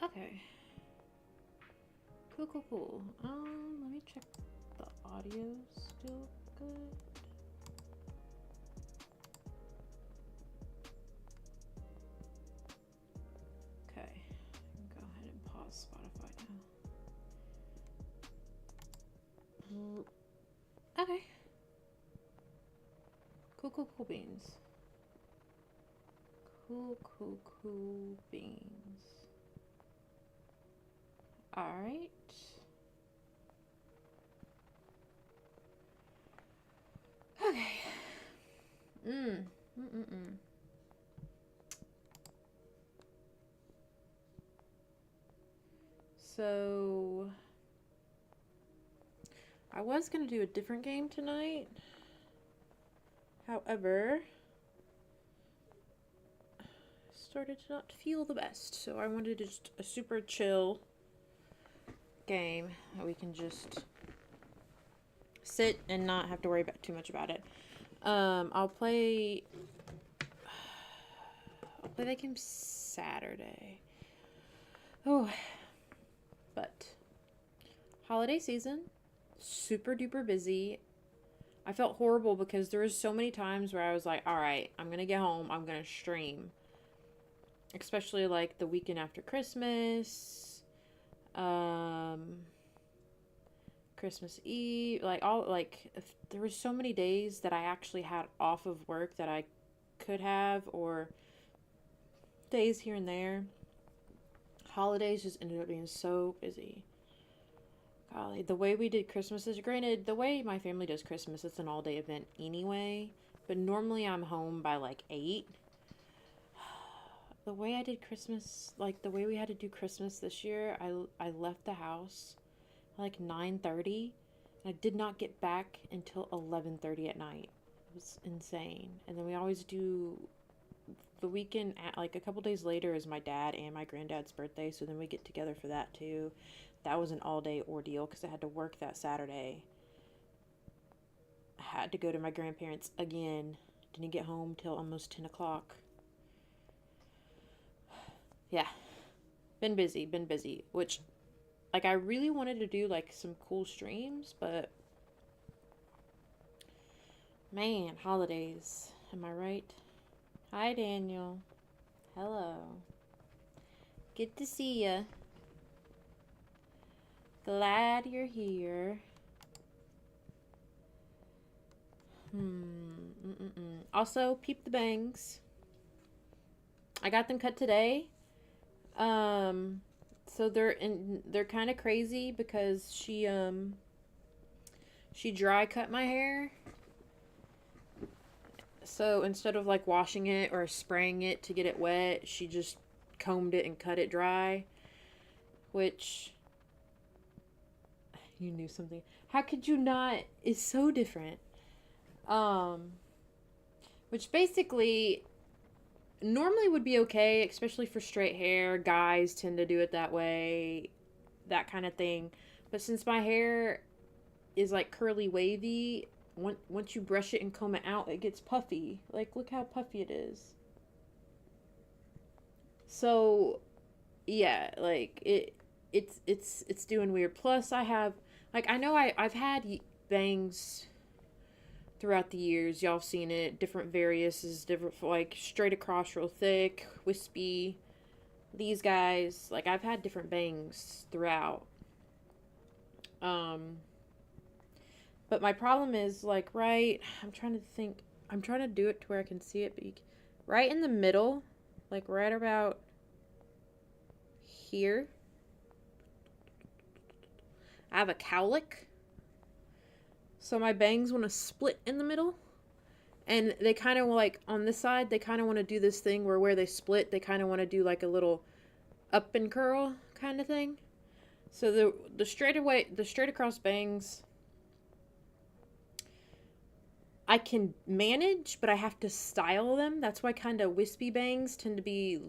Okay. Cool, cool, cool. Let me check the audio still good. Okay. Go ahead and pause Spotify now. Okay. Cool, cool, cool beans. Cool, cool, cool beans. Alright. Okay. So, I was going to do a different game tonight. However, started to not feel the best. So I wanted just a super chill game that we can just sit and not have to worry about too much about it. I'll play that game Saturday. Oh, but holiday season, super duper busy. I felt horrible because there was so many times where I was like, all right, I'm going to get home. I'm going to stream. Especially like the weekend after Christmas. Christmas Eve. There were so many days that I actually had off of work that I could have, or days here and there. Holidays just ended up being so busy. Golly, the way we did Christmas is granted, the way my family does Christmas, it's an all day event anyway. But normally I'm home by like 8. The way I did Christmas, like the way we had to do Christmas this year, I left the house like 9:30. I did not get back until 11:30 at night. It was insane. And then we always do the weekend at like a couple days later is my dad and my granddad's birthday, so then we get together for that too. That was an all-day ordeal because I had to work that Saturday. I had to go to my grandparents again. Didn't get home till almost 10 o'clock. Yeah. Been busy. Which, like, I really wanted to do, like, some cool streams, but man, holidays. Am I right? Hi, Daniel. Hello. Good to see ya. Glad you're here. Also, peep the bangs. I got them cut today. So they're kind of crazy because she dry cut my hair. So instead of like washing it or spraying it to get it wet, she just combed it and cut it dry, which you knew something. How could you not? It's so different. Which basically normally would be okay, especially for straight hair. Guys tend to do it that way, that kind of thing. But since my hair is like curly wavy, once you brush it and comb it out, it gets puffy. Like, look how puffy it is. So, yeah, like it's doing weird. Plus, I have like I know I've had bangs throughout the years. Y'all have seen it. Different variouses, different like straight across, real thick, wispy. These guys, like I've had different bangs throughout. Um, but my problem is like right. I'm trying to think. I'm trying to do it to where I can see it, but right in the middle, like right about here, I have a cowlick. So my bangs want to split in the middle. And they kind of like on this side, they kind of want to do this thing where they split, they kind of want to do like a little up and curl kind of thing. So the straight across bangs, I can manage, but I have to style them. That's why kind of wispy bangs tend to be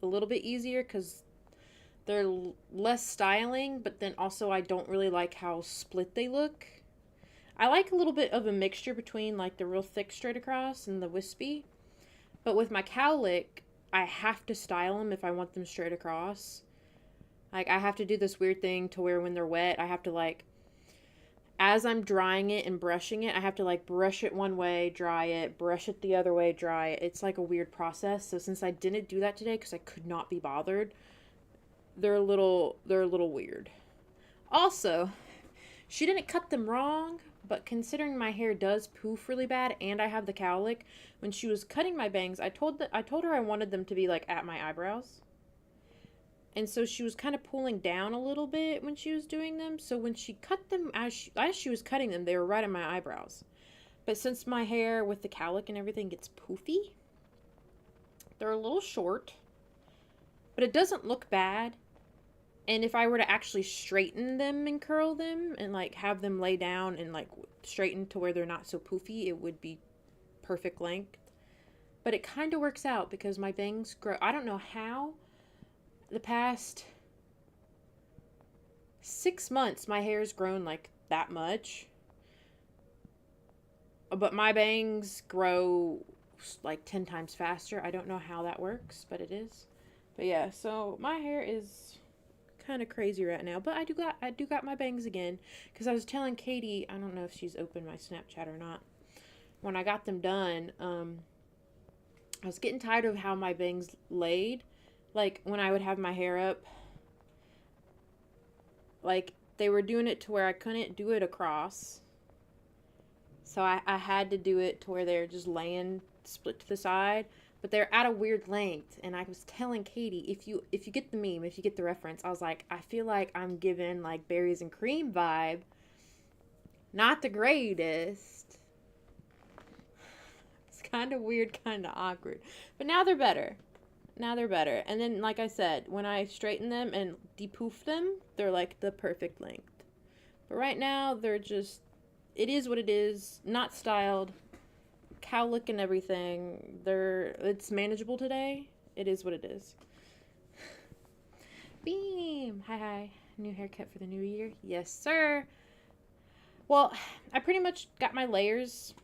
a little bit easier because they're less styling, but then also I don't really like how split they look. I like a little bit of a mixture between like the real thick straight across and the wispy. But with my cowlick, I have to style them if I want them straight across. Like, I have to do this weird thing to where when they're wet, I have to, like, as I'm drying it and brushing it, I have to, like, brush it one way, dry it, brush it the other way, dry it. It's, like, a weird process. So since I didn't do that today because I could not be bothered, they're a little weird. Also, she didn't cut them wrong, but considering my hair does poof really bad and I have the cowlick, when she was cutting my bangs, I told her I wanted them to be like at my eyebrows. And so she was kind of pulling down a little bit when she was doing them. So when she cut them, as she was cutting them, they were right at my eyebrows. But since my hair with the cowlick and everything gets poofy, they're a little short. But it doesn't look bad. And if I were to actually straighten them and curl them and like have them lay down and like straighten to where they're not so poofy, it would be perfect length. But it kind of works out because my bangs grow. I don't know how. The past 6 months, my hair's grown like that much. But my bangs grow like 10 times faster. I don't know how that works, but it is. But yeah, so my hair is kind of crazy right now, but I do got my bangs again because I was telling Katie, I don't know if she's opened my Snapchat or not. When I got them done, I was getting tired of how my bangs laid. Like when I would have my hair up, like they were doing it to where I couldn't do it across. So I had to do it to where they're just laying split to the side, but they're at a weird length. And I was telling Katie, if you get the meme, if you get the reference, I was like, I feel like I'm giving like berries and cream vibe. Not the greatest. It's kind of weird, kind of awkward. But now they're better. And then, like I said, when I straighten them and depuff them, they're like the perfect length. But right now, they're just, it is what it is. Not styled. Cowlick and everything. It's manageable today. It is what it is. Beam. Hi. New haircut for the new year. Yes, sir. Well, I pretty much got my layers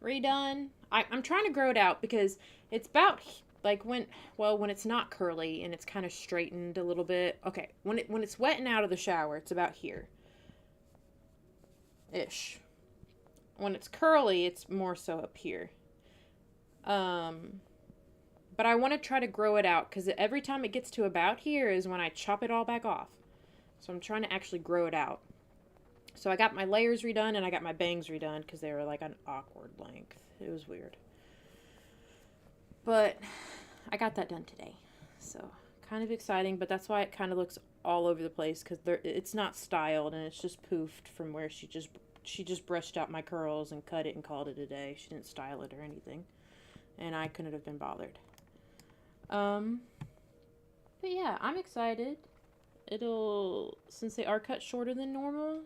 redone. I'm trying to grow it out because it's about like when it's not curly and it's kind of straightened a little bit. Okay, when it's wet and out of the shower, it's about here ish. When it's curly, it's more so up here. But I want to try to grow it out because every time it gets to about here is when I chop it all back off. So I'm trying to actually grow it out. So I got my layers redone and I got my bangs redone because they were like an awkward length. It was weird. But I got that done today. So kind of exciting, but that's why it kind of looks all over the place because it's not styled and it's just poofed from where she just brushed out my curls and cut it and called it a day. She didn't style it or anything. And I couldn't have been bothered. But yeah, I'm excited. Since they are cut shorter than normal,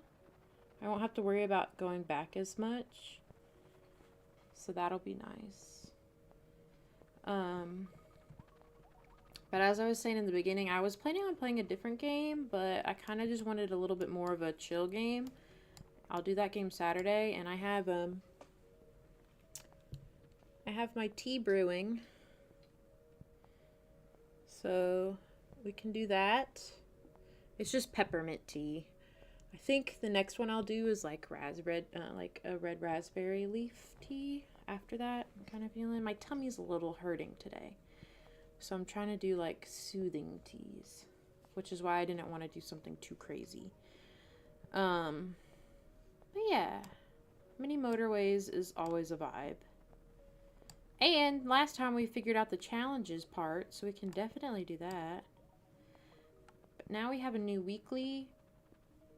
I won't have to worry about going back as much. So that'll be nice. But as I was saying in the beginning, I was planning on playing a different game, but I kind of just wanted a little bit more of a chill game. I'll do that game Saturday, and I have my tea brewing. So we can do that. It's just peppermint tea. I think the next one I'll do is like a red raspberry leaf tea. After that, I'm kind of feeling my tummy's a little hurting today. So I'm trying to do like soothing teas, which is why I didn't want to do something too crazy. But yeah, mini Motorways is always a vibe. And last time we figured out the challenges part, so we can definitely do that. But now we have a new weekly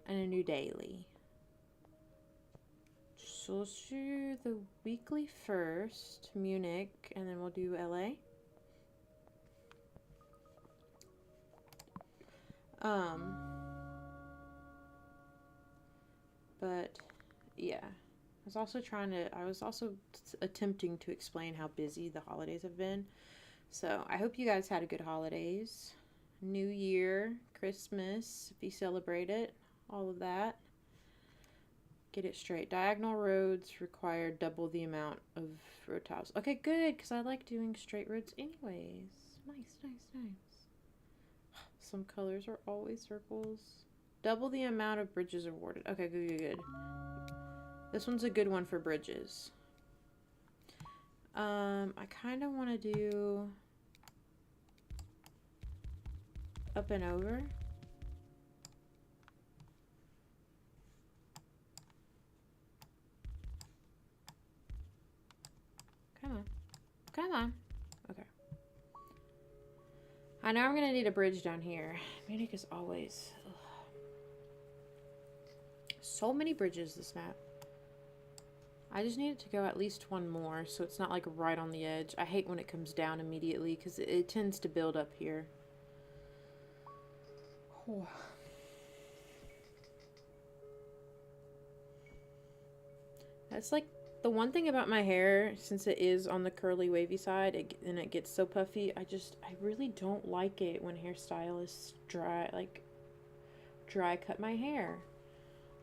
and a new daily. So let's do the weekly first, Munich, and then we'll do LA. But yeah, I was also attempting to explain how busy the holidays have been. So I hope you guys had a good holidays. New Year, Christmas, if you celebrate it, all of that. Get it straight. Diagonal roads require double the amount of road tiles. Okay, good, because I like doing straight roads anyways. Nice, nice, nice. Some colors are always circles. Double the amount of bridges awarded. Okay, good, good, good. This one's a good one for bridges. I kind of want to do up and over. Come on. Come on. Okay. I know I'm going to need a bridge down here. Munich is always... Ugh. So many bridges this map. I just need it to go at least one more, so it's not like right on the edge. I hate when it comes down immediately, because it tends to build up here. Oh. That's like the one thing about my hair, since it is on the curly wavy side and it gets so puffy, I really don't like it when hairstylists dry cut my hair.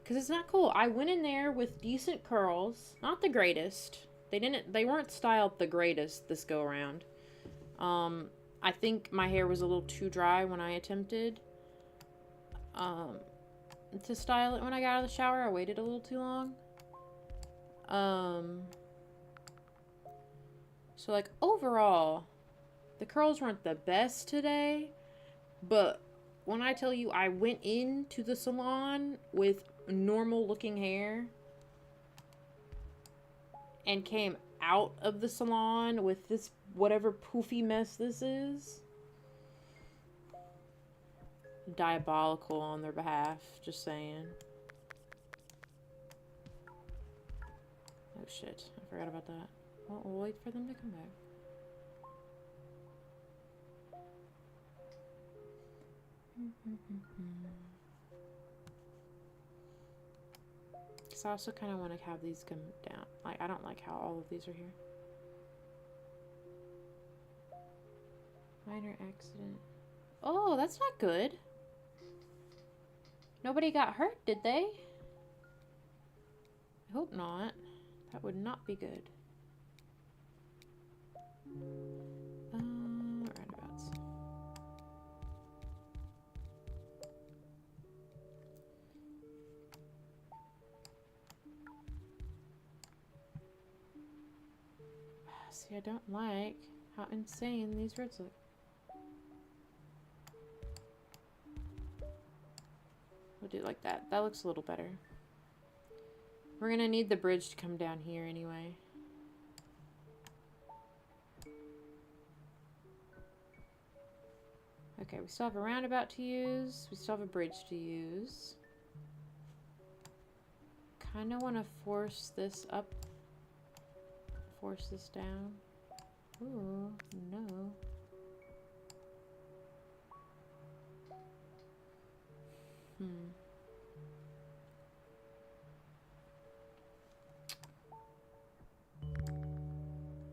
Because it's not cool. I went in there with decent curls. Not the greatest. They weren't styled the greatest this go around. I think my hair was a little too dry when I attempted to style it when I got out of the shower. I waited a little too long. So like overall, the curls weren't the best today, but when I tell you I went into the salon with normal looking hair and came out of the salon with this whatever poofy mess this is, diabolical on their behalf, just saying. Oh shit, I forgot about that. Well, we'll wait for them to come back. Because I also kind of want to have these come down. Like, I don't like how all of these are here. Minor accident. Oh, that's not good. Nobody got hurt, did they? I hope not. That would not be good. Roundabouts. See, I don't like how insane these roads look. We'll do it like that. That looks a little better. We're gonna need the bridge to come down here anyway. Okay, we still have a roundabout to use. We still have a bridge to use. Kind of want to force this up. Force this down. Ooh, no.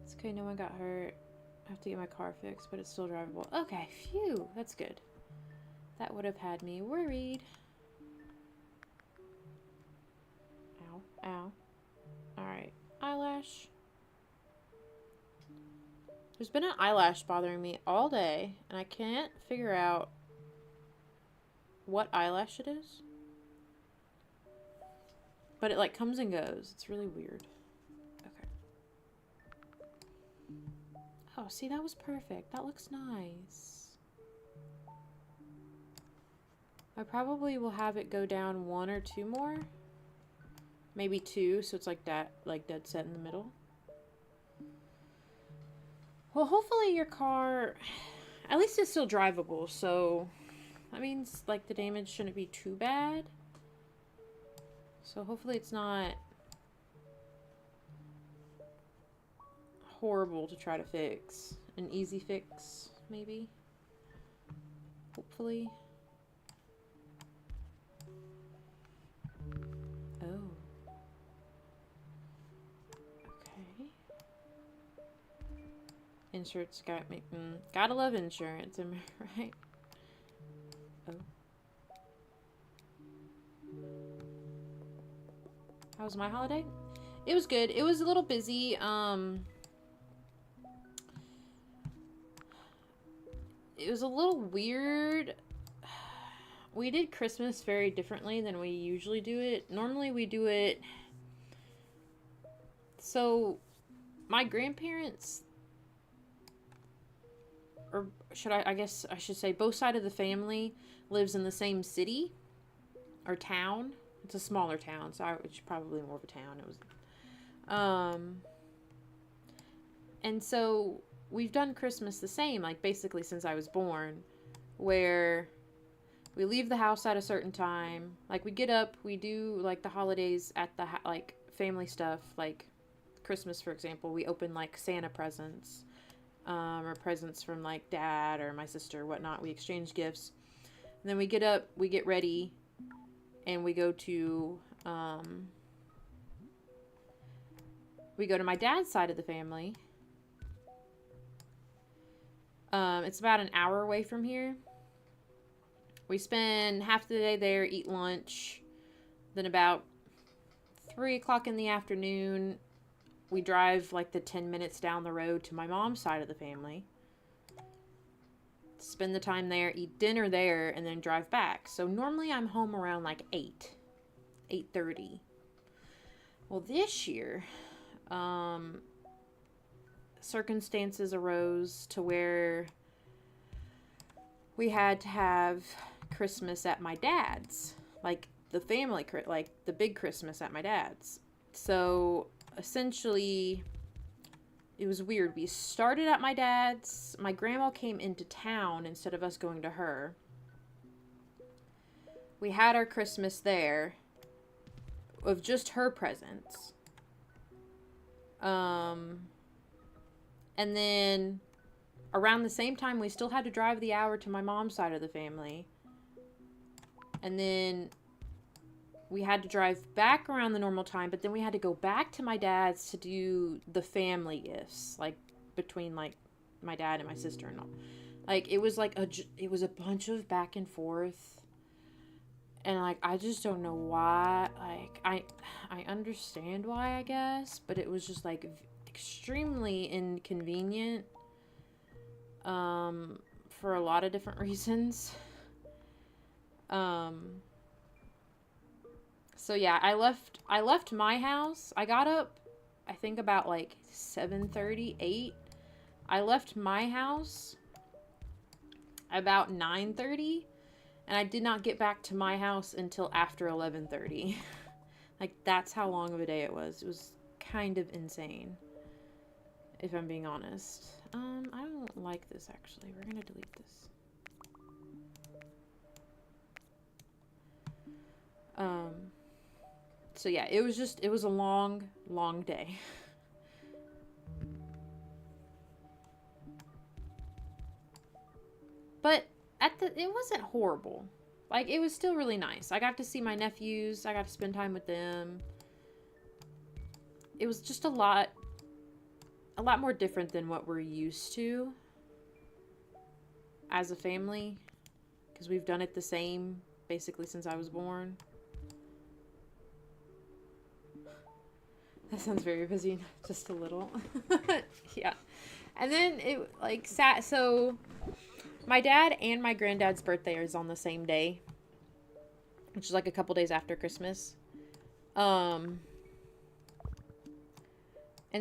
It's okay, no one got hurt. I have to get my car fixed, but it's still drivable. Okay, phew, that's good. That would have had me worried. Ow, ow. Alright, eyelash. There's been an eyelash bothering me all day, and I can't figure out what eyelash it is. But it like comes and goes. It's really weird. Okay. Oh, see, that was perfect. That looks nice. I probably will have it go down one or two more. Maybe two, so it's like that, like dead set in the middle. Well, hopefully your car, at least it's still drivable, so that means like the damage shouldn't be too bad. So hopefully it's not horrible to try to fix. An easy fix, maybe. Hopefully. Oh. Okay. Insurance got me. Gotta love insurance, am I right? Oh. How was my holiday? It was good. It was a little busy. It was a little weird. We did Christmas very differently than we usually do it. Normally we do it. So, my grandparents, or I guess I should say both sides of the family lives in the same city or town. It's a smaller town, so it's probably more of a town. It was, and so we've done Christmas the same, like basically since I was born, where we leave the house at a certain time. Like we get up, we do like the holidays at the like family stuff, like Christmas, for example. We open like Santa presents, or presents from like dad or my sister, or whatnot. We exchange gifts, and then we get up, we get ready, and we go to my dad's side of the family. It's about an hour away from here. We spend half the day there, eat lunch. Then about 3 o'clock in the afternoon, we drive like the 10 minutes down the road to my mom's side of the family. Spend the time there, eat dinner there, and then drive back. So normally I'm home around like 8:30. Well, this year, circumstances arose to where we had to have Christmas at my dad's, like the family, like the big Christmas at my dad's. So essentially, it was weird. We started at my dad's. My grandma came into town instead of us going to her. We had our Christmas there of just her presents. And then around the same time, we still had to drive the hour to my mom's side of the family. And then we had to drive back around the normal time, but then we had to go back to my dad's to do the family gifts, like between like my dad and my sister and all. Like it was like it was a bunch of back and forth. And like I just don't know why. Like I understand why, I guess, but it was just like extremely inconvenient for a lot of different reasons. So yeah, I left my house. I got up I think about like 7:30, 8. I left my house about 9:30, and I did not get back to my house until after 11:30. Like that's how long of a day it was. It was kind of insane, if I'm being honest. I don't like this actually. We're gonna delete this. So yeah, it was a long, long day. But it wasn't horrible. Like, it was still really nice. I got to see my nephews. I got to spend time with them. It was just a lot more different than what we're used to as a family, because we've done it the same basically since I was born. That sounds very busy, just a little. Yeah. And then it like so my dad and my granddad's birthday is on the same day, which is like a couple days after Christmas. And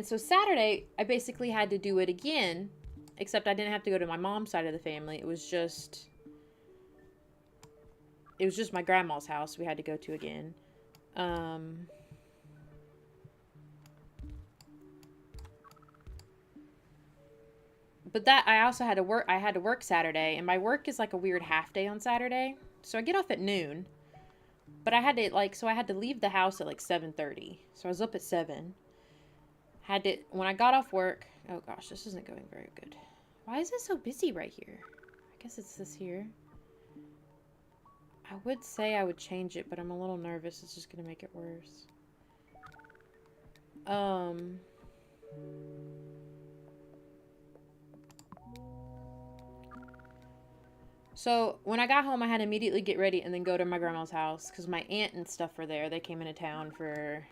so Saturday, I basically had to do it again, except I didn't have to go to my mom's side of the family. It was just my grandma's house we had to go to again. But that I also had to work. I had to work Saturday, and my work is like a weird half day on Saturday. So I get off at noon, but I had to leave the house at like 7:30. So I was up at 7. When I got off work. Oh gosh, this isn't going very good. Why is it so busy right here? I guess it's this here. I would say I would change it, but I'm a little nervous. It's just gonna make it worse. So when I got home, I had to immediately get ready and then go to my grandma's house because my aunt and stuff were there. They came into town for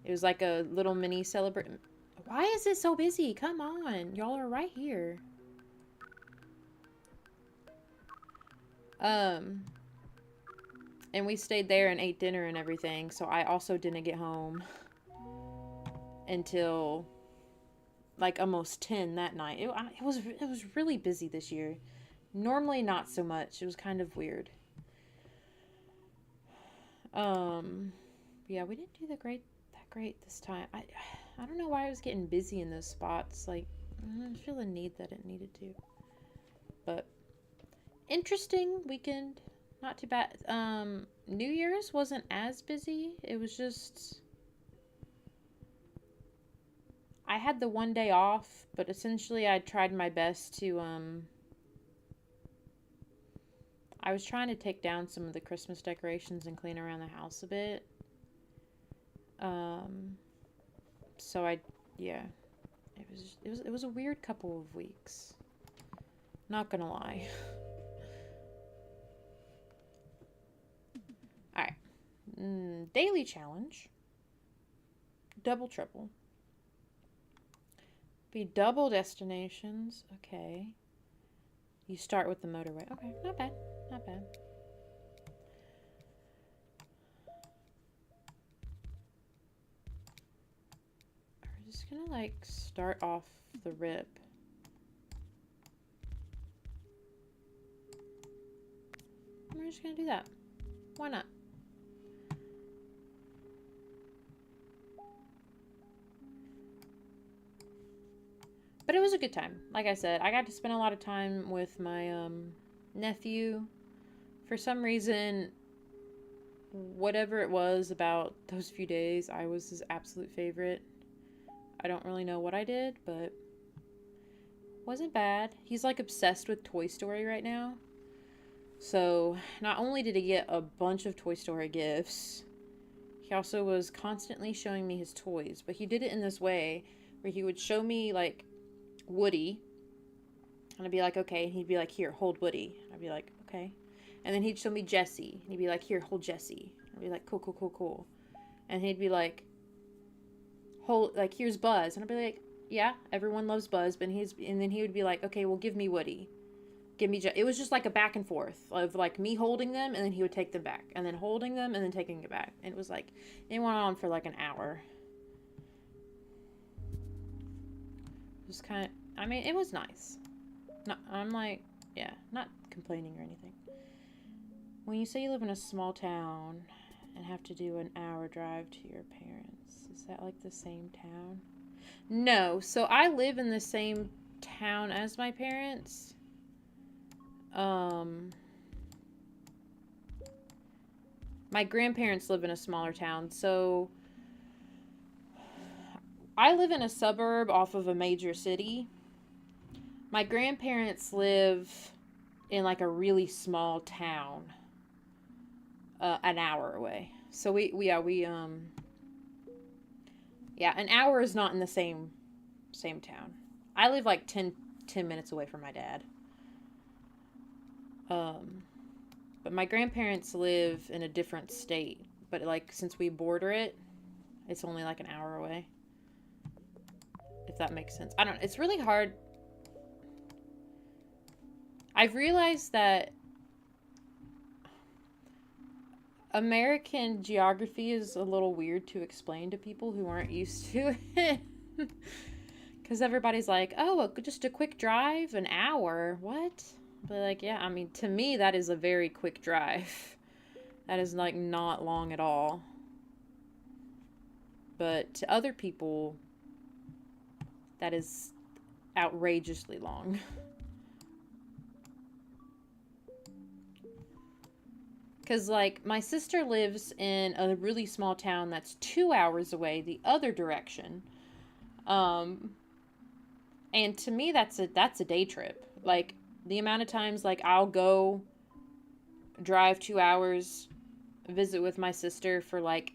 It was like a little mini celebration. Why is it so busy? Come on. Y'all are right here. And we stayed there and ate dinner and everything, so I also didn't get home until like almost 10 that night. It was really busy this year. Normally not so much. It was kind of weird. Yeah, we didn't do that great this time. I don't know why I was getting busy in those spots. Like, I didn't feel the need that it needed to. But interesting weekend. Not too bad. New Year's wasn't as busy. It was just I had the one day off, but essentially I tried my best to I was trying to take down some of the Christmas decorations and clean around the house a bit. Um so yeah, it was a weird couple of weeks. Not gonna lie. All right. Daily challenge. Double triple. Be double destinations. Okay. You start with the motorway. Okay, not bad. Not bad. We're just gonna like start off the rip. We're just gonna do that. Why not? But it was a good time. Like I said, I got to spend a lot of time with my nephew. For some reason, whatever it was about those few days, I was his absolute favorite. I don't really know what I did, but wasn't bad. He's like obsessed with Toy Story right now. So, not only did he get a bunch of Toy Story gifts, he also was constantly showing me his toys. But he did it in this way where he would show me like Woody, and I'd be like, okay, and he'd be like, here, hold Woody. I'd be like, okay. And then he'd show me Jessie, and he'd be like, here, hold Jessie. I'd be like, cool, cool, cool, cool. And he'd be like, hold, like, here's Buzz. And I'd be like, yeah, everyone loves Buzz, but and then he would be like, okay, well, give me Woody. Give me it was just like a back and forth of like me holding them, and then he would take them back, and then holding them, and then taking it back. And it was like, it went on for like an hour. It was kind of, I mean, it was nice. I'm like, yeah, not complaining or anything. When you say you live in a small town and have to do an hour drive to your parents, is that like the same town? No, so I live in the same town as my parents. My grandparents live in a smaller town, so I live in a suburb off of a major city. My grandparents live in like a really small town, an hour away. So an hour is not in the same town. I live like 10 minutes away from my dad. But my grandparents live in a different state. But like since we border it, it's only like an hour away. If that makes sense. I don't know. It's really hard. I've realized that American geography is a little weird to explain to people who aren't used to it. Because everybody's like, oh, just a quick drive, an hour. What? But like, yeah, I mean, to me, that is a very quick drive. That is like not long at all. But to other people, that is outrageously long. Because, like, my sister lives in a really small town that's 2 hours away the other direction. And to me, that's a day trip. Like, the amount of times, like, I'll go drive 2 hours, visit with my sister for, like,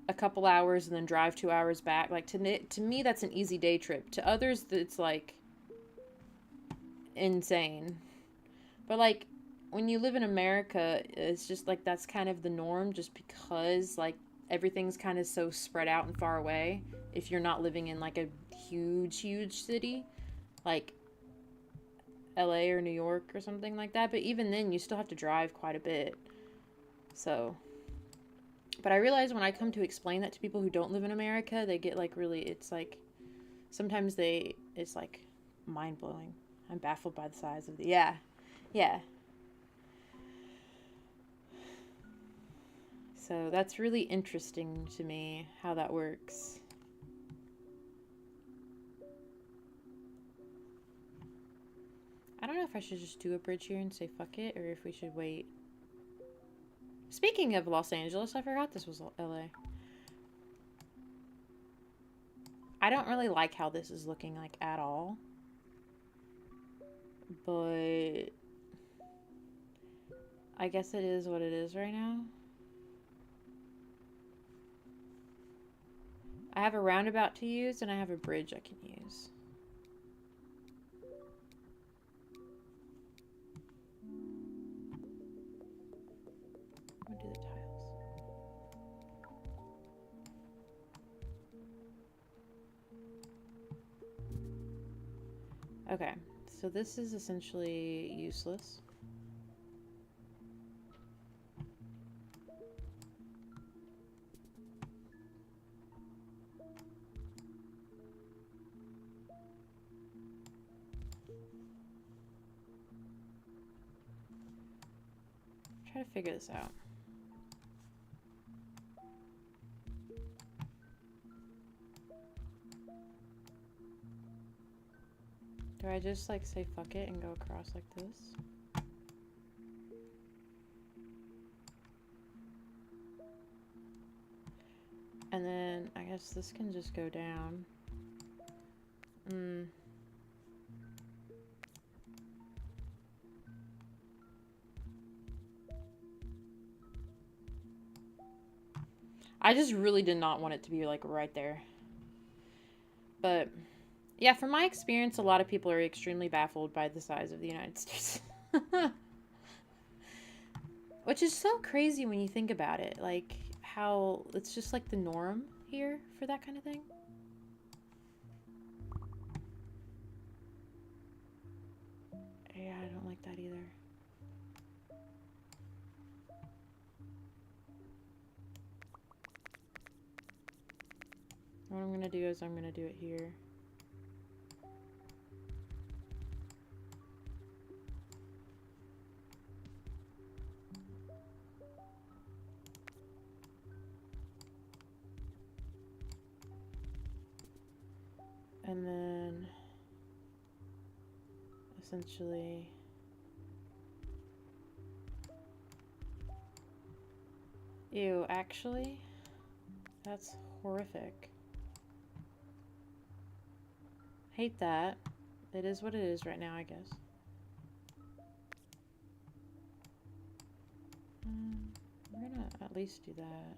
a couple hours, and then drive 2 hours back. Like, to me, that's an easy day trip. To others, it's, like, insane. But, like, when you live in America, it's just like that's kind of the norm just because like everything's kind of so spread out and far away if you're not living in like a huge city like LA or New York or something like that. But even then, you still have to drive quite a bit. So, but I realize when I come to explain that to people who don't live in America, they get like really, it's like, sometimes it's like mind blowing. I'm baffled by the size of the, yeah. So that's really interesting to me how that works. I don't know if I should just do a bridge here and say fuck it, or if we should wait. Speaking of Los Angeles, I forgot this was LA. I don't really like how this is looking like at all. But I guess it is what it is right now. I have a roundabout to use and I have a bridge I can use. I'm gonna do the tiles. Okay, so this is essentially useless. Try to figure this out. Do I just like say fuck it and go across like this? And then I guess this can just go down. I just really did not want it to be like right there. But yeah, from my experience, a lot of people are extremely baffled by the size of the United States. Which is so crazy when you think about it. Like, how it's just like the norm here for that kind of thing. Yeah, I don't like that either. What I'm gonna do is I'm gonna do it here. And then essentially ew, actually that's horrific. Hate that. It is what it is right now, I guess. We're gonna at least do that.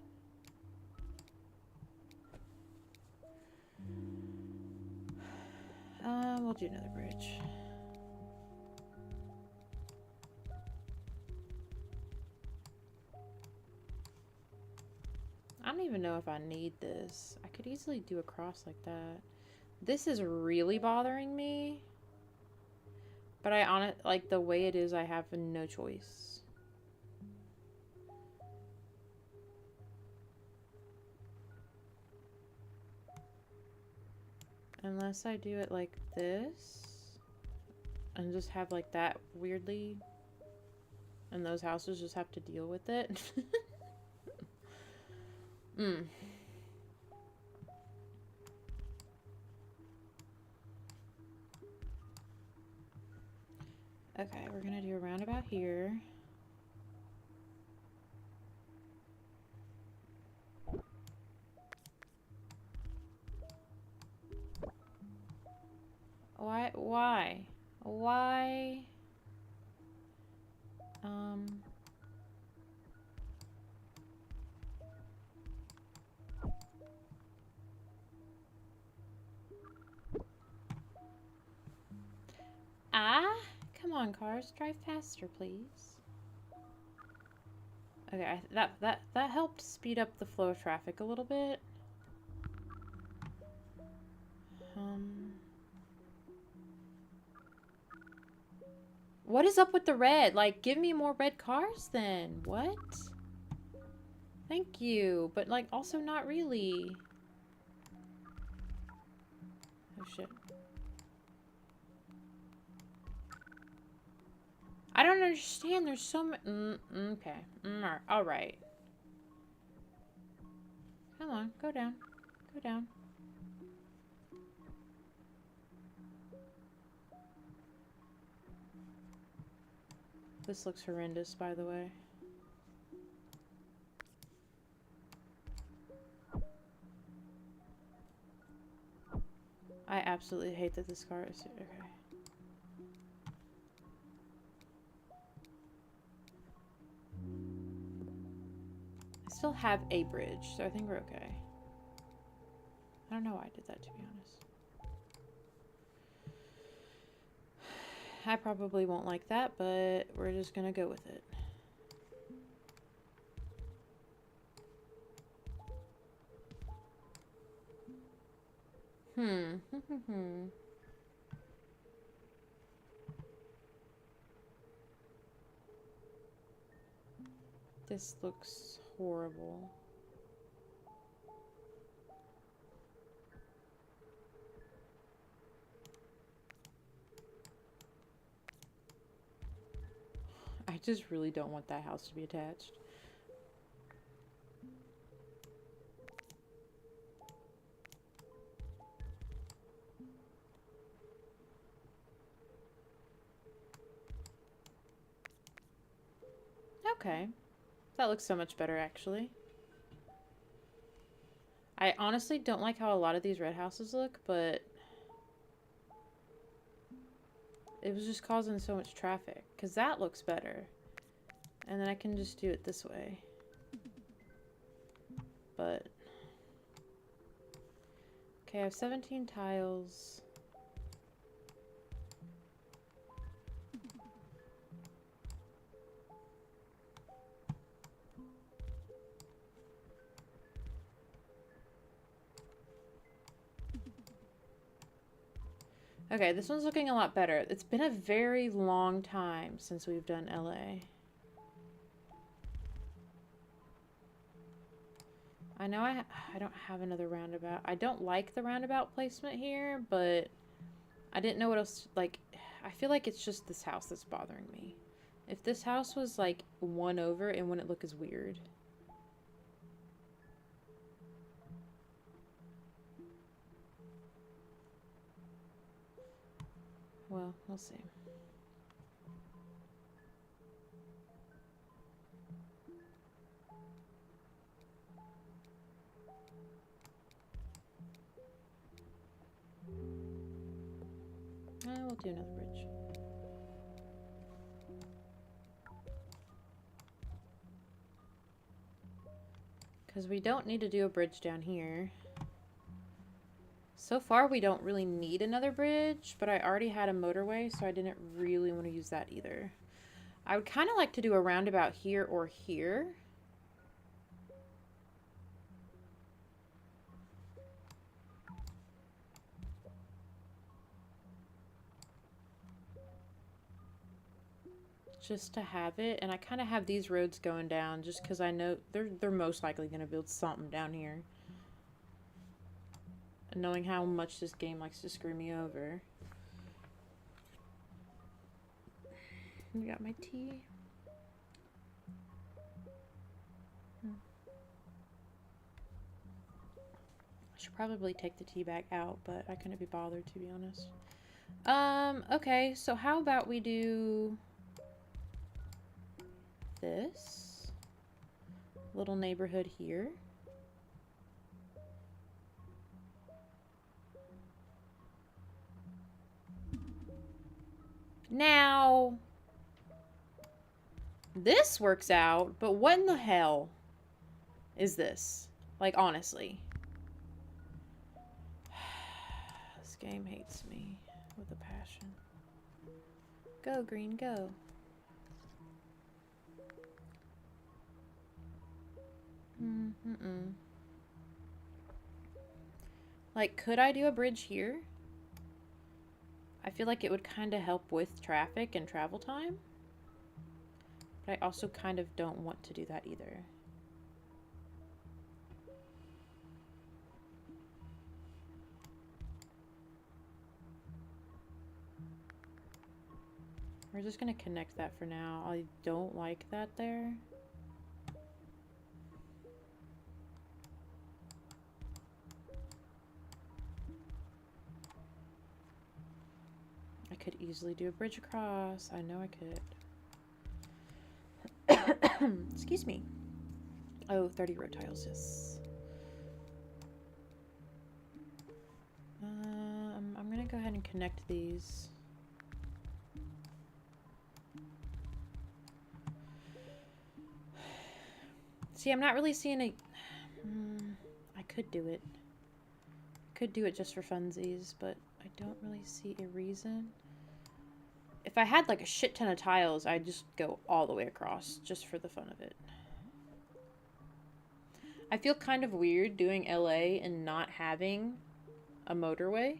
We'll do another bridge. I don't even know if I need this. I could easily do a cross like that. This is really bothering me. But like the way it is, I have no choice. Unless I do it like this. And just have like that weirdly. And those houses just have to deal with it. Okay, we're gonna do a roundabout here. Why? Come on, cars, drive faster, please. Okay, that helped speed up the flow of traffic a little bit. What is up with the red? Like, give me more red cars then. What? Thank you, but like also not really. Oh shit. I don't understand. There's so many. Okay. All right. Come on, go down. Go down. This looks horrendous, by the way. I absolutely hate that this car is... Okay. I still have a bridge, so I think we're okay. I don't know why I did that, to be honest. I probably won't like that, but we're just gonna go with it. This looks horrible. I just really don't want that house to be attached. Okay. That looks so much better, actually. I honestly don't like how a lot of these red houses look, but it was just causing so much traffic. Because that looks better. And then I can just do it this way. But... Okay, I have 17 tiles. Okay, this one's looking a lot better. It's been a very long time since we've done LA. I know I don't have another roundabout. I don't like the roundabout placement here, but I didn't know what else, like, I feel like it's just this house that's bothering me. If this house was, like, one over, it wouldn't look as weird. Well, we'll see. We'll do another bridge. Because we don't need to do a bridge down here. So far, we don't really need another bridge, but I already had a motorway, so I didn't really want to use that either. I would kind of like to do a roundabout here or here. Just to have it, and I kind of have these roads going down just because I know they're most likely going to build something down here. And knowing how much this game likes to screw me over. You got my tea. I should probably take the tea bag out, but I couldn't be bothered, to be honest. Okay, so how about we do this little neighborhood here. Now, this works out, but what in the hell is this? Like, honestly. This game hates me with a passion. Go, green, go. Mm-mm. Like, could I do a bridge here? I feel like it would kind of help with traffic and travel time. But I also kind of don't want to do that either. We're just going to connect that for now. I don't like that there. I could easily do a bridge across. I know I could. Excuse me. Oh, 30 road tiles, yes. I'm going to go ahead and connect these. See, I'm not really seeing a... I could do it. Could do it just for funsies, but I don't really see a reason. If I had like a shit ton of tiles, I'd just go all the way across just for the fun of it. I feel kind of weird doing LA and not having a motorway.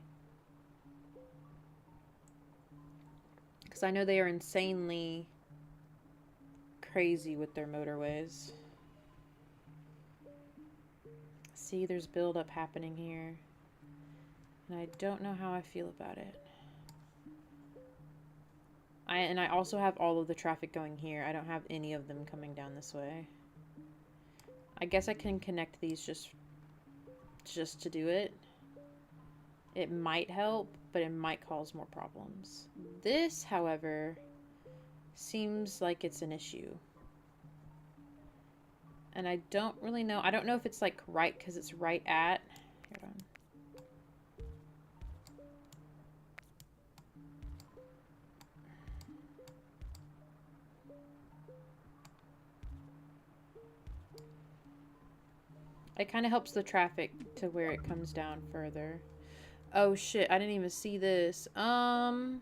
Because I know they are insanely crazy with their motorways. See, there's buildup happening here. And I don't know how I feel about it. I also have all of the traffic going here. I don't have any of them coming down this way. I guess I can connect these just to do it. It might help, but it might cause more problems. This, however, seems like it's an issue. And I don't really know. I don't know if it's like right because it's right at... Hold on. It kind of helps the traffic to where it comes down further. Oh shit, I didn't even see this. Why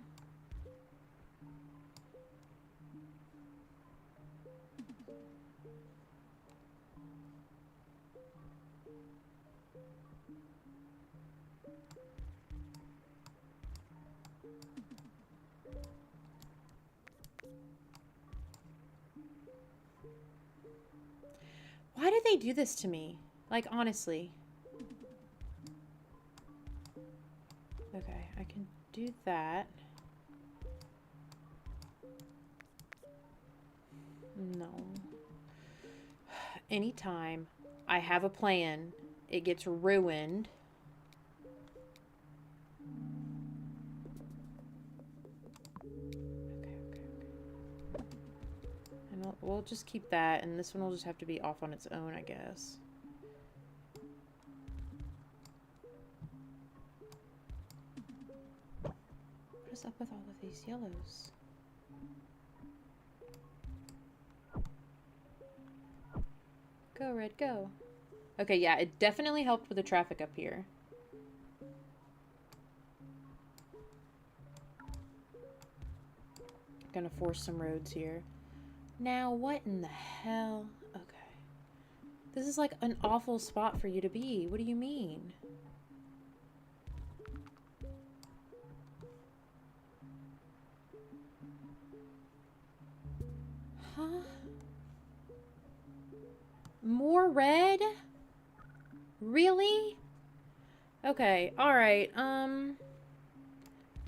did they do this to me? Like, honestly. Okay, I can do that. No. Anytime I have a plan, it gets ruined. Okay. And we'll just keep that, and this one will just have to be off on its own, I guess. What is up with all of these yellows? Go, red, go. Okay, yeah, it definitely helped with the traffic up here. Gonna force some roads here. Now, what in the hell? Okay. This is like an awful spot for you to be. What do you mean? Huh? More red? Really? Okay, alright,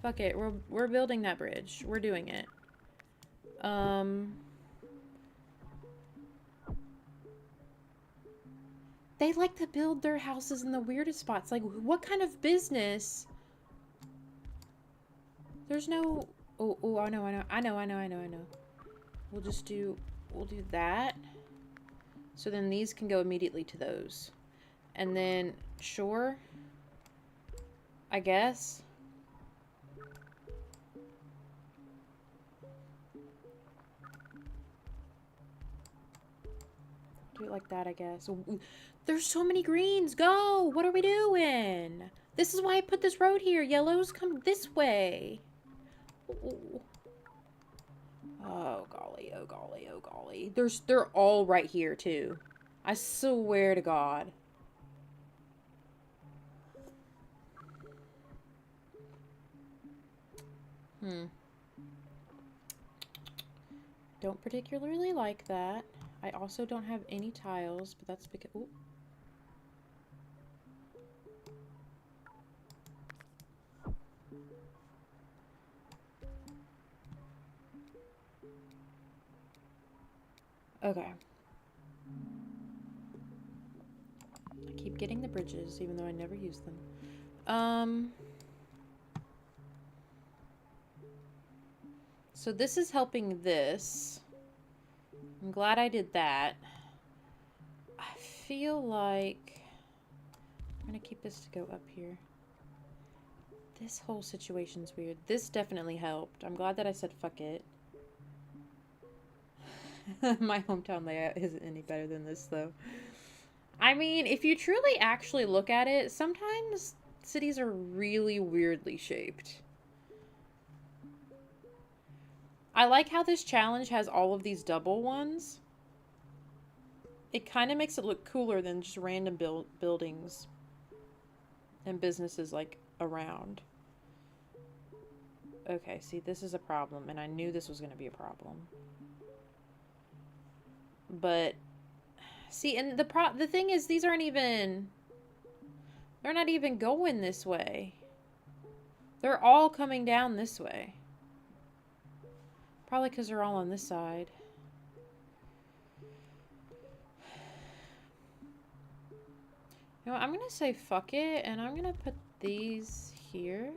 fuck it, we're building that bridge. We're doing it. They like to build their houses in the weirdest spots. Like, what kind of business? There's no... Oh, I know. We'll do that. So then these can go immediately to those. And then, sure. I guess. Do it like that, I guess. There's so many greens. Go! What are we doing? This is why I put this road here. Yellows come this way. Ooh. Oh, golly. They're all right here, too. I swear to God. Don't particularly like that. I also don't have any tiles, but that's because... Ooh. Okay. I keep getting the bridges, even though I never use them. So this is helping this. I'm glad I did that. I feel like I'm gonna keep this to go up here. This whole situation's weird. This definitely helped. I'm glad that I said fuck it. My hometown layout isn't any better than this, though. I mean, if you truly actually look at it, sometimes cities are really weirdly shaped. I like how this challenge has all of these double ones. It kind of makes it look cooler than just random buildings and businesses, like, around. Okay, see, this is a problem, and I knew this was going to be a problem. But, see, and the thing is, these aren't even... They're not even going this way. They're all coming down this way. Probably because they're all on this side. You know what, I'm going to say fuck it, and I'm going to put these here.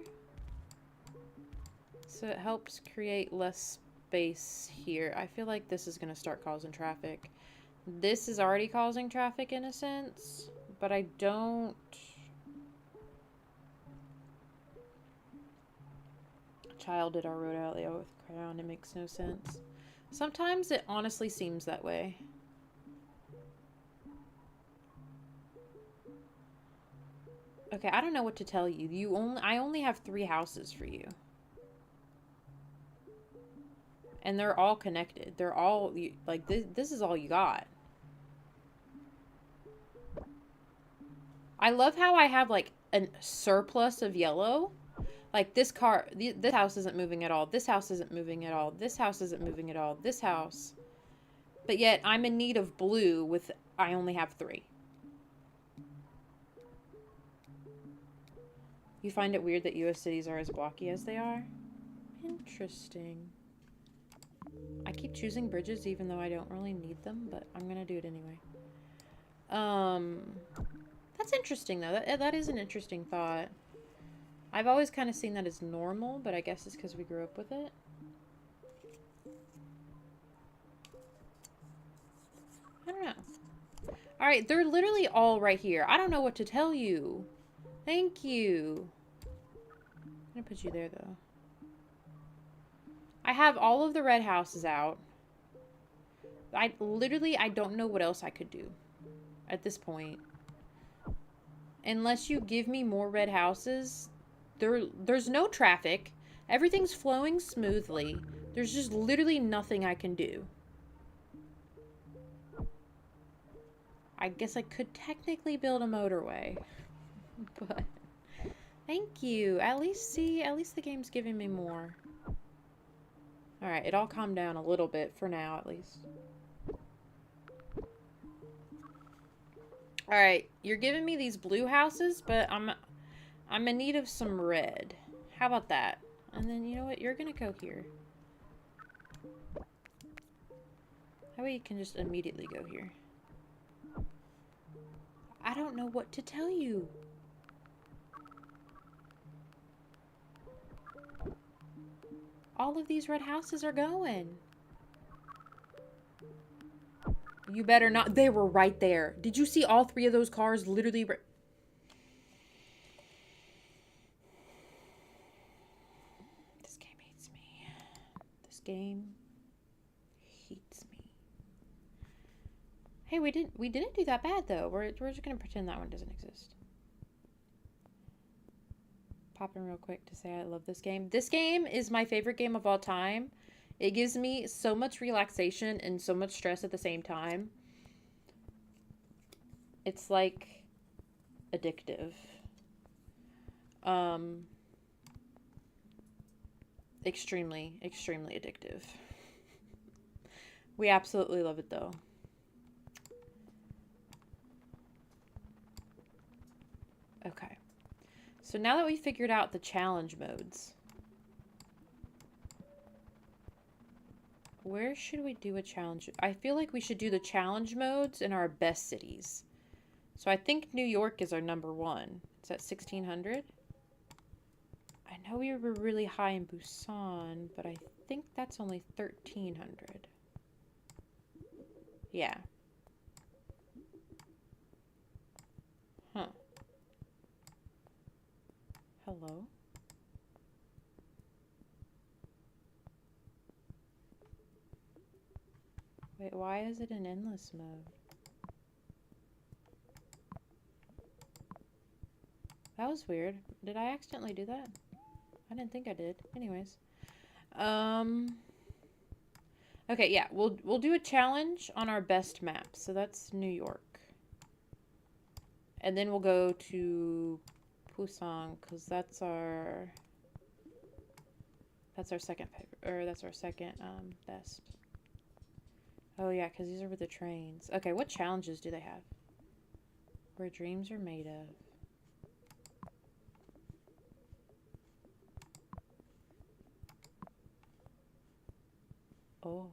So it helps create less space here. I feel like this is going to start causing traffic. This is already causing traffic in a sense, but I don't... Child did our road out layout with crayon. It makes no sense. Sometimes it honestly seems that way. Okay, I don't know what to tell you. I only have 3 houses for you. And they're all connected. They're all, like, this is all you got. I love how I have, like, a surplus of yellow. Like, this house isn't moving at all. This house isn't moving at all. This house isn't moving at all. This house. But yet, I'm in need of blue with, I only have 3. You find it weird that US cities are as blocky as they are? Interesting. I keep choosing bridges even though I don't really need them, but I'm gonna do it anyway. That's interesting though. That is an interesting thought. I've always kind of seen that as normal, but I guess it's because we grew up with it. I don't know. Alright, they're literally all right here. I don't know what to tell you. Thank you. I'm gonna put you there though. I have all of the red houses out. I don't know what else I could do at this point. Unless you give me more red houses, there's no traffic. Everything's flowing smoothly. There's just literally nothing I can do. I guess I could technically build a motorway. But thank you. At least the game's giving me more. Alright, it all calmed down a little bit for now, at least. Alright, you're giving me these blue houses, but I'm in need of some red. How about that? And then, you know what? You're gonna go here. That way you can just immediately go here. I don't know what to tell you. All of these red houses are going. You better not. They were right there. Did you see all 3 of those cars literally? This game hates me. This game hates me. Hey, we didn't do that bad though. We're just gonna pretend that one doesn't exist. Pop in real quick to say I love this game. This game is my favorite game of all time. It gives me so much relaxation and so much stress at the same time. It's like addictive. Extremely, extremely addictive. We absolutely love it though. Okay. So now that we figured out the challenge modes, where should we do a challenge? I feel like we should do the challenge modes in our best cities. So I think New York is our number one. It's at 1600. I know we were really high in Busan, but I think that's only 1300. Yeah. Huh. Hello? Wait, why is it in endless mode? That was weird. Did I accidentally do that? I didn't think I did. Anyways. Okay, yeah, we'll do a challenge on our best map. So that's New York. And then we'll go to Busan because that's our second favorite, or that's our second best. Oh yeah, because these are with the trains. Okay, what challenges do they have? Where dreams are made of. Oh.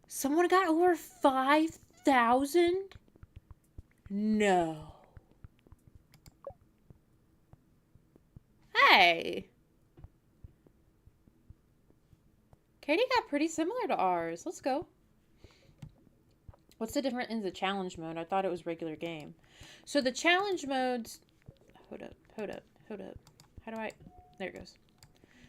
Someone got over 5,000? No. Hey. Katie got pretty similar to ours. Let's go. What's the difference in the challenge mode? I thought it was regular game. So the challenge modes... Hold up. How do I... There it goes.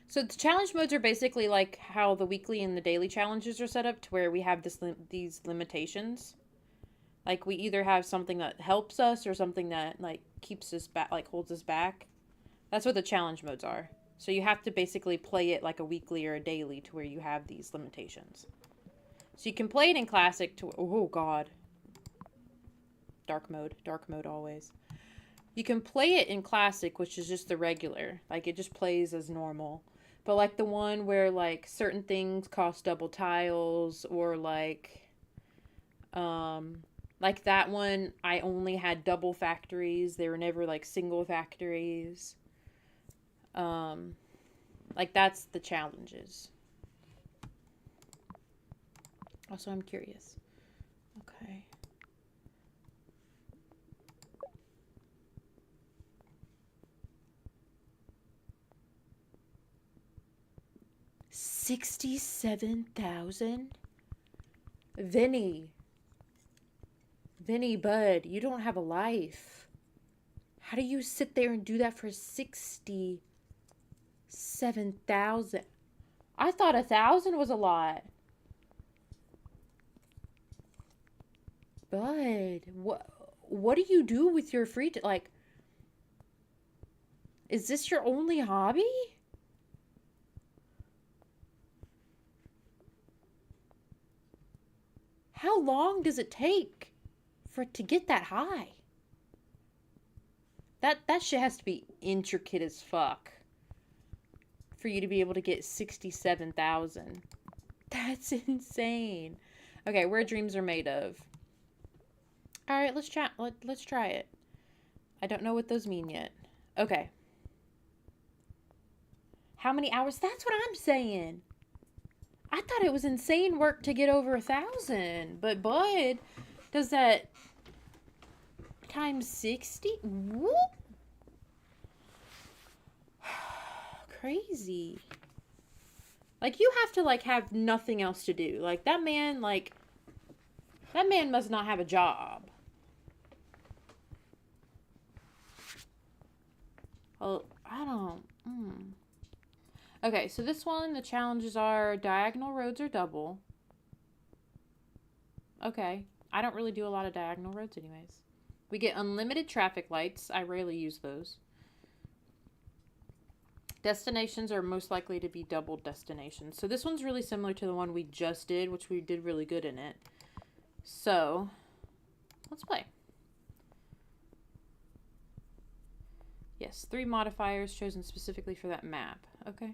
So the challenge modes are basically like how the weekly and the daily challenges are set up, to where we have these limitations. Like we either have something that helps us or something that like keeps us back, like holds us back. That's what the challenge modes are. So you have to basically play it like a weekly or a daily, to where you have these limitations. So you can play it in classic to... Oh god. Dark mode always. You can play it in classic, which is just the regular. Like it just plays as normal. But like the one where like certain things cost double tiles, or like that one, I only had double factories. They were never like single factories. Like that's the challenges. Also, I'm curious. Okay. $67,000? Vinny, bud, you don't have a life. How do you sit there and do that for 67,000? I thought 1,000 was a lot. Bud, what do you do with your free time? Like, is this your only hobby? How long does it take for it to get that high? That shit has to be intricate as fuck for you to be able to get 67,000. That's insane. Okay, where dreams are made of. All right, let's chat. Let's try it. I don't know what those mean yet. Okay. How many hours? That's what I'm saying. I thought it was insane work to get over 1,000, but Bud does that times 60. Whoop. Crazy. Like you have to like have nothing else to do. Like that man must not have a job. Well, I don't. Okay, so this one, the challenges are diagonal roads or double. Okay, I don't really do a lot of diagonal roads anyways. We get unlimited traffic lights. I rarely use those. Destinations are most likely to be double destinations. So this one's really similar to the one we just did, which we did really good in it. So, let's play. Yes, 3 modifiers chosen specifically for that map. Okay.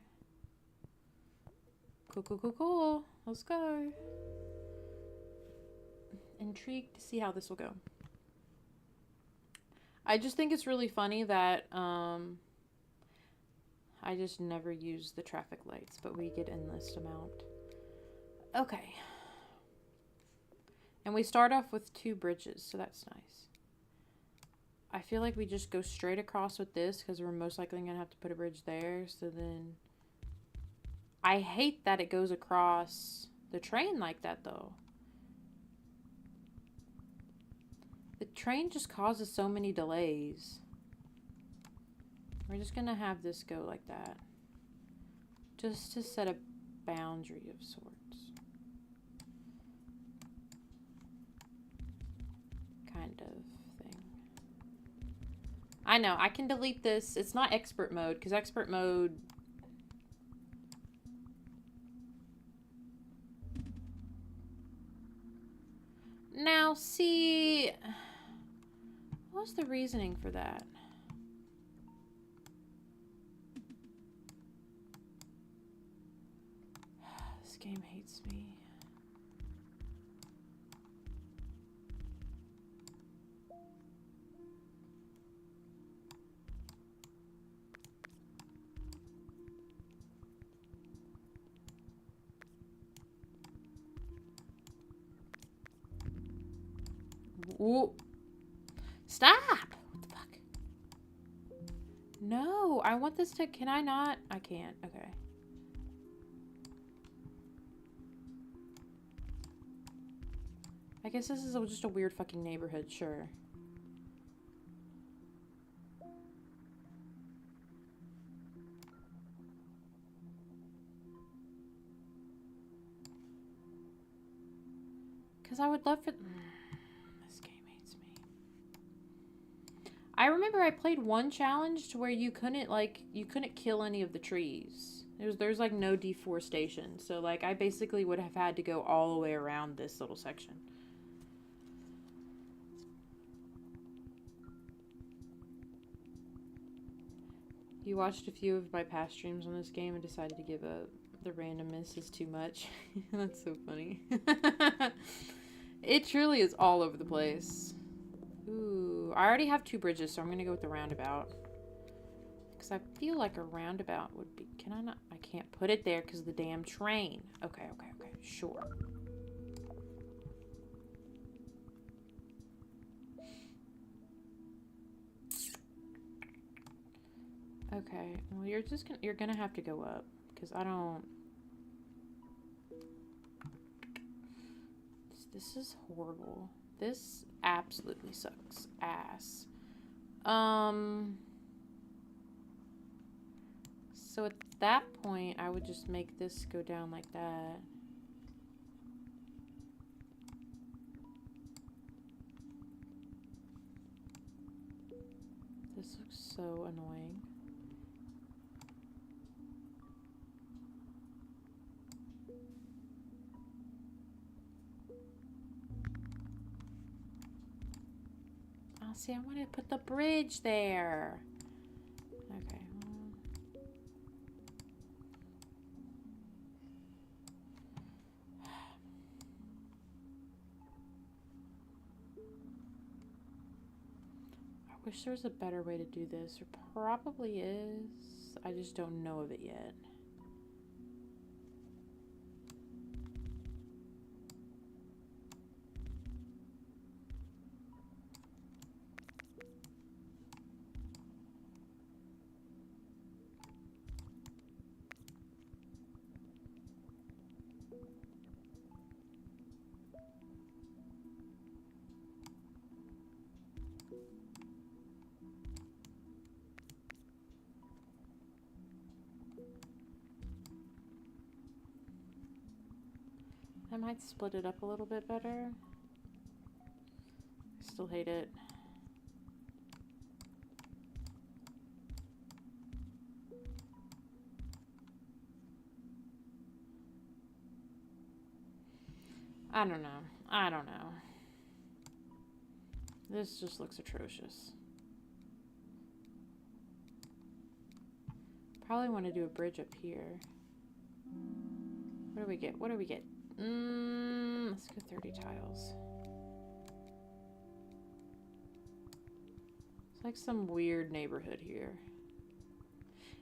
Cool, cool, cool, cool. Let's go. Intrigued to see how this will go. I just think it's really funny that I just never use the traffic lights, but we get endless amount. Okay. And we start off with 2 bridges, so that's nice. I feel like we just go straight across with this because we're most likely going to have to put a bridge there. So then... I hate that it goes across the train like that, though. The train just causes so many delays. We're just going to have this go like that. Just to set a boundary of sorts. Kind of thing. I know, I can delete this. It's not expert mode, because expert mode... Now, see... What was the reasoning for that? This game hates me. Ooh. Stop! What the fuck? No, I want this to... Can I not? I can't. Okay. I guess this is just a weird fucking neighborhood, sure. Because I would love for... This game hates me. I remember I played one challenge to where you couldn't, like, you couldn't kill any of the trees. There's like, no deforestation. So, like, I basically would have had to go all the way around this little section. You watched a few of my past streams on this game and decided to give up. The randomness is too much. That's so funny. It truly is all over the place. Ooh, I already have 2 bridges, so I'm going to go with the roundabout. Because I feel like a roundabout would be... Can I not? I can't put it there because of the damn train. Okay, okay, okay. Sure. Okay, well, you're gonna have to go up, because I don't... This is horrible. This absolutely sucks ass. So at that point, I would just make this go down like that. This looks so annoying. Oh, see, I want to put the bridge there. Okay. I wish there was a better way to do this. There probably is. I just don't know of it yet. I might split it up a little bit better. I still hate it. I don't know. I don't know. This just looks atrocious. Probably want to do a bridge up here. What do we get? What do we get? Let's go 30 tiles. It's like some weird neighborhood here.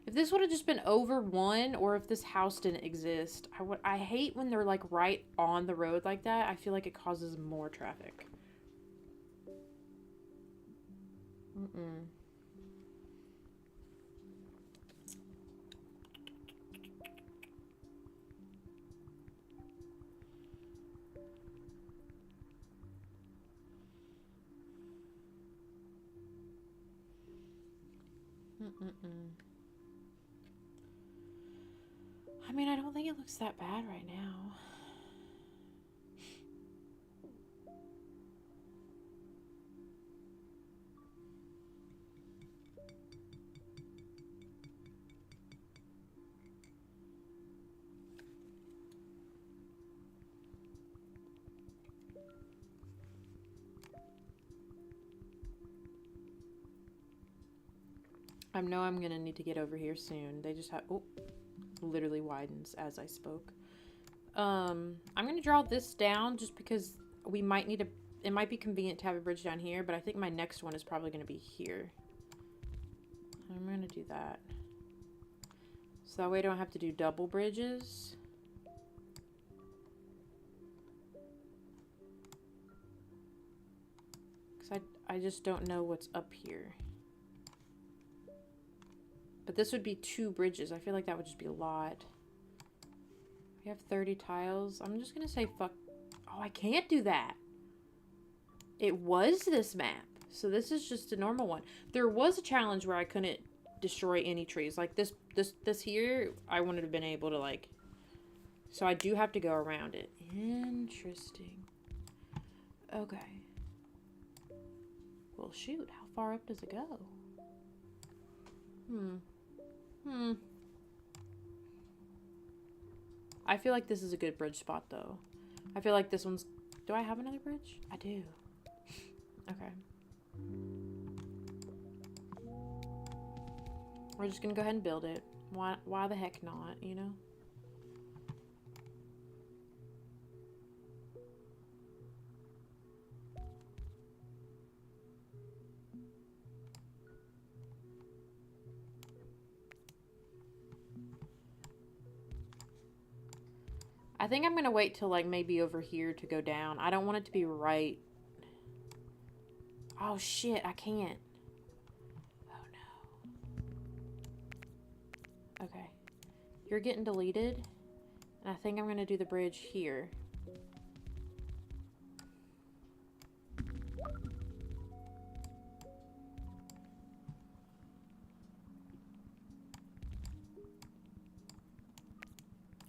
If this would have just been over one, or if this house didn't exist, I hate when they're like right on the road like that. I feel like it causes more traffic. Mm-mm. Mm-mm-mm. I mean, I don't think it looks that bad right now. I know I'm gonna need to get over here soon. They just have, oh, literally widens as I spoke. I'm gonna draw this down just because we might need it might be convenient to have a bridge down here, but I think my next one is probably gonna be here. I'm gonna do that. So that way I don't have to do double bridges. Because I just don't know what's up here. But this would be 2 bridges. I feel like that would just be a lot. We have 30 tiles. I'm just going to say fuck. Oh, I can't do that. It was this map. So this is just a normal one. There was a challenge where I couldn't destroy any trees. Like this here, I wouldn't have been able to like. So I do have to go around it. Interesting. Okay. Well, shoot. How far up does it go? I feel like this is a good bridge spot, though. I feel like this one's... Do I have another bridge? I do. Okay. We're just gonna go ahead and build it. Why the heck not, you know? I think I'm gonna wait till like maybe over here to go down. I don't want it to be right. Oh shit, I can't. Oh no. Okay. You're getting deleted. And I think I'm gonna do the bridge here.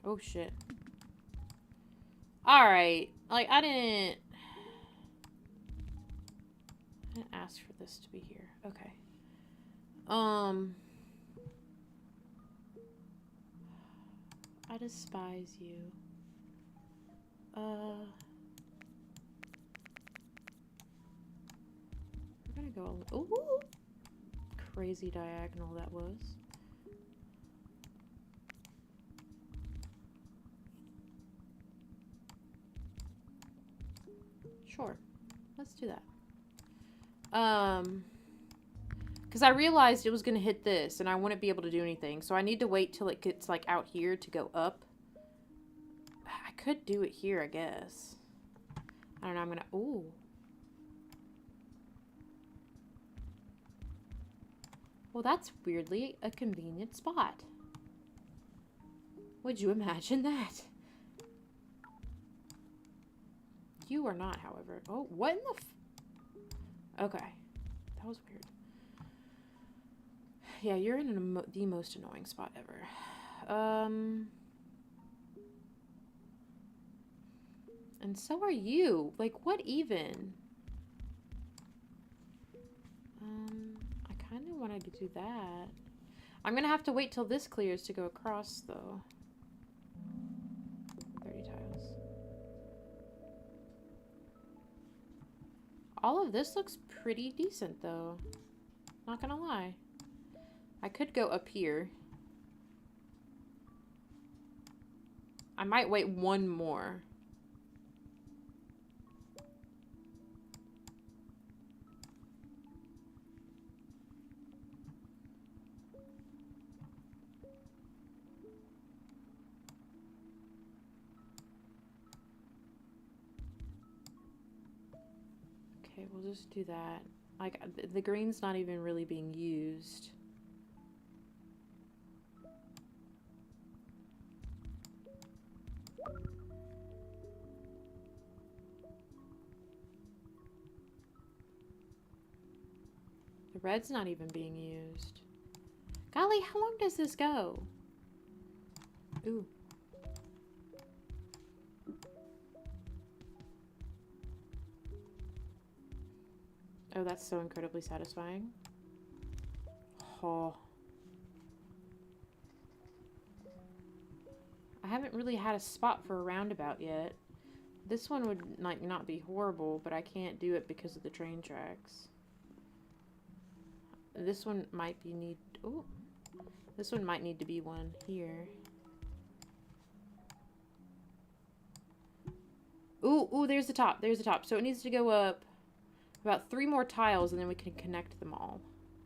Oh shit. Alright. Like, I didn't ask for this to be here. Okay. I despise you. We're gonna go... Ooh! Crazy diagonal that was. Sure. Let's do that. Because I realized it was going to hit this, and I wouldn't be able to do anything. So I need to wait till it gets, like, out here to go up. I could do it here, I guess. I don't know, I'm going to... Ooh. Well, that's weirdly a convenient spot. Would you imagine that? You are not, however. Oh, what in the... Okay. That was weird. Yeah, you're in the most annoying spot ever. And so are you. Like, what even? I kind of wanted to do that. I'm gonna have to wait till this clears to go across, though. 30 tiles. All of this looks pretty decent, though. Not gonna lie. I could go up here. I might wait one more. Okay, we'll just do that. Like, the green's not even really being used. The red's not even being used. Golly, how long does this go? Ooh. Oh, that's so incredibly satisfying. Oh. I haven't really had a spot for a roundabout yet. This one would like not be horrible, but I can't do it because of the train tracks. This one might be need. Ooh. This one might need to be one here. Ooh, ooh, there's the top. There's the top. So it needs to go up about 3 more tiles and then we can connect them all.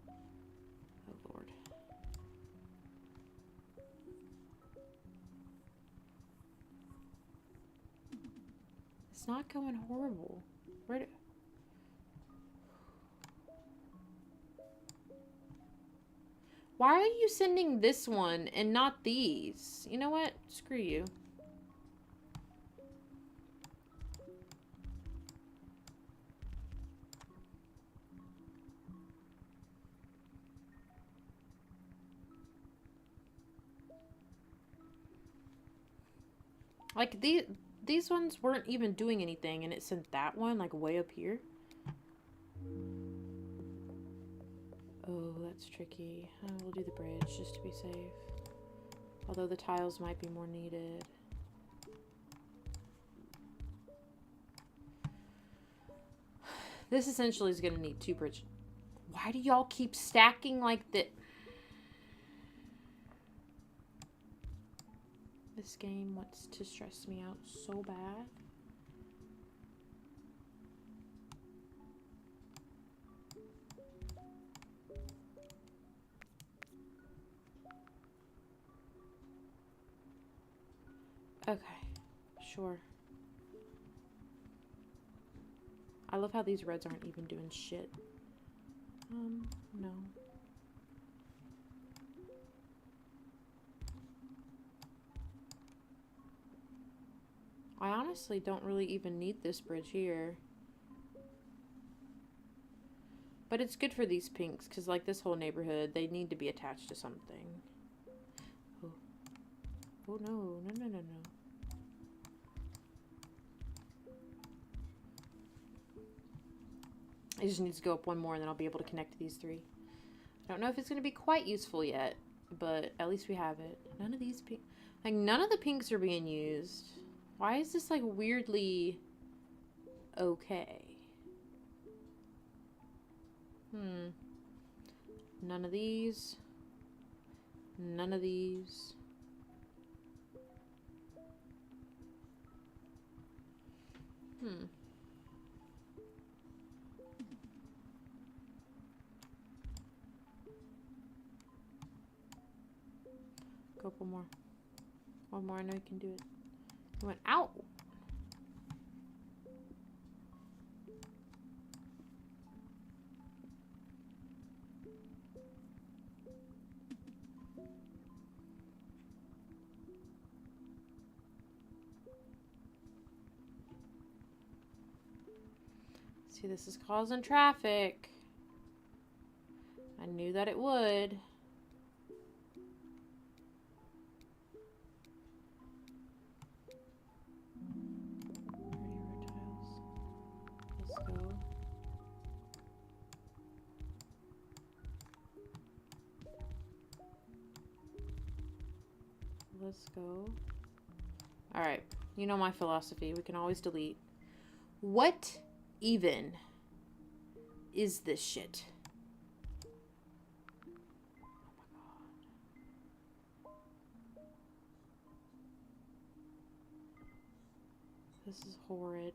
Oh, Lord. It's not going horrible. Where do... Why are you sending this one and not these? You know what? Screw you. Like, these ones weren't even doing anything, and it sent that one, like, way up here. Oh, that's tricky. We'll do the bridge, just to be safe. Although the tiles might be more needed. This essentially is going to need 2 bridges. Why do y'all keep stacking like that? This game wants to stress me out so bad. Okay, sure. I love how these reds aren't even doing shit. No. I honestly don't really even need this bridge here. But it's good for these pinks, because like this whole neighborhood, they need to be attached to something. Oh, oh no, no, no, no, no. It just needs to go up 1 more and then I'll be able to connect these 3. I don't know if it's going to be quite useful yet, but at least we have it. None of these pink... Like, none of the pinks are being used. Why is this, like, weirdly okay? None of these. None of these. Go up 1 more. 1 more, I know you can do it. It went out. See, this is causing traffic. I knew that it would. Let's go. Let's go. Alright. You know my philosophy. We can always delete. What even? is this shit? This is horrid.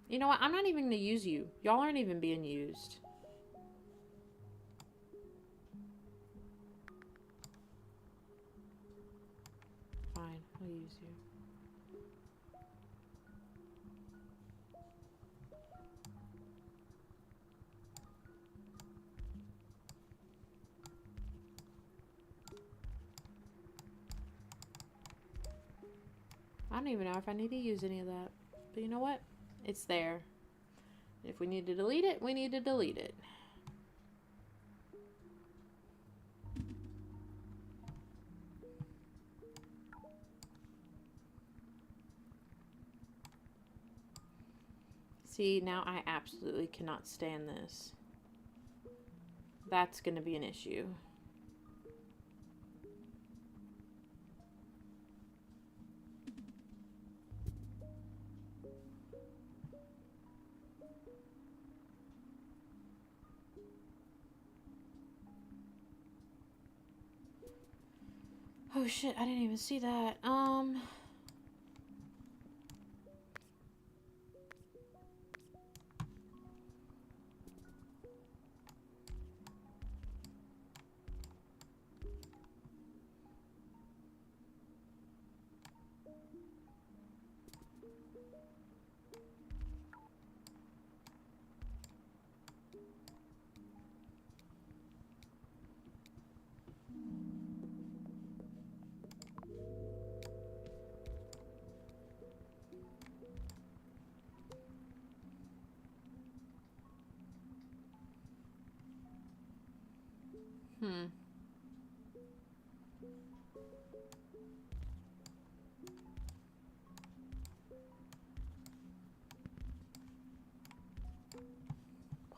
You know what? I'm not even going to use you. Y'all aren't even being used. Fine, I'll use you. I don't even know if I need to use any of that. But you know what? It's there. If we need to delete it, we need to delete it. See, now I absolutely cannot stand this. That's going to be an issue. Oh shit, I didn't even see that.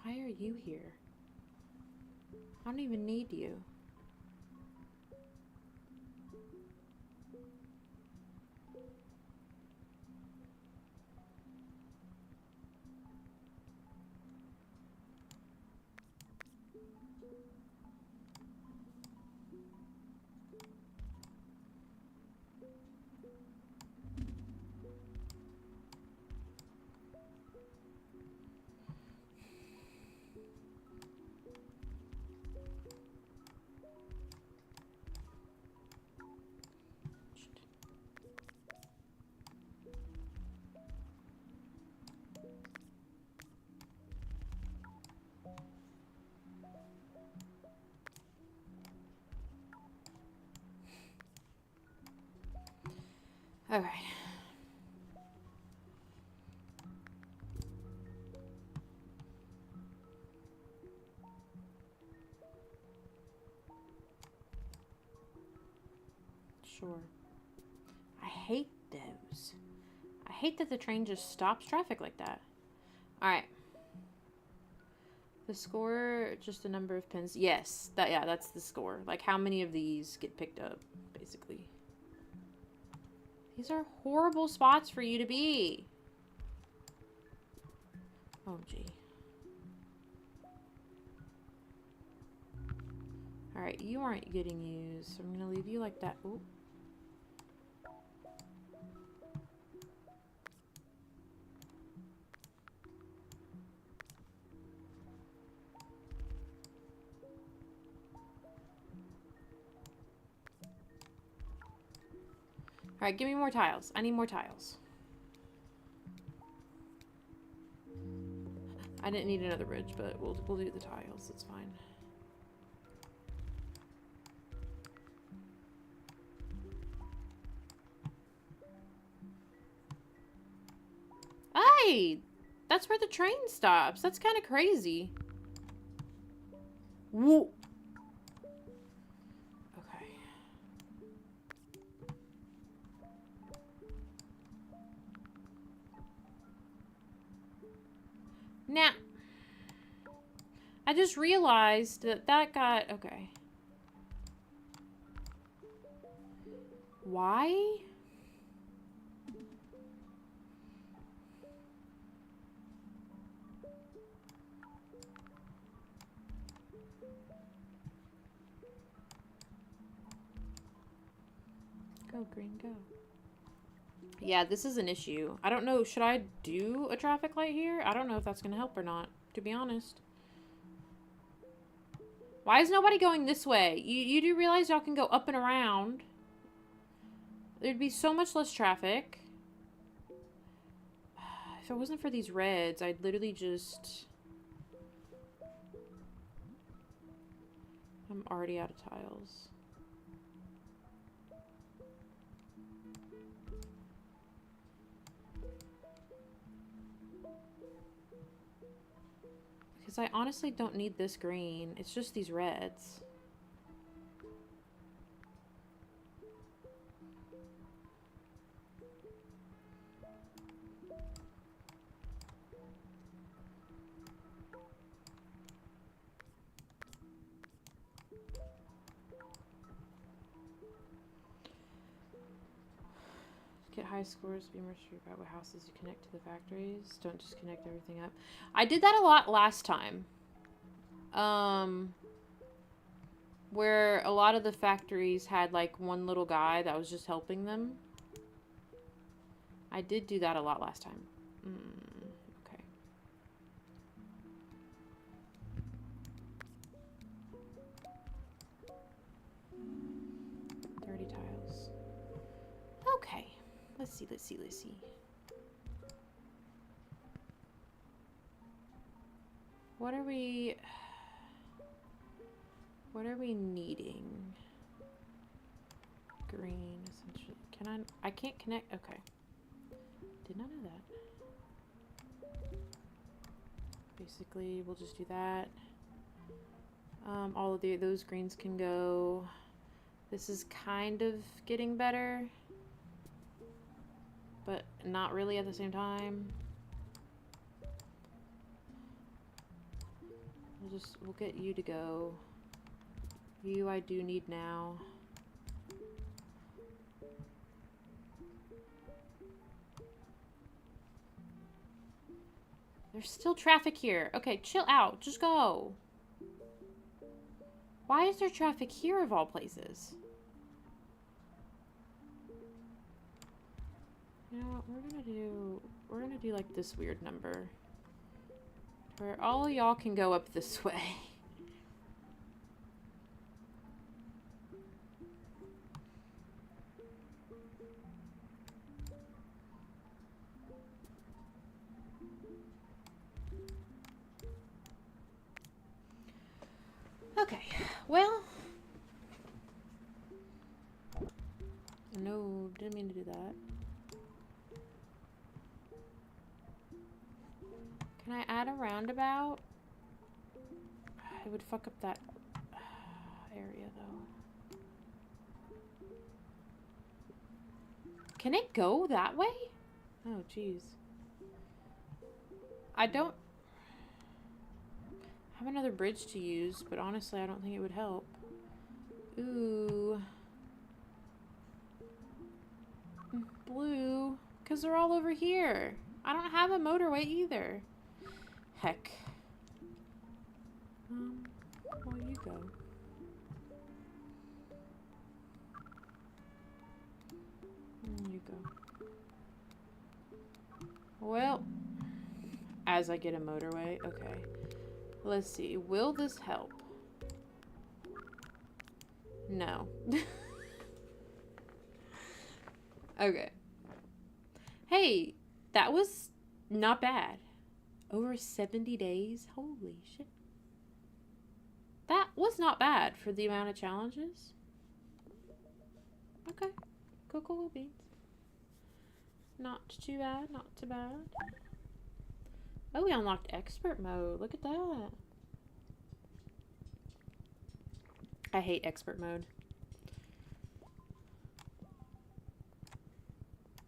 Why are you here? I don't even need you. Okay. Sure. I hate those. I hate that the train just stops traffic like that. Alright. The score, just the number of pins. Yes, that's the score. Like how many of these get picked up, basically. These are horrible spots for you to be. Oh, gee. Alright, you aren't getting used. So I'm going to leave you like that. Ooh. Alright, give me more tiles. I need more tiles. I didn't need another bridge, but we'll do the tiles. It's fine. Hey! That's where the train stops. That's kind of crazy. Whoa! Okay. Now, I just realized that that got... Okay. Why? Go, green, go. Yeah, this is an issue. I don't know. Should I do a traffic light here? I don't know if that's going to help or not, to be honest. Why is nobody going this way? You do realize y'all can go up and around. There'd be so much less traffic. If it wasn't for these reds, I'd literally just... I'm already out of tiles. Because I honestly don't need this green. It's just these reds. Get high scores, be more sure about what houses you connect to the factories. Don't just connect everything up. I did that a lot last time. Where a lot of the factories had like one little guy that was just helping them. I did do that a lot last time. Okay. Tiles. Okay. Let's see. What are we needing? Green, essentially. I can't connect. Okay. Did not know that. Basically, we'll just do that. All of those greens can go. This is kind of getting better, but not really at the same time. We'll get you to go. You I do need now. There's still traffic here. Okay, chill out. Just go. Why is there traffic here of all places? You know what, we're gonna do like this weird number. Where all y'all can go up this way. Okay, well. No, didn't mean to do that. Can I add a roundabout? It would fuck up that area, though. Can it go that way? Oh, jeez. I don't have another bridge to use, but honestly, I don't think it would help. Ooh. Blue. Because they're all over here. I don't have a motorway either. Heck. Well, you go. You go. Well, as I get a motorway. Okay. Let's see. Will this help? No. Okay. Hey, that was not bad. Over 70 days? Holy shit. That was not bad for the amount of challenges. Okay. Cool beans. Not too bad, not too bad. Oh, we unlocked expert mode. Look at that. I hate expert mode.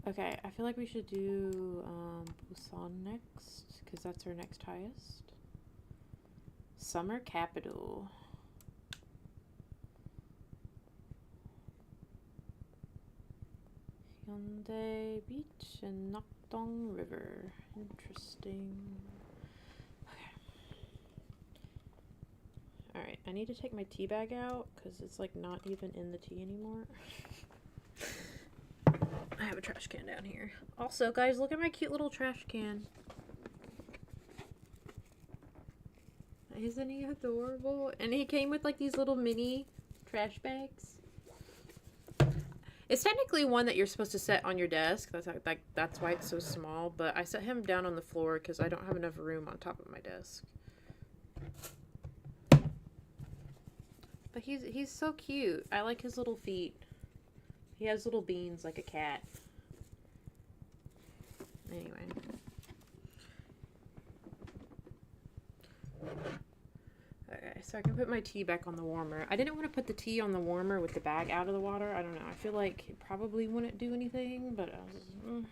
Okay, I feel like we should do Busan next, because that's our next highest. summer capital. Hyundai Beach and Nakdong River. Interesting. Alright, I need to take my tea bag out because it's like not even in the tea anymore. I have a trash can down here. Also, guys, look at my cute little trash can. Isn't he adorable? And he came with like these little mini trash bags. It's technically one that you're supposed to set on your desk. That's why it's so small. But I set him down on the floor because I don't have enough room on top of my desk. But he's so cute. I like his little feet. He has little beans like a cat. Anyway. Okay, so I can put my tea back on the warmer. I didn't want to put the tea on the warmer with the bag out of the water. I don't know. I feel like it probably wouldn't do anything, but I was,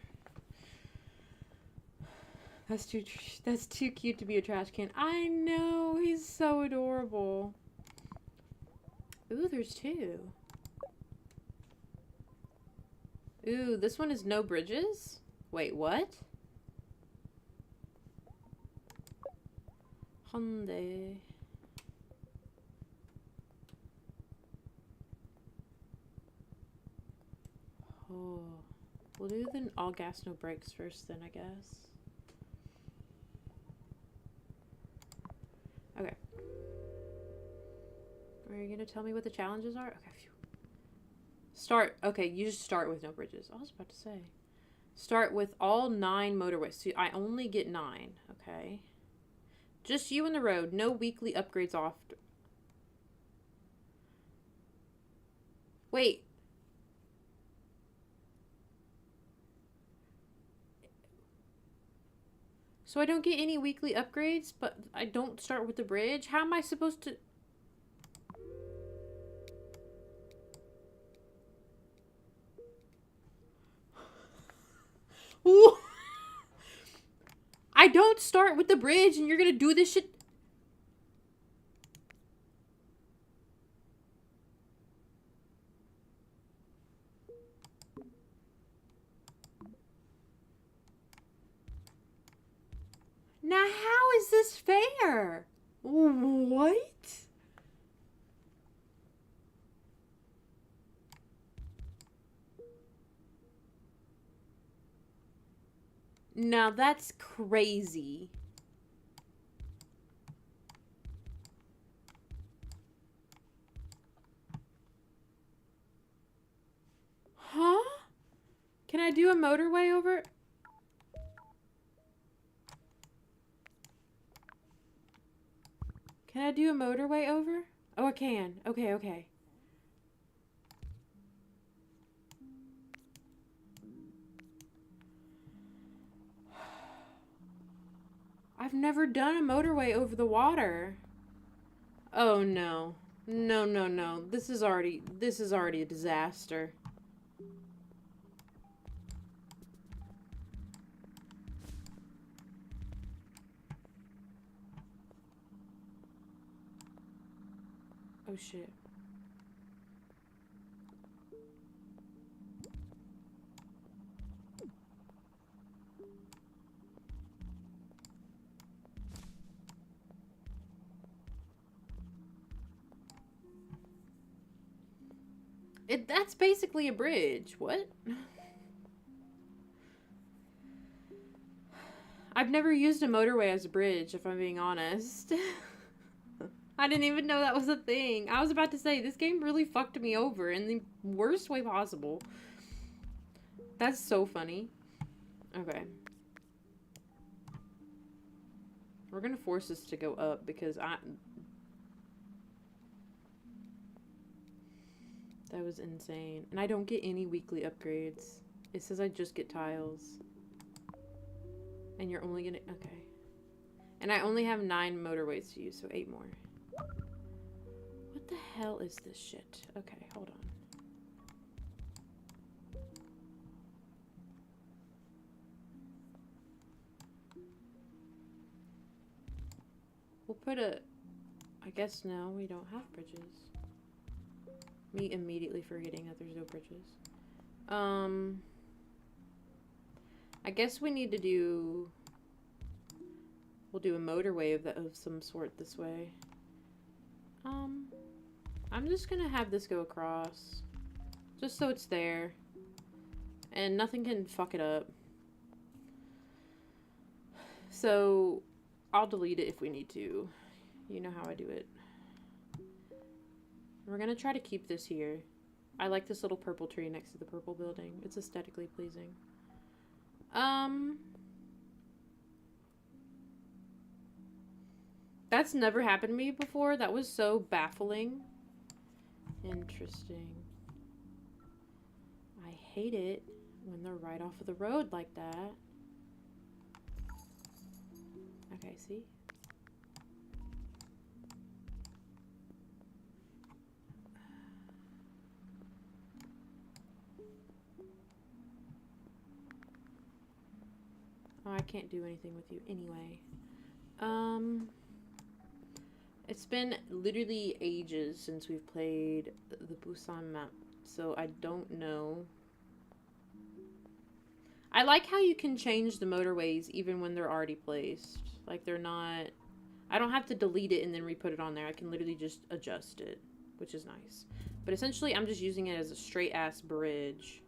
that's too cute to be a trash can. I know. He's so adorable. Ooh, there's two. Ooh, this one is no bridges? Wait, what? Hyundai. Oh. We'll do the all gas, no brakes first then, I guess. Okay. Are you gonna tell me what the challenges are? Okay, phew. Start. Okay, you just start with no bridges. I was about to say. Start with all 9 motorways. So I only get 9. Okay. Just you and the road. No weekly upgrades off. Wait. So I don't get any weekly upgrades, but I don't start with the bridge? How am I supposed to... I don't start with the bridge and you're gonna do this shit. Now how is this fair? What? Now that's crazy. Huh? Can I do a motorway over? Can I do a motorway over? Oh, I can. Okay, okay. I've never done a motorway over the water. Oh no. No, no, no. This is already a disaster. Oh shit. That's basically a bridge. What? I've never used a motorway as a bridge, if I'm being honest. I didn't even know that was a thing. I was about to say, this game really fucked me over in the worst way possible. That's so funny. Okay. We're gonna force this to go up because that was insane. And I don't get any weekly upgrades. It says I just get tiles. And you're only gonna... Okay. And I only have 9 motorways to use, so 8 more. What the hell is this shit? Okay, hold on. We'll put a... I guess now we don't have bridges. Me immediately forgetting that there's no bridges. I guess we need to do... We'll do a motorway of some sort this way. I'm just gonna have this go across. Just so it's there. And nothing can fuck it up. So, I'll delete it if we need to. You know how I do it. We're gonna try to keep this here. I like this little purple tree next to the purple building. It's aesthetically pleasing. That's never happened to me before. That was so baffling. Interesting. I hate it when they're right off of the road like that. Okay, see? Oh, I can't do anything with you anyway. It's been literally ages since we've played the Busan map, so I don't know. I like how you can change the motorways even when they're already placed. Like, they're not... I don't have to delete it and then re-put it on there. I can literally just adjust it, which is nice. But essentially, I'm just using it as a straight-ass bridge.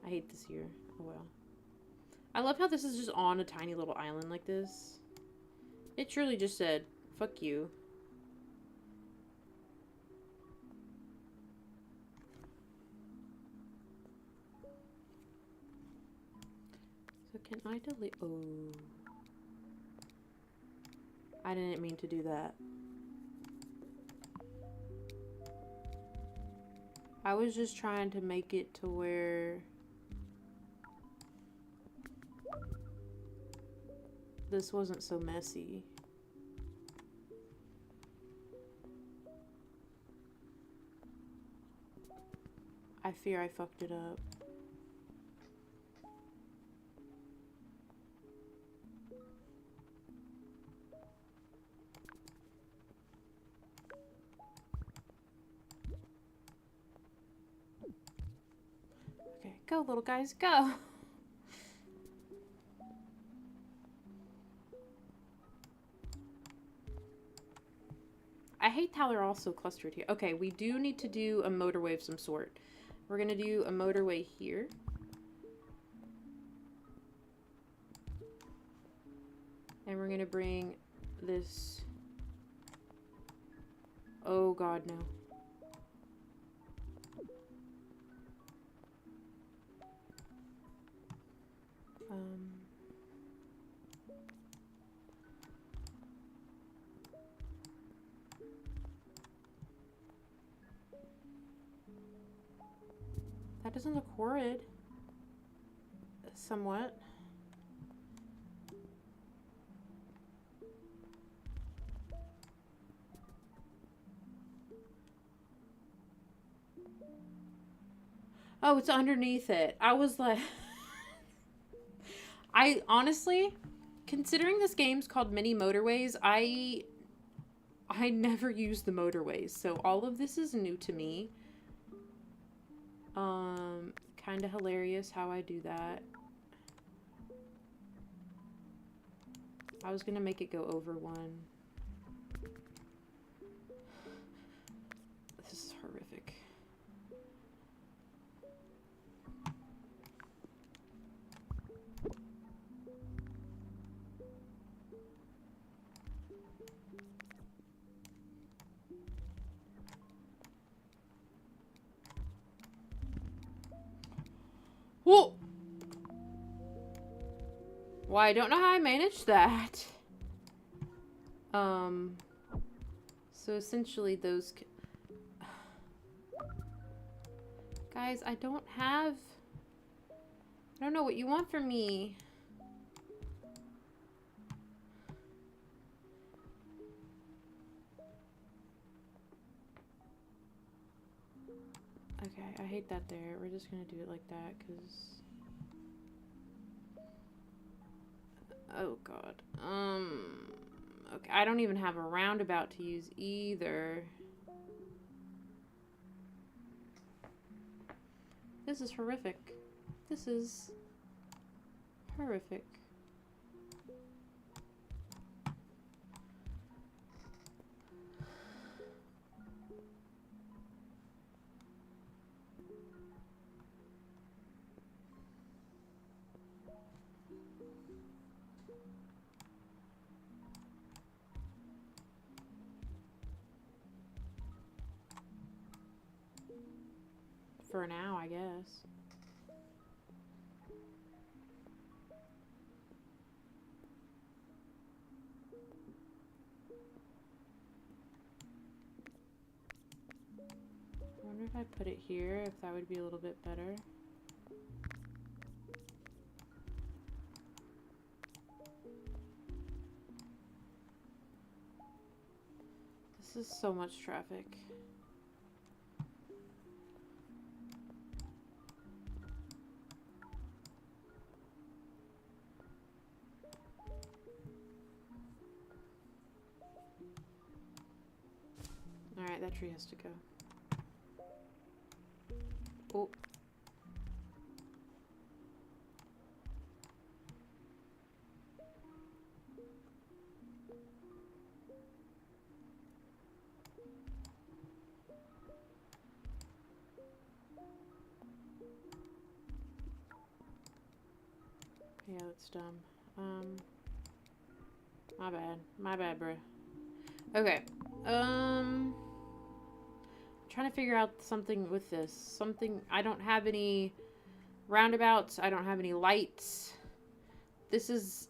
I hate this here. Oh, well. I love how this is just on a tiny little island like this. It truly just said, fuck you. So can I delete? Oh. I didn't mean to do that. I was just trying to make it to where this wasn't so messy. I fear I fucked it up. Okay, go little guys, go! I hate how they're all so clustered here. Okay, we do need to do a motorway of some sort. We're gonna do a motorway here. And we're gonna bring this... Oh god, no. That doesn't look horrid. Somewhat. Oh, it's underneath it. I was like... I honestly, considering this game's called Mini Motorways, I never use the motorways, so all of this is new to me. Kind of hilarious how I do that. I was gonna make it go over one. This is horrific. Whoa! Well, I don't know how I managed that. So essentially those... Guys, I don't know what you want from me. Okay, I hate that there. We're just gonna do it like that, because... Oh, God. Okay, I don't even have a roundabout to use either. This is horrific. This is horrific. For now, I guess. I wonder if I put it here, if that would be a little bit better. This is so much traffic. Alright, that tree has to go. Oh. Yeah, that's dumb. My bad. My bad, bruh. Okay. Trying to figure out something with this. Something, I don't have any roundabouts. I don't have any lights. This is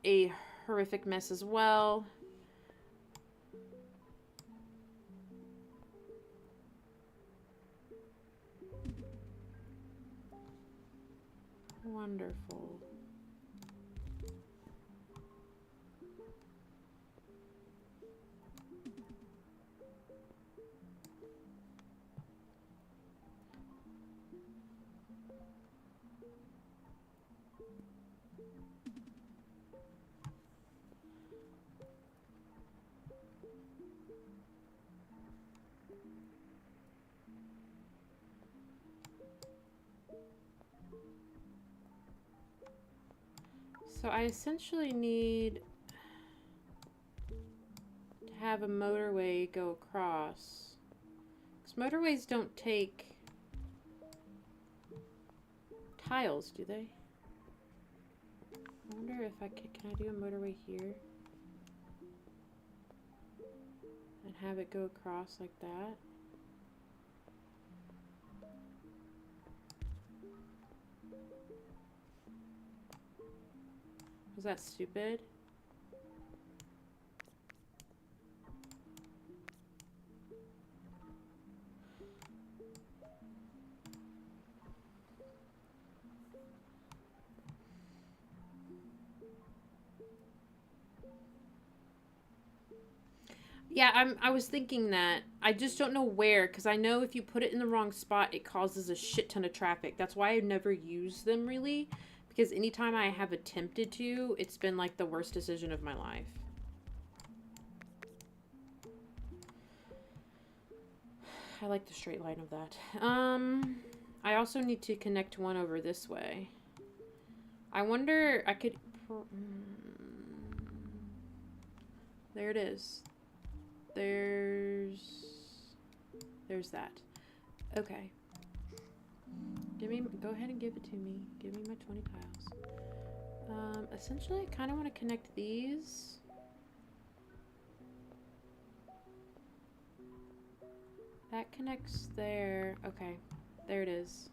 a horrific mess as well. Wonderful. So I essentially need to have a motorway go across. Because motorways don't take tiles, do they? I wonder if I can I do a motorway here? And have it go across like that? Was that stupid? Yeah, I was thinking that. I just don't know where, because I know if you put it in the wrong spot, it causes a shit ton of traffic. That's why I've never used them, really. Because anytime I have attempted to, it's been like the worst decision of my life. I like the straight line of that. I also need to connect one over this way. I wonder, I could... There it is. There's that. Okay. Go ahead and give it to me. Give me my 20 tiles. Essentially, I kind of want to connect these. That connects there. Okay. There it is.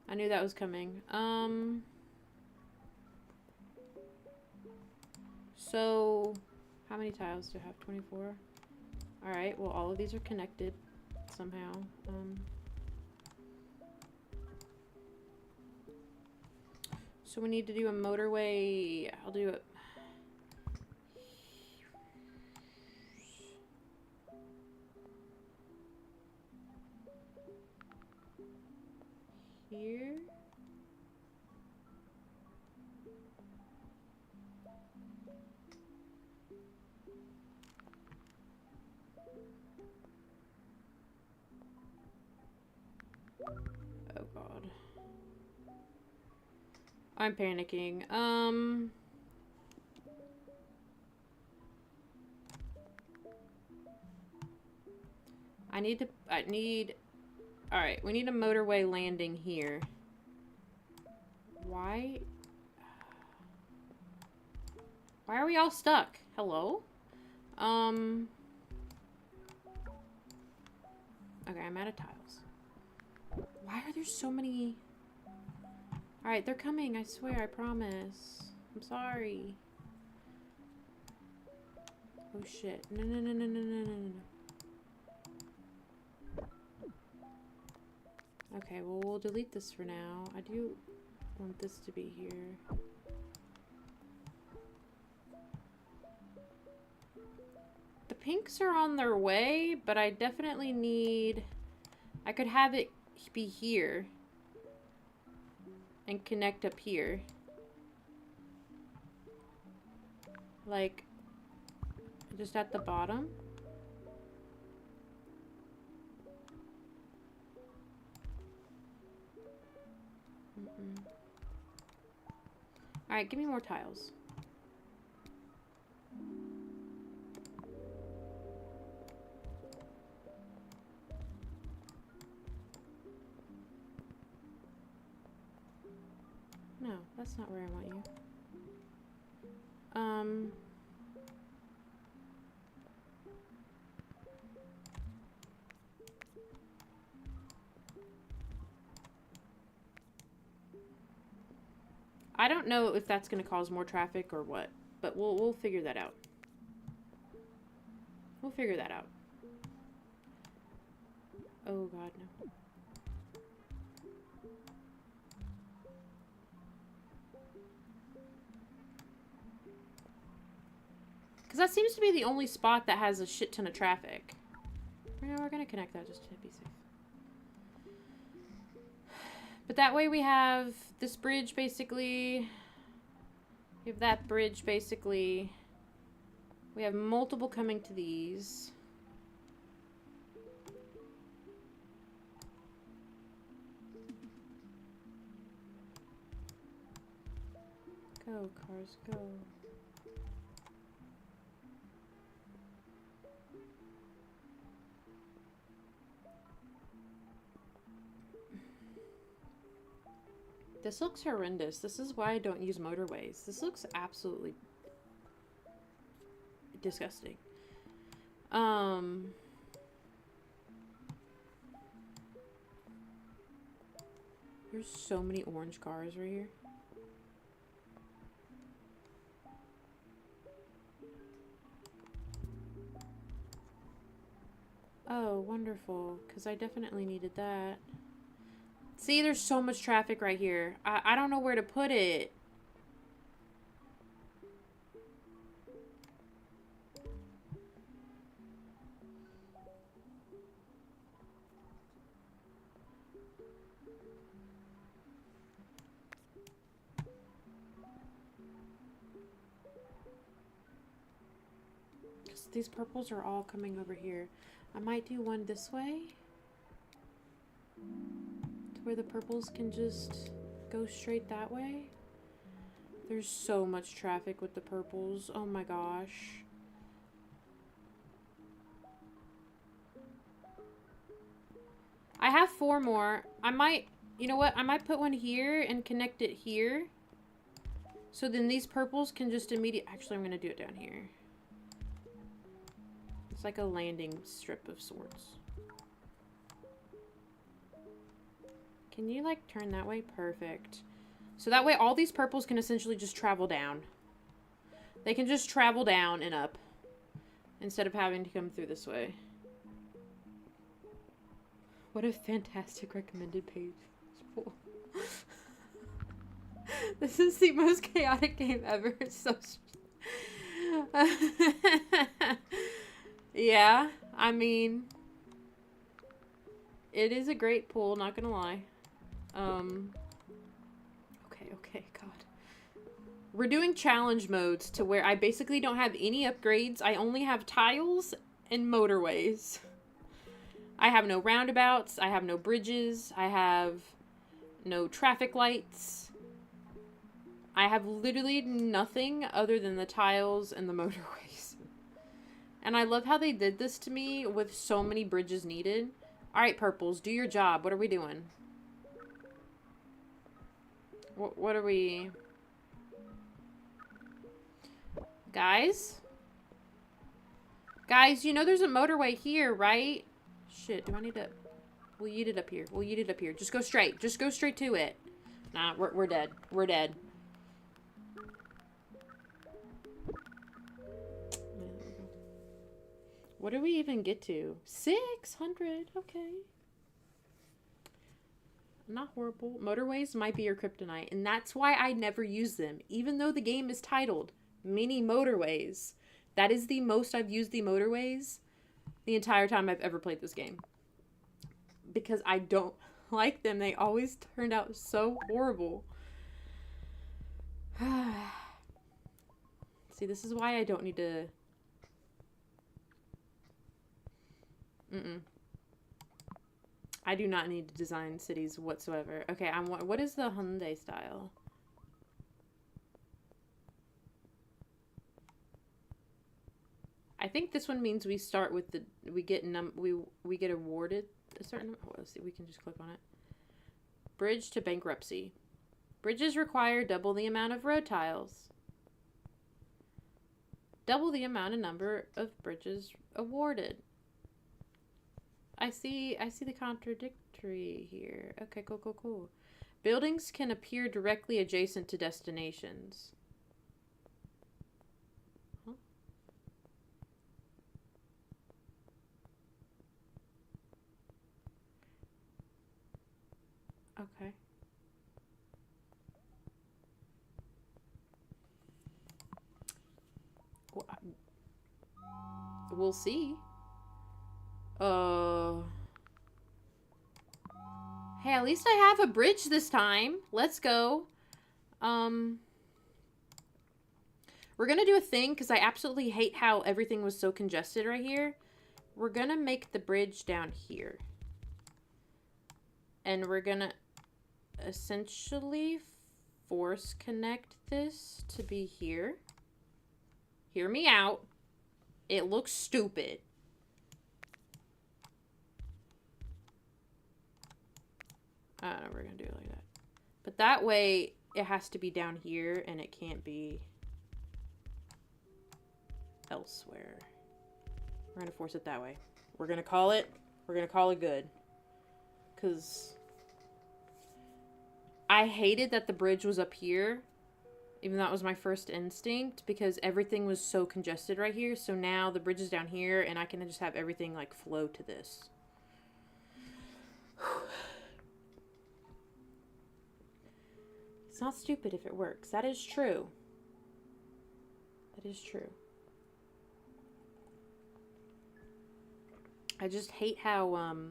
I knew that was coming. So, how many tiles do I have? 24? Alright, well, all of these are connected somehow. So we need to do a motorway. I'll do it. Here. I'm panicking. Alright, we need a motorway landing here. Why are we all stuck? Hello? Okay, I'm out of tiles. Why are there so many? Alright, they're coming, I swear, I promise. I'm sorry. Oh shit. No, no, no, no, no, no, no, no. Okay, well, we'll delete this for now. I do want this to be here. The pinks are on their way, but I definitely need... I could have it be here. And connect up here. Like, just at the bottom. Alright, give me more tiles. No, that's not where I want you. I don't know if that's going to cause more traffic or what, but we'll figure that out. We'll figure that out. Oh god, no. Because that seems to be the only spot that has a shit ton of traffic. Yeah, we're going to connect that just to be safe. But that way we have this bridge, basically. We have that bridge, basically. We have multiple coming to these. Go, cars, go. This looks horrendous. This is why I don't use motorways. This looks absolutely disgusting. There's so many orange cars right here. Oh, wonderful. Because I definitely needed that. See, there's so much traffic right here. I don't know where to put it. Because these purples are all coming over here. I might do one this way. Where the purples can just go straight that way. There's so much traffic with the purples. Oh my gosh. I have 4 more. I might, you know what? I might put one here and connect it here. So then these purples can just immediately... Actually, I'm going to do it down here. It's like a landing strip of sorts. Can you, like, turn that way? Perfect. So that way all these purples can essentially just travel down. They can just travel down and up. Instead of having to come through this way. What a fantastic recommended page. This is the most chaotic game ever. It's so... Yeah, I mean... It is a great pool, not gonna lie. Okay, God. We're doing challenge modes to where I basically don't have any upgrades. I only have tiles and motorways. I have no roundabouts. I have no bridges. I have no traffic lights. I have literally nothing other than the tiles and the motorways. And I love how they did this to me with so many bridges needed. Alright, purples, do your job. What are we doing? What are we... Guys? Guys, you know there's a motorway here, right? Shit, do I need to... We'll yeet it up here. We'll yeet it up here. Just go straight. Just go straight to it. Nah, we're dead. We're dead. What do we even get to? 600. Okay. Not horrible. Motorways might be your kryptonite. And that's why I never use them. Even though the game is titled Mini Motorways. That is the most I've used the motorways the entire time I've ever played this game. Because I don't like them. They always turned out so horrible. See, this is why I don't need to... I do not need to design cities whatsoever. Okay, what is the Hyundai style? I think this one means we start with the... We get awarded a certain... Oh, let's see, we can just click on it. Bridge to bankruptcy. Bridges require double the amount of road tiles. Double the amount of number of bridges awarded. I see the contradictory here. Okay, cool. Buildings can appear directly adjacent to destinations. Huh? Okay. Well, we'll see. Hey, at least I have a bridge this time. Let's go. We're gonna do a thing because I absolutely hate how everything was so congested right here. We're gonna make the bridge down here. And we're gonna essentially force connect this to be here. Hear me out. It looks stupid. We're gonna do it like that. But that way, it has to be down here, and it can't be elsewhere. We're gonna force it that way. We're gonna call it good. Because I hated that the bridge was up here, even though that was my first instinct, because everything was so congested right here. So now the bridge is down here, and I can just have everything, like, flow to this. It's not stupid if it works. That is true. That is true. I just hate how, alright,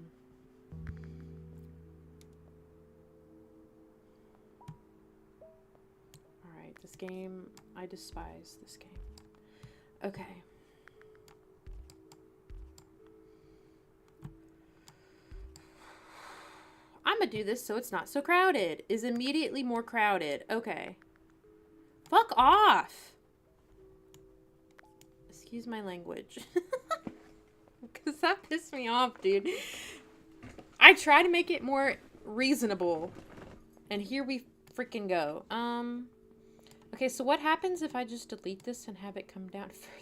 this game, I despise this game. Okay. I'm gonna do this so it's not so crowded. Is immediately more crowded. Okay. Fuck off! Excuse my language. Because that pissed me off, dude. I try to make it more reasonable. And here we freaking go. Okay, so what happens if I just delete this and have it come down further?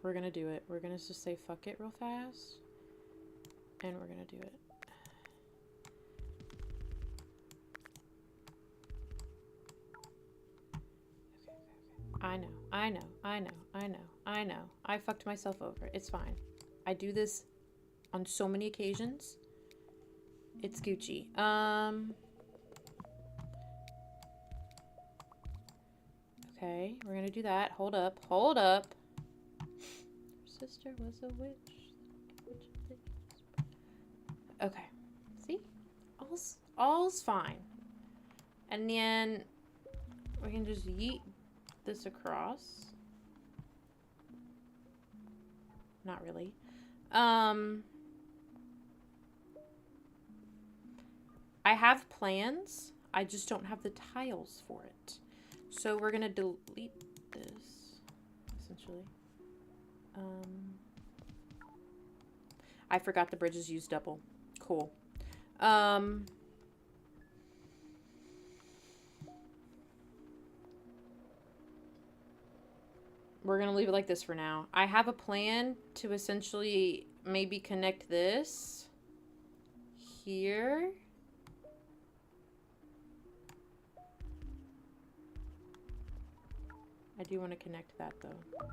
We're gonna do it. We're gonna just say fuck it real fast. And we're gonna do it. Okay. I know. I fucked myself over. It's fine. I do this on so many occasions. It's Gucci. Okay, we're gonna do that. Hold up. Sister was a witch. Okay. See? All's fine. And then we can just yeet this across. Not really. I have plans. I just don't have the tiles for it. So we're gonna delete this, essentially. I forgot the bridges use double. Cool. We're gonna leave it like this for now. I have a plan to essentially maybe connect this here. I do want to connect that though. Okay.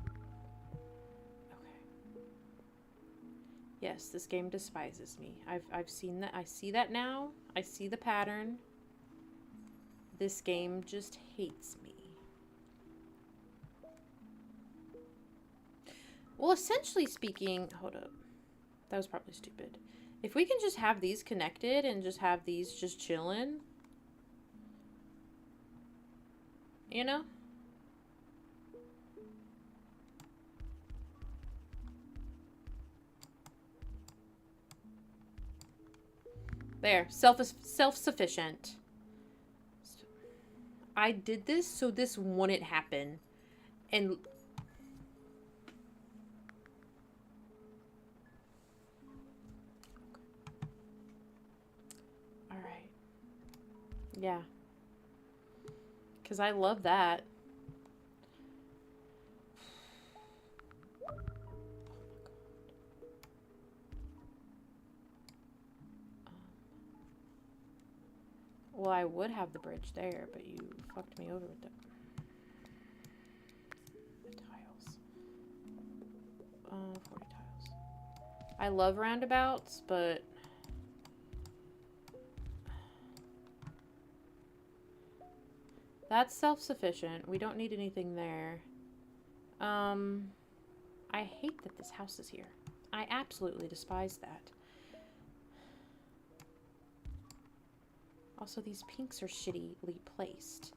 Yes, this game despises me. I've seen that. I see that now. I see the pattern. This game just hates me. Well, essentially speaking, hold up. That was probably stupid. If we can just have these connected and just have these just chilling, you know? There, self-sufficient. I did this so this wouldn't happen. And all right. Yeah. Cuz I love that. Well, I would have the bridge there, but you fucked me over with the tiles. 40 tiles. I love roundabouts, but that's self-sufficient. We don't need anything there. I hate that this house is here. I absolutely despise that. Also, these pinks are shittily placed.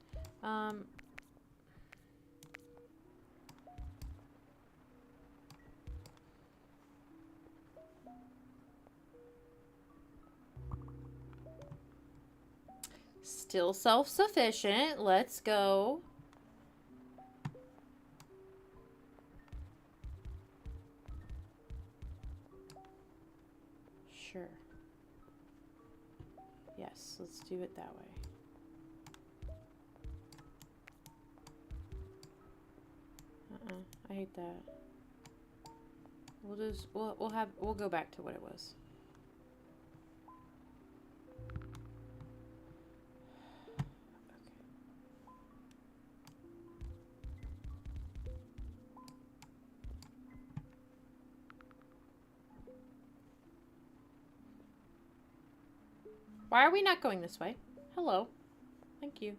Still self-sufficient. Let's go. Sure. Yes, let's do it that way. I hate that. We'll go back to what it was. Why are we not going this way? Hello. Thank you.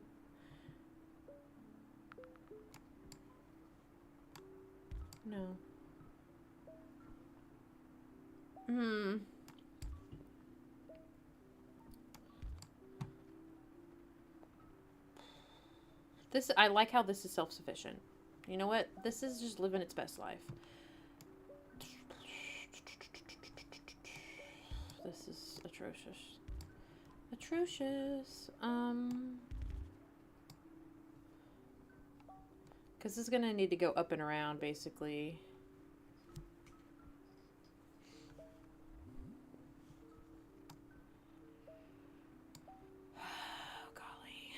No. I like how this is self-sufficient. You know what? This is just living its best life. This is atrocious. Atrocious. Because this is going to need to go up and around, basically. Oh, golly.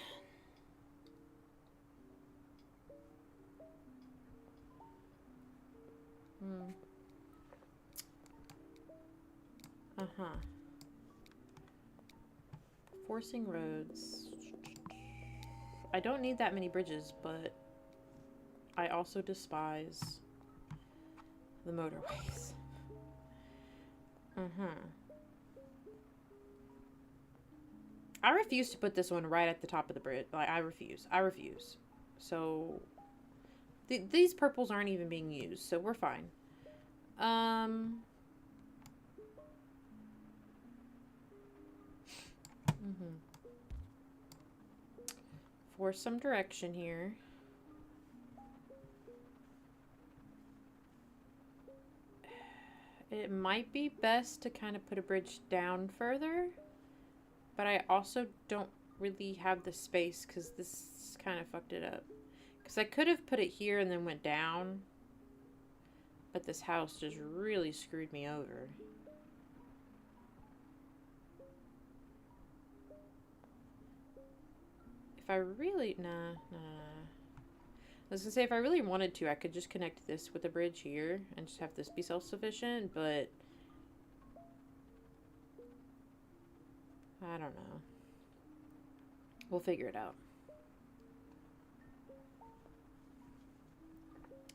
Forcing roads. I don't need that many bridges, but I also despise the motorways. I refuse to put this one right at the top of the bridge. Like, I refuse. I refuse. So, these purples aren't even being used, so we're fine. For some direction here. It might be best to kind of put a bridge down further But I also don't really have the space because this kind of fucked it up. Because I could have put it here and then went down. But this house just really screwed me over. If I really... Nah. I was gonna say, if I really wanted to, I could just connect this with the bridge here and just have this be self-sufficient, but I don't know. We'll figure it out.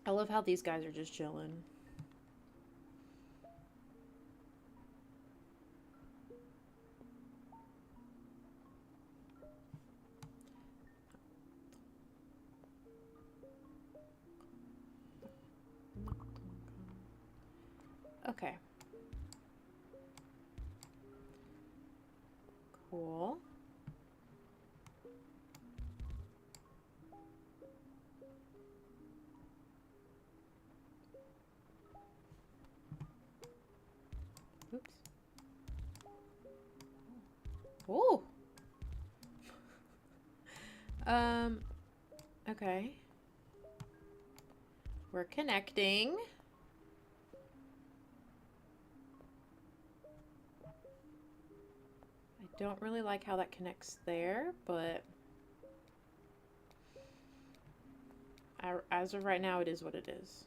I love how these guys are just chilling. Okay. Cool. Oops. Oh. Okay. We're connecting. I don't really like how that connects there, but as of right now, it is what it is.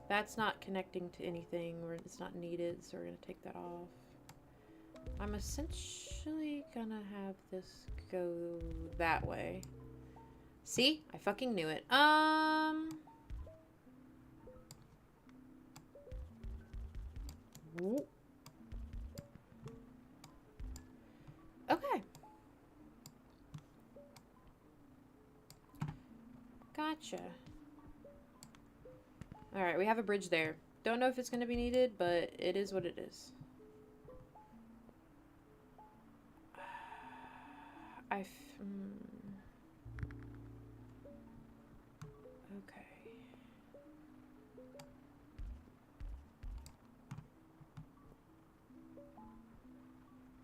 That's not connecting to anything, or it's not needed, so we're gonna take that off. I'm essentially gonna have this go that way. See? I fucking knew it. Okay. Gotcha. Alright, we have a bridge there. Don't know if it's gonna be needed, but it is what it is. Okay.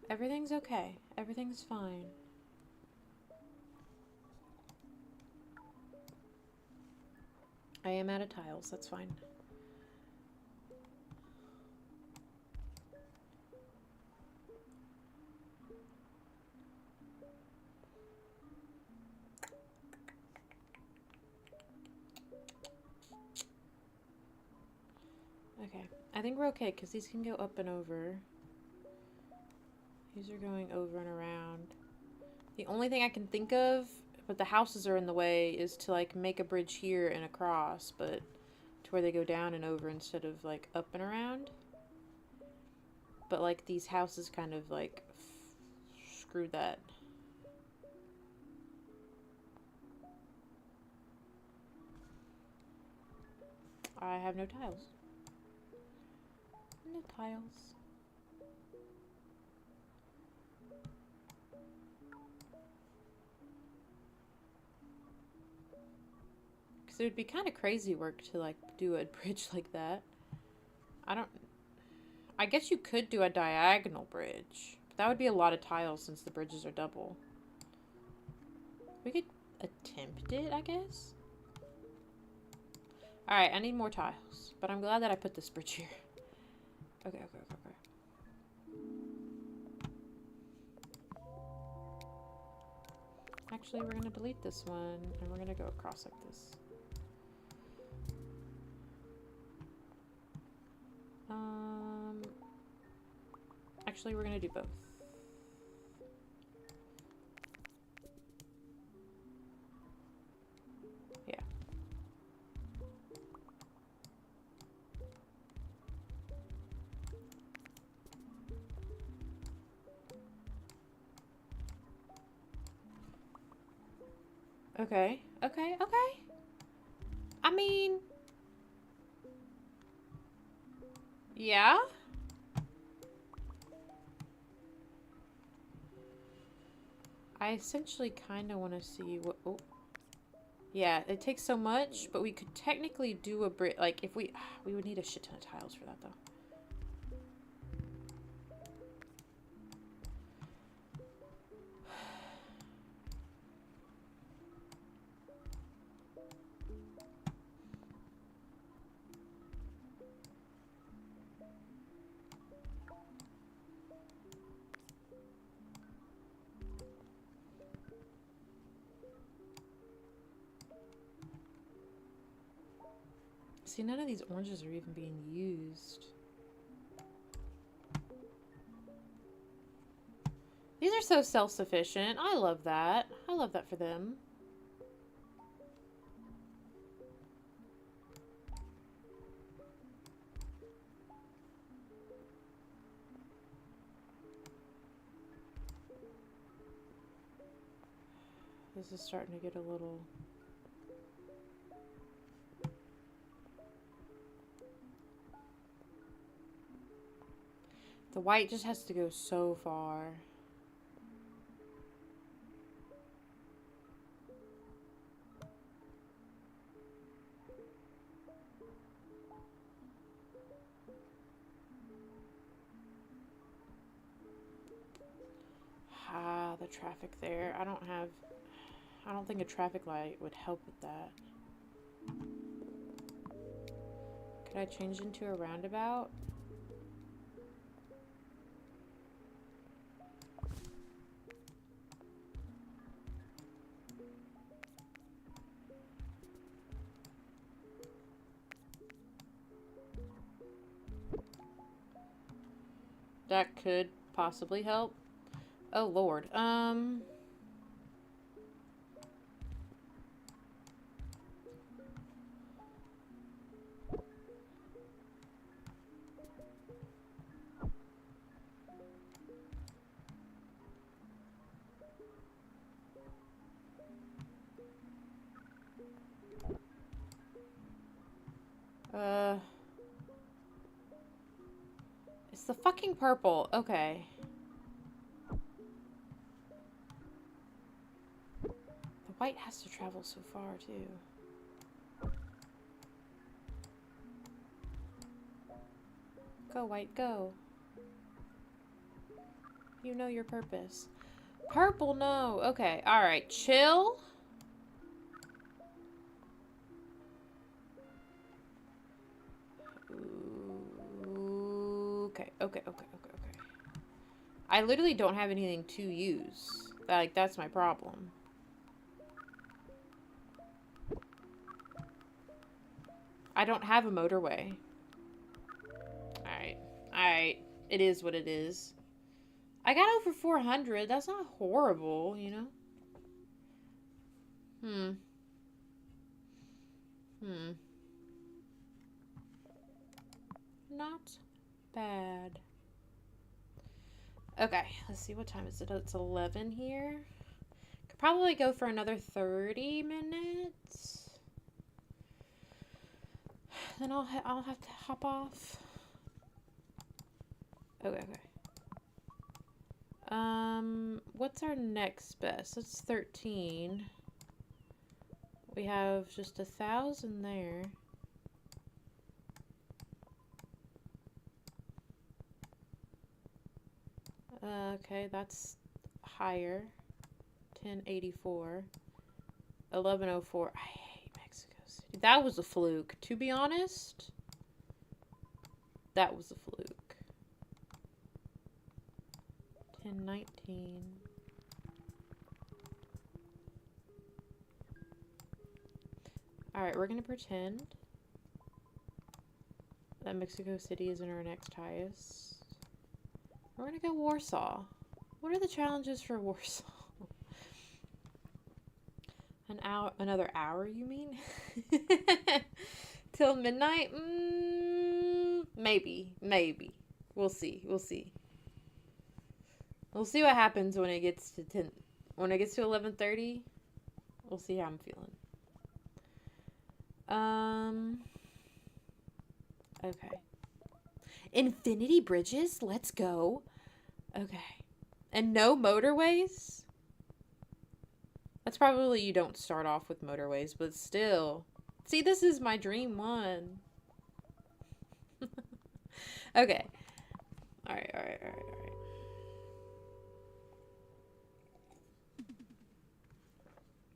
Everything's okay. Everything's fine. I am out of tiles. That's fine. Okay. I think we're okay because these can go up and over. These are going over and around. The only thing I can think of, but the houses are in the way, is to like make a bridge here and across, but to where they go down and over instead of like up and around. But like these houses kind of like screw that. I have no tiles. No tiles. Because it would be kind of crazy work to like do a bridge like that. I guess you could do a diagonal bridge. But that would be a lot of tiles since the bridges are double. We could attempt it, I guess. Alright, I need more tiles. But I'm glad that I put this bridge here. Okay. Actually, we're going to delete this one. And we're going to go across like this. Actually, we're going to do both. Yeah. Okay. I mean... yeah? I essentially kind of want to see what... oh. Yeah, it takes so much, but we could technically do a bridge... like, if we... we would need a shit ton of tiles for that, though. See, none of these oranges are even being used. These are so self-sufficient. I love that. I love that for them. This is starting to get a little... The white just has to go so far. Ah, the traffic there. I don't think a traffic light would help with that. Could I change into a roundabout? That could possibly help. Oh, Lord. It's the fucking purple. Okay. The white has to travel so far, too. Go, white, go. You know your purpose. Purple, no. Okay, alright. Chill. Okay. I literally don't have anything to use. Like, that's my problem. I don't have a motorway. Alright. It is what it is. I got over 400. That's not horrible, you know? Not bad. Okay, let's see, what time is it? It's 11 here. Could probably go for another 30 minutes. Then I'll have to hop off. Okay. What's our next best? It's 13. We have just 1,000 there. Okay, that's higher. 1084. 1104. I hate Mexico City. That was a fluke. To be honest, that was a fluke. 1019. Alright, we're gonna pretend that Mexico City is in our next highest. We're gonna go Warsaw. What are the challenges for Warsaw? An hour, another hour, you mean? Till midnight? Maybe. We'll see. We'll see what happens when it gets to 10. When it gets to 11:30. We'll see how I'm feeling. Okay. Infinity bridges? Let's go. Okay. And no motorways? That's probably you don't start off with motorways, but still. See, this is my dream one. Okay. Alright.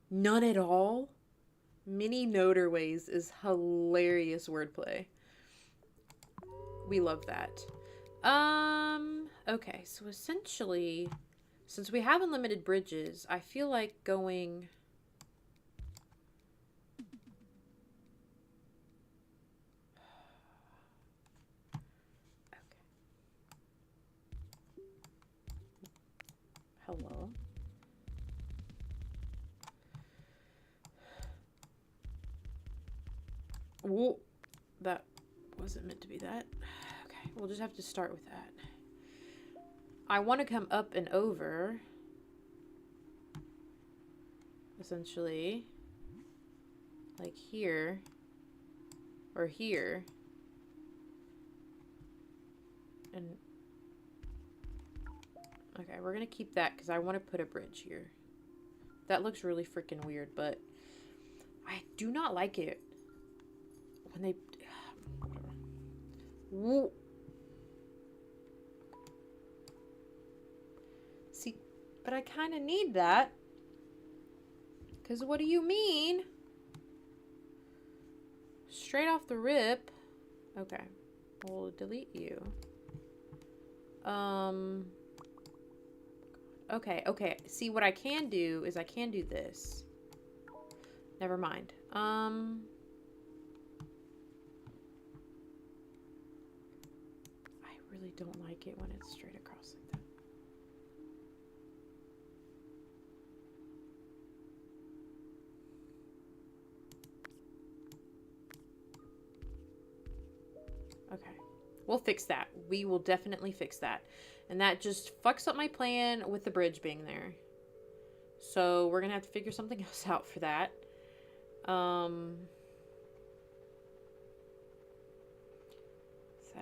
None at all? Mini motorways is hilarious wordplay. We love that. Okay, so essentially, since we have unlimited bridges, I feel like going... Hello. Whoa. That wasn't meant to be that. Okay, we'll just have to start with that. I want to come up and over. Essentially. Like here. Or here. And okay, we're gonna keep that because I want to put a bridge here. That looks really freaking weird, but I do not like it when they whatever. Whoa. See, but I kind of need that because what do you mean? Straight off the rip. Okay, we'll delete you. Okay. See, what I can do is I can do this. Never mind. I really don't like it when it's straight across like that. Okay. We'll fix that. We will definitely fix that. And that just fucks up my plan with the bridge being there. So we're going to have to figure something else out for that. That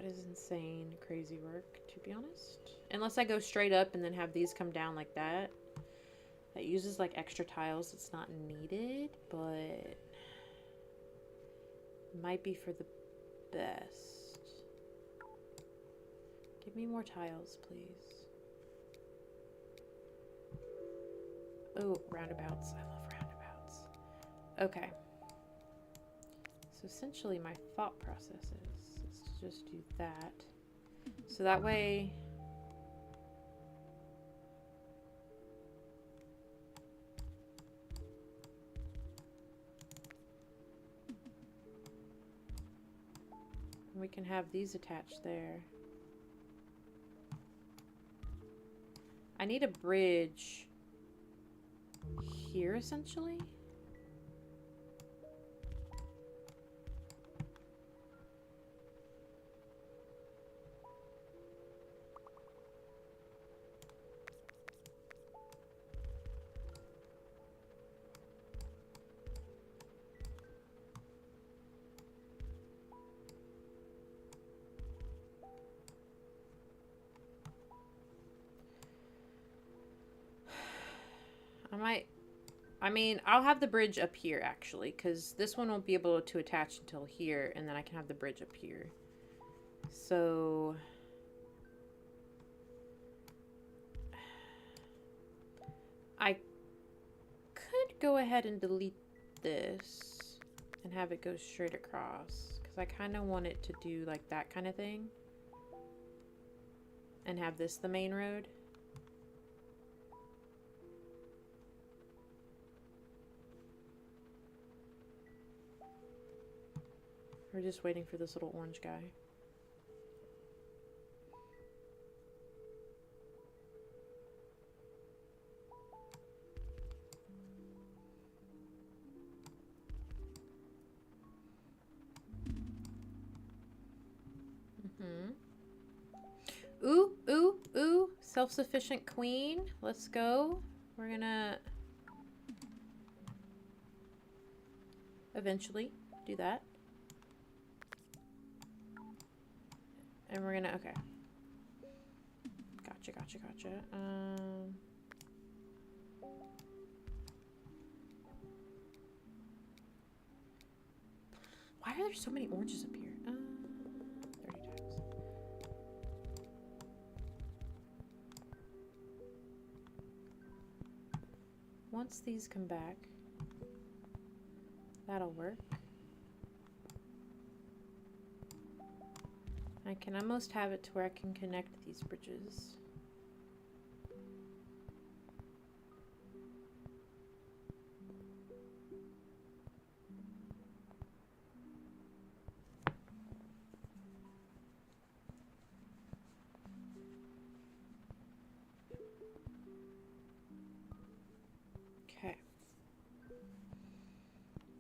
is insane, crazy work, to be honest. Unless I go straight up and then have these come down like that. That uses like extra tiles. It's not needed, but might be for the best. Give me more tiles, please. Oh, roundabouts. I love roundabouts. Okay. So essentially my thought process is to just do that. So that way... we can have these attached there. I need a bridge here, essentially. I'll have the bridge up here, actually, because this one won't be able to attach until here, and then I can have the bridge up here. So... I could go ahead and delete this and have it go straight across, because I kind of want it to do, like, that kind of thing. And have this the main road. We're just waiting for this little orange guy. Ooh. Self-sufficient queen. Let's go. We're gonna eventually do that. And we're gonna, okay. Gotcha. Why are there so many oranges up here? 30 times. Once these come back, that'll work. I can almost have it to where I can connect these bridges.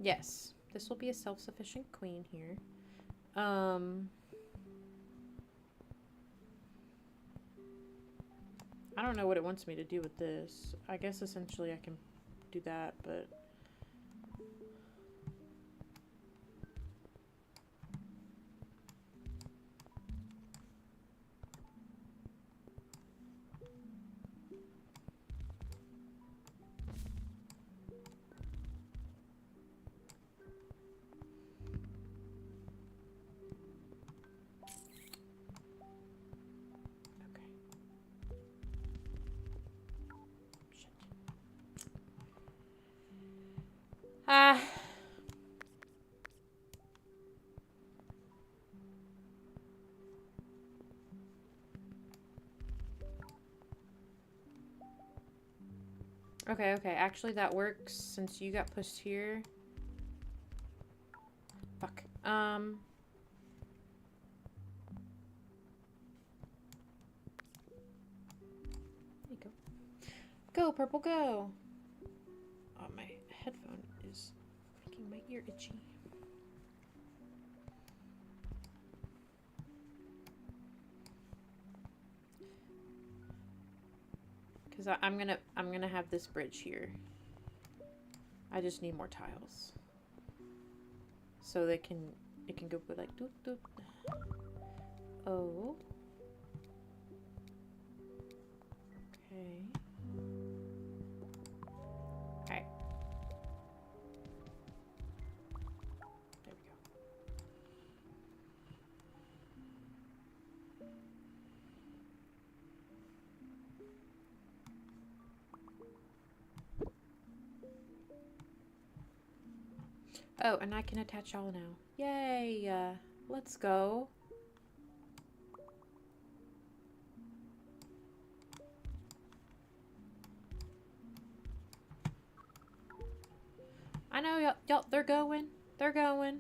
Yes, this will be a self-sufficient queen here. I don't know what it wants me to do with this. I guess essentially I can do that, but... Ah. Okay, okay. Actually, that works since you got pushed here. Fuck. There you go. Go, purple, go! Oh, my headphone is making my ear itchy. Because I'm gonna have this bridge here. I just need more tiles. So it can go like doop doop. Oh. Okay. Alright. There we go. Oh, and I can attach y'all now. Yay! Let's go. I know y'all, they're going. They're going.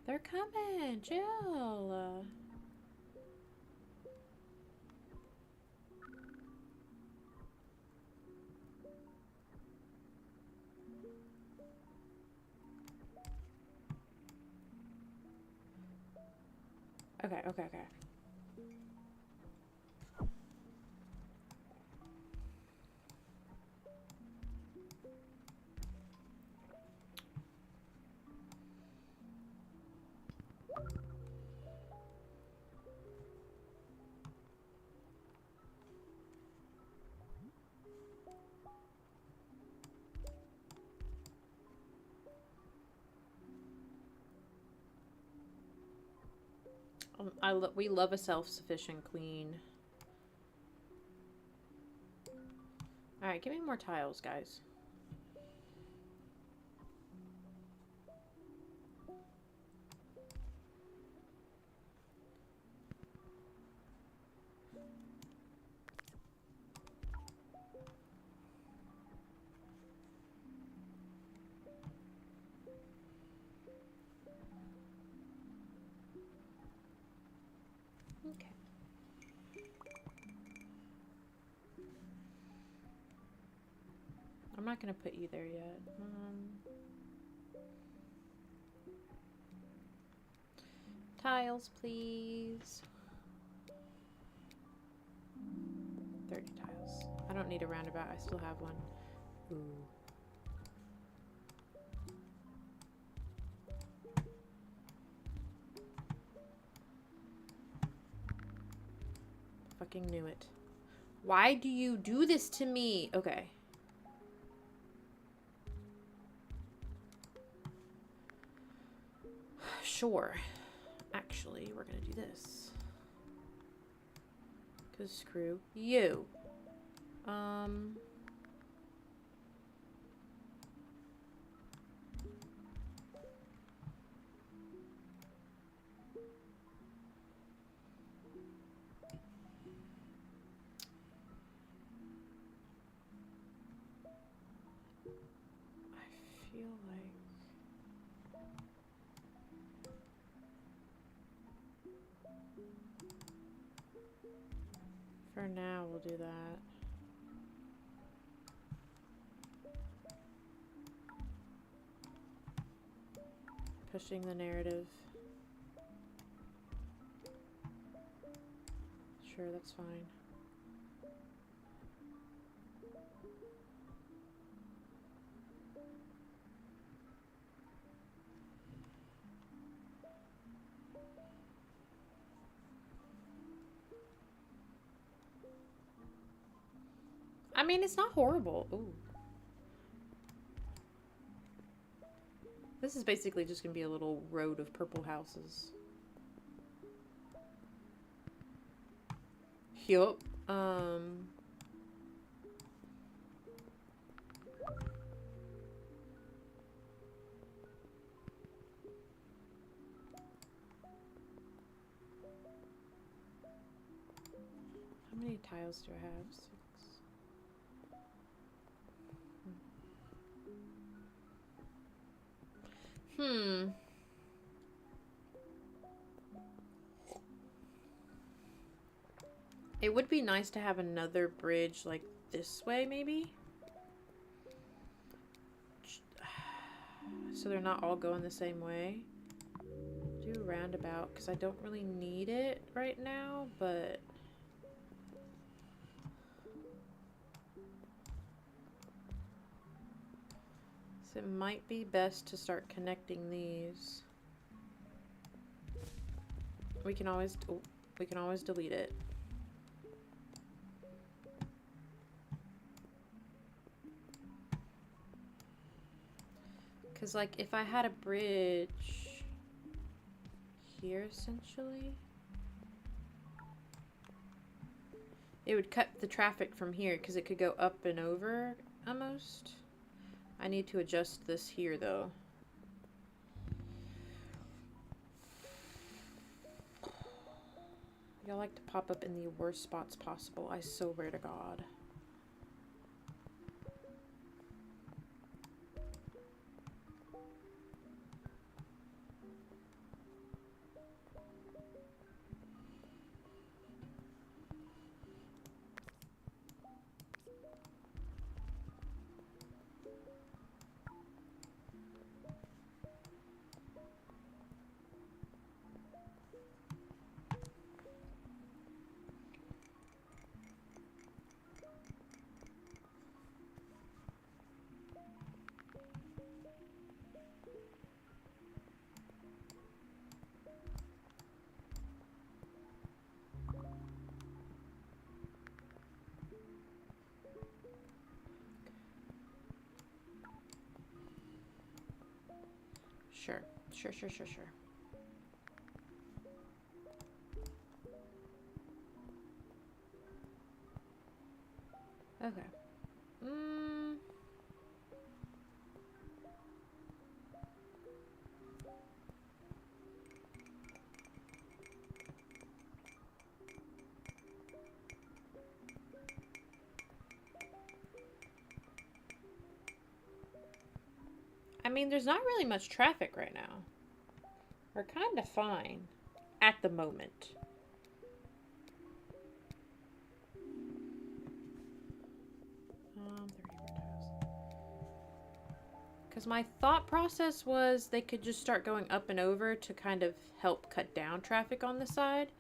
They're coming. Chill. Okay, okay, okay. We love a self-sufficient queen. Alright, give me more tiles, guys. Okay. I'm not gonna put you there yet. Tiles, please. 30 tiles. I don't need a roundabout. I still have one. Ooh. Fucking knew it. Why do you do this to me? Okay. Sure. Actually, we're gonna do this. Cause screw you. I feel like... For now, we'll do that. Pushing the narrative. Sure, that's fine. I mean, it's not horrible. Ooh. This is basically just gonna be a little road of purple houses. Yup. How many tiles do I have? 6. It would be nice to have another bridge like this way, maybe? So they're not all going the same way. Do a roundabout, because I don't really need it right now, but... So it might be best to start connecting these. We can always delete it. Because, like, if I had a bridge here, essentially, it would cut the traffic from here, because it could go up and over, almost. I need to adjust this here, though. Y'all like to pop up in the worst spots possible, I swear to God. Sure. Okay. I mean, there's not really much traffic right now. We're kind of fine at the moment. Because my thought process was they could just start going up and over to kind of help cut down traffic on the side.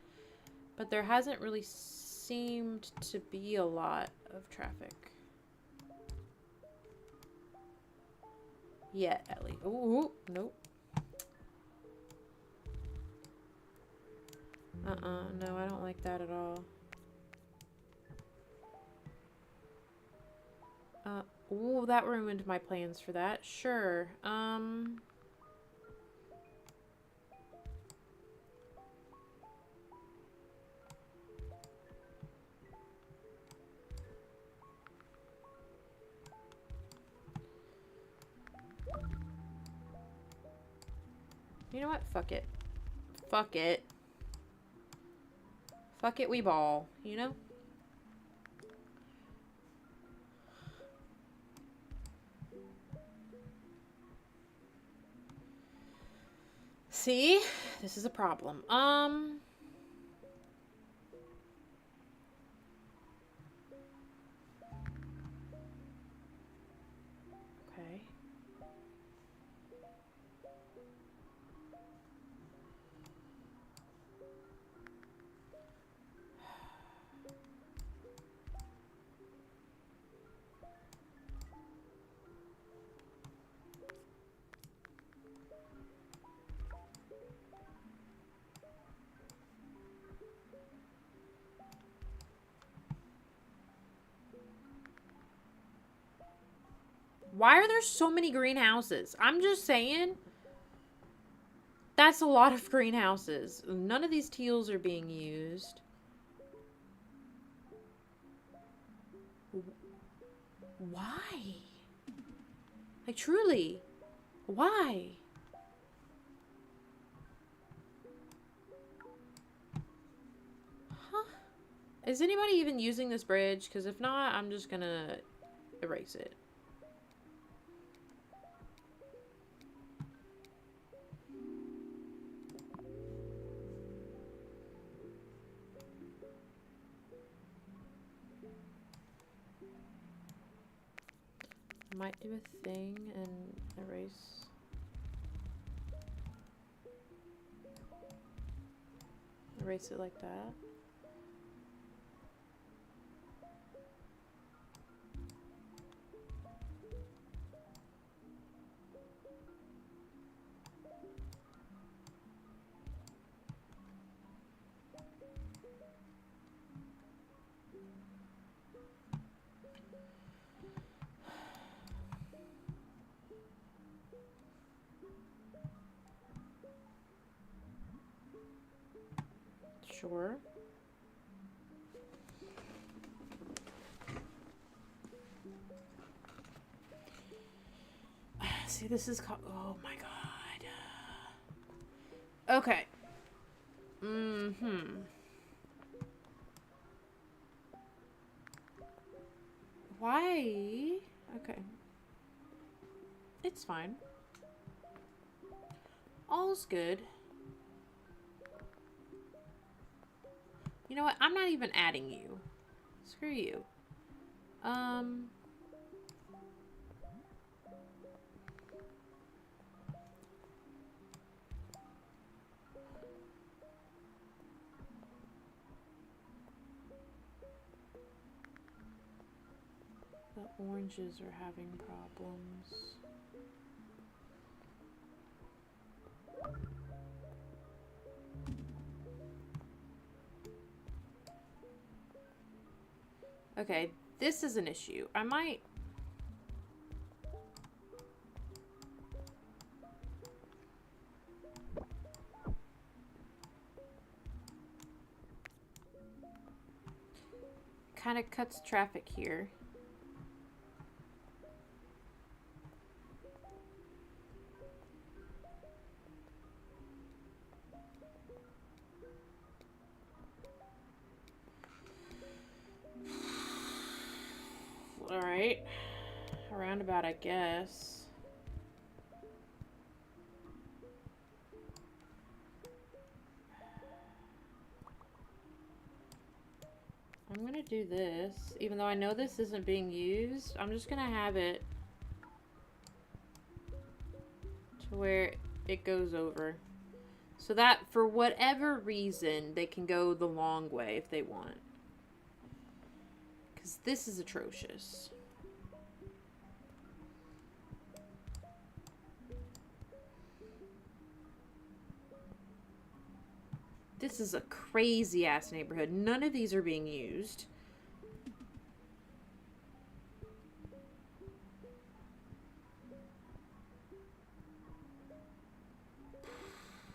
But there hasn't really seemed to be a lot of traffic. Yet, at least. Ooh, nope. No, I don't like that at all. Ooh, that ruined my plans for that. Sure. You know what? Fuck it. Fuck it. Fuck it, we ball. You know? See? This is a problem. Why are there so many greenhouses? I'm just saying. That's a lot of greenhouses. None of these teals are being used. Why? Like, truly. Why? Huh? Is anybody even using this bridge? Because if not, I'm just gonna erase it. Might do a thing and erase. Erase it like that. Sure. See, this is called. Oh my god. Okay. Why? Okay. It's fine. All's good. You know what? I'm not even adding you. Screw you. The oranges are having problems. Okay, this is an issue. I might... Kind of cuts traffic here. Alright. A roundabout, I guess. I'm gonna do this. Even though I know this isn't being used, I'm just gonna have it to where it goes over. So that, for whatever reason, they can go the long way if they want. Because this is atrocious. This is a crazy ass neighborhood. None of these are being used.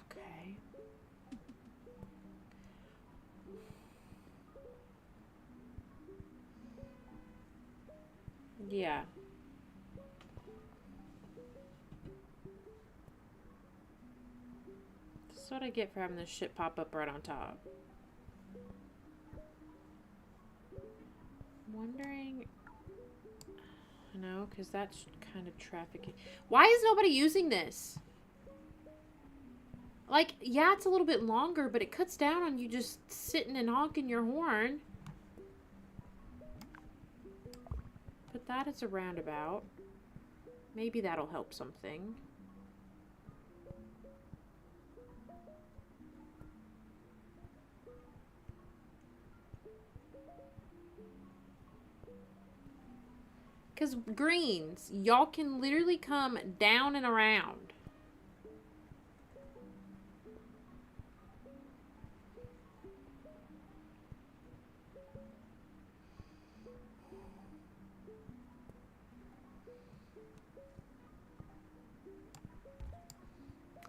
Okay. Yeah. This is what I get for having this shit pop up right on top. I'm wondering... No, because that's kind of trafficking. Why is nobody using this? Like, yeah, it's a little bit longer, but it cuts down on you just sitting and honking your horn. Put that as a roundabout. Maybe that'll help something. Because greens, y'all can literally come down and around.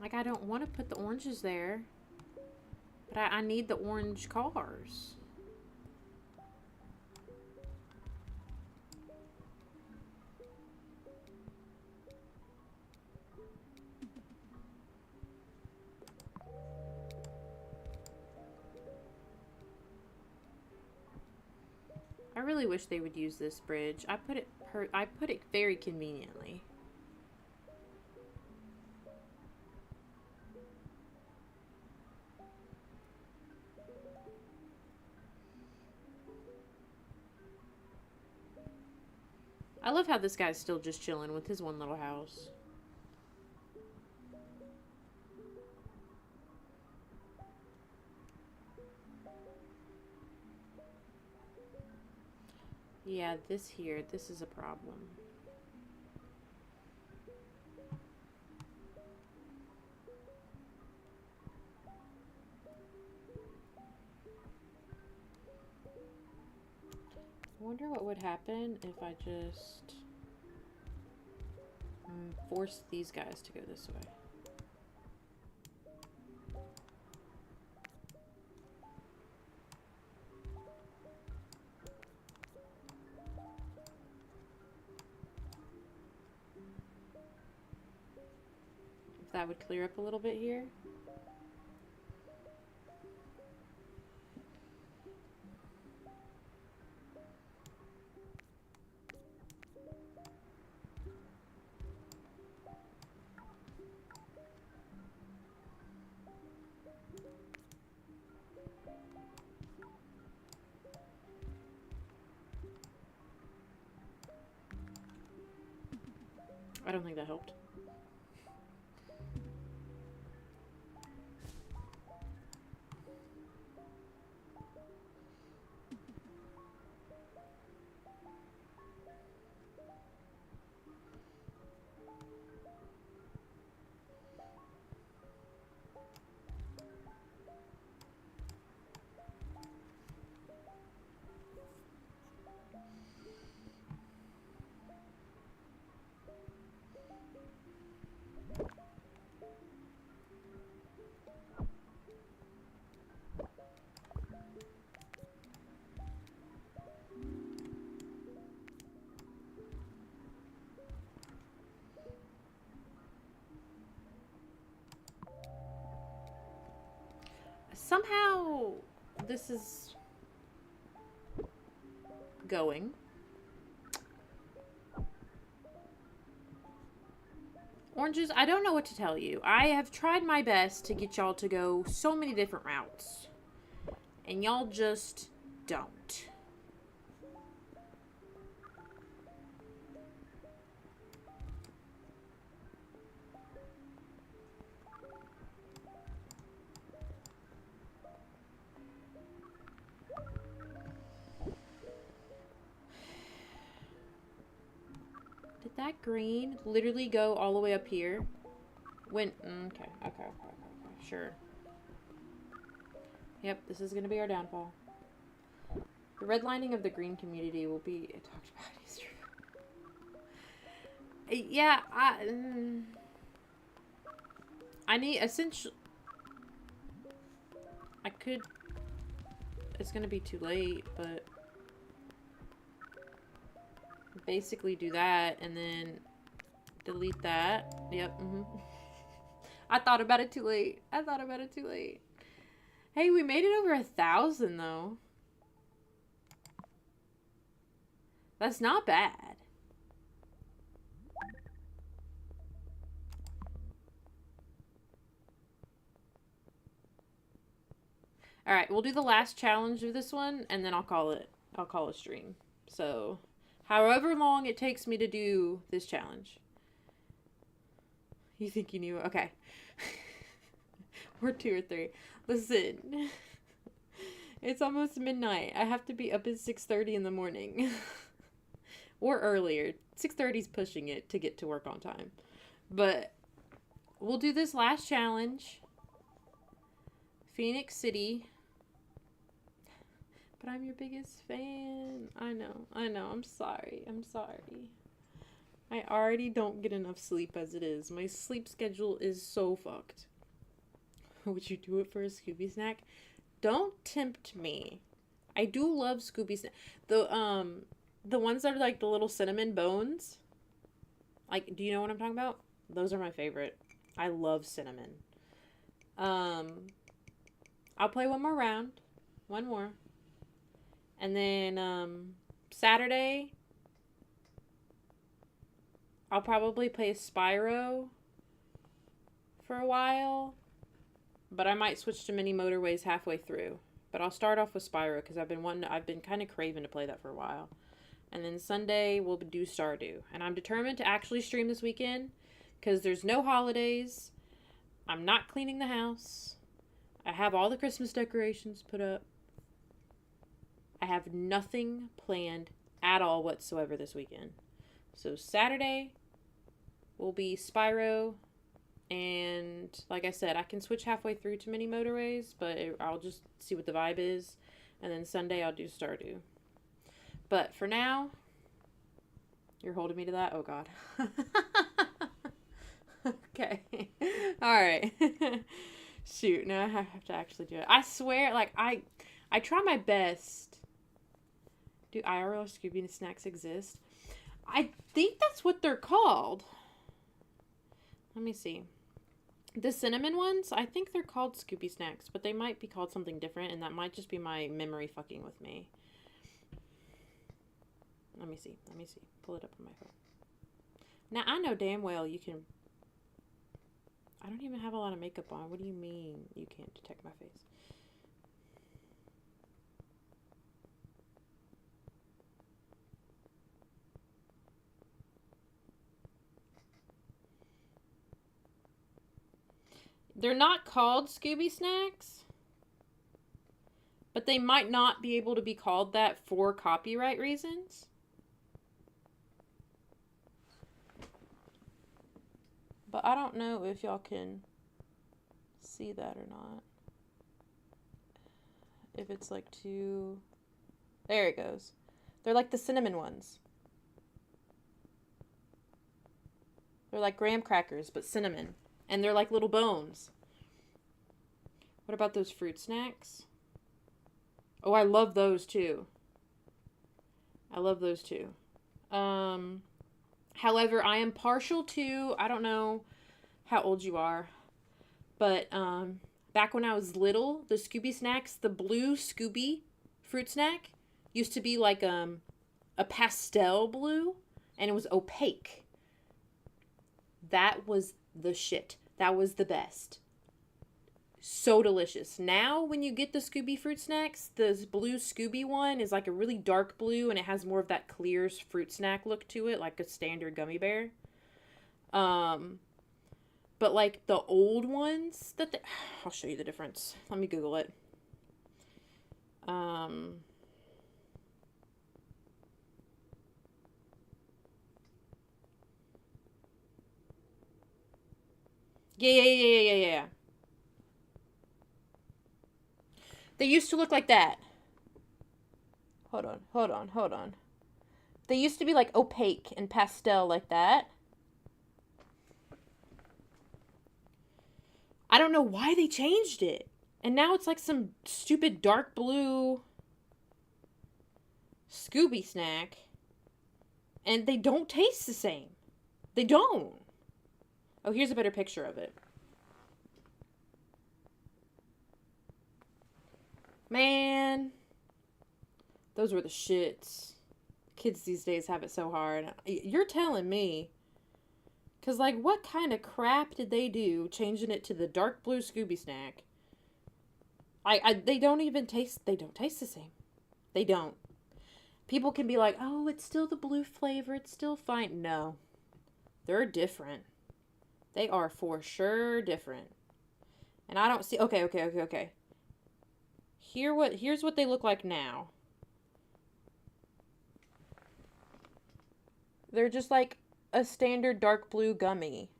Like, I don't want to put the oranges there. But I need the orange cars. I really wish they would use this bridge. I put it very conveniently. I love how this guy's still just chilling with his one little house. Yeah, this is a problem. I wonder what would happen if I just force these guys to go this way. If that would clear up a little bit here. I don't think that helped. Somehow this is going. Oranges, I don't know what to tell you. I have tried my best to get y'all to go so many different routes. And y'all just don't. Did that green literally go all the way up here? Okay, sure. Yep, this is gonna be our downfall. The redlining of the green community will be talked about in history. Yeah, I need essentially. I could. It's gonna be too late, but basically do that and then delete that. Yep. I thought about it too late. Hey, we made it over 1,000 though. That's not bad. All right, we'll do the last challenge of this one and then I'll call it a stream. So, however long it takes me to do this challenge. You think you knew? Okay. Or 2 or 3. Listen. It's almost midnight. I have to be up at 6:30 in the morning. Or earlier. 6:30 is pushing it to get to work on time. But we'll do this last challenge. Phoenix City. But I'm your biggest fan. I know. I'm sorry. I already don't get enough sleep as it is. My sleep schedule is so fucked. Would you do it for a Scooby snack? Don't tempt me. I do love Scooby snack. The ones that are like the little cinnamon bones. Like, do you know what I'm talking about? Those are my favorite. I love cinnamon. I'll play one more round. One more. And then Saturday I'll probably play Spyro for a while. But I might switch to mini Motorways halfway through. But I'll start off with Spyro because I've been kind of craving to play that for a while. And then Sunday we'll do Stardew. And I'm determined to actually stream this weekend because there's no holidays. I'm not cleaning the house. I have all the Christmas decorations put up. I have nothing planned at all whatsoever this weekend. So Saturday will be Spyro. And like I said, I can switch halfway through to mini Motorways, but I'll just see what the vibe is. And then Sunday I'll do Stardew. But for now, you're holding me to that? Oh, God. Okay. All right. Shoot, now I have to actually do it. I swear, like, I try my best. Do IRL Scooby snacks exist? I think that's what they're called. Let me see. The cinnamon ones, I think they're called Scooby snacks, but they might be called something different, and that might just be my memory fucking with me. Let me see. Pull it up on my phone. Now, I know damn well you can... I don't even have a lot of makeup on. What do you mean you can't detect my face? They're not called Scooby snacks, but they might not be able to be called that for copyright reasons. But I don't know if y'all can see that or not. If it's like too... There it goes. They're like the cinnamon ones. They're like graham crackers, but cinnamon. And they're like little bones. What about those fruit snacks? Oh, I love those too. However, I am partial to, I don't know how old you are, but back when I was little, the Scooby snacks, the blue Scooby fruit snack used to be like a pastel blue, and it was opaque. That was the shit. That was the best. So delicious. Now, when you get the Scooby fruit snacks, the blue Scooby one is like a really dark blue, and it has more of that clear fruit snack look to it, like a standard gummy bear. But like the old ones I'll show you the difference. Let me Google it. Yeah. They used to look like that. Hold on. They used to be like opaque and pastel like that. I don't know why they changed it. And now it's like some stupid dark blue Scooby snack. And they don't taste the same. They don't. Oh, here's a better picture of it. Man, those were the shits. Kids these days have it so hard. You're telling me. Because, like, what kind of crap did they do changing it to the dark blue Scooby snack? They don't even taste, they don't taste the same. They don't. People can be like, oh, it's still the blue flavor, it's still fine. No. They're different. They are for sure different. And I don't see, okay. Here's what they look like now. They're just like a standard dark blue gummy.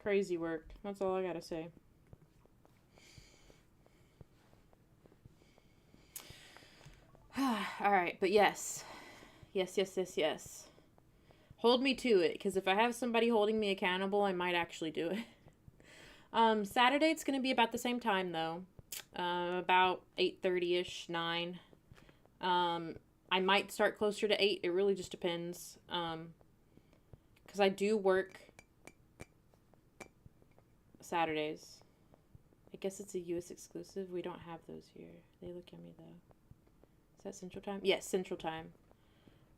Crazy work. That's all I gotta say. All right, but yes. Yes, yes, yes, yes. Hold me to it, because if I have somebody holding me accountable, I might actually do it. Saturday it's gonna be about the same time though, about 8:30ish, 9. Um, I might start closer to 8. It really just depends. Because I do work Saturdays. I guess it's a U.S. exclusive. We don't have those here. They look yummy though. Is that Central Time? Yes, Central Time.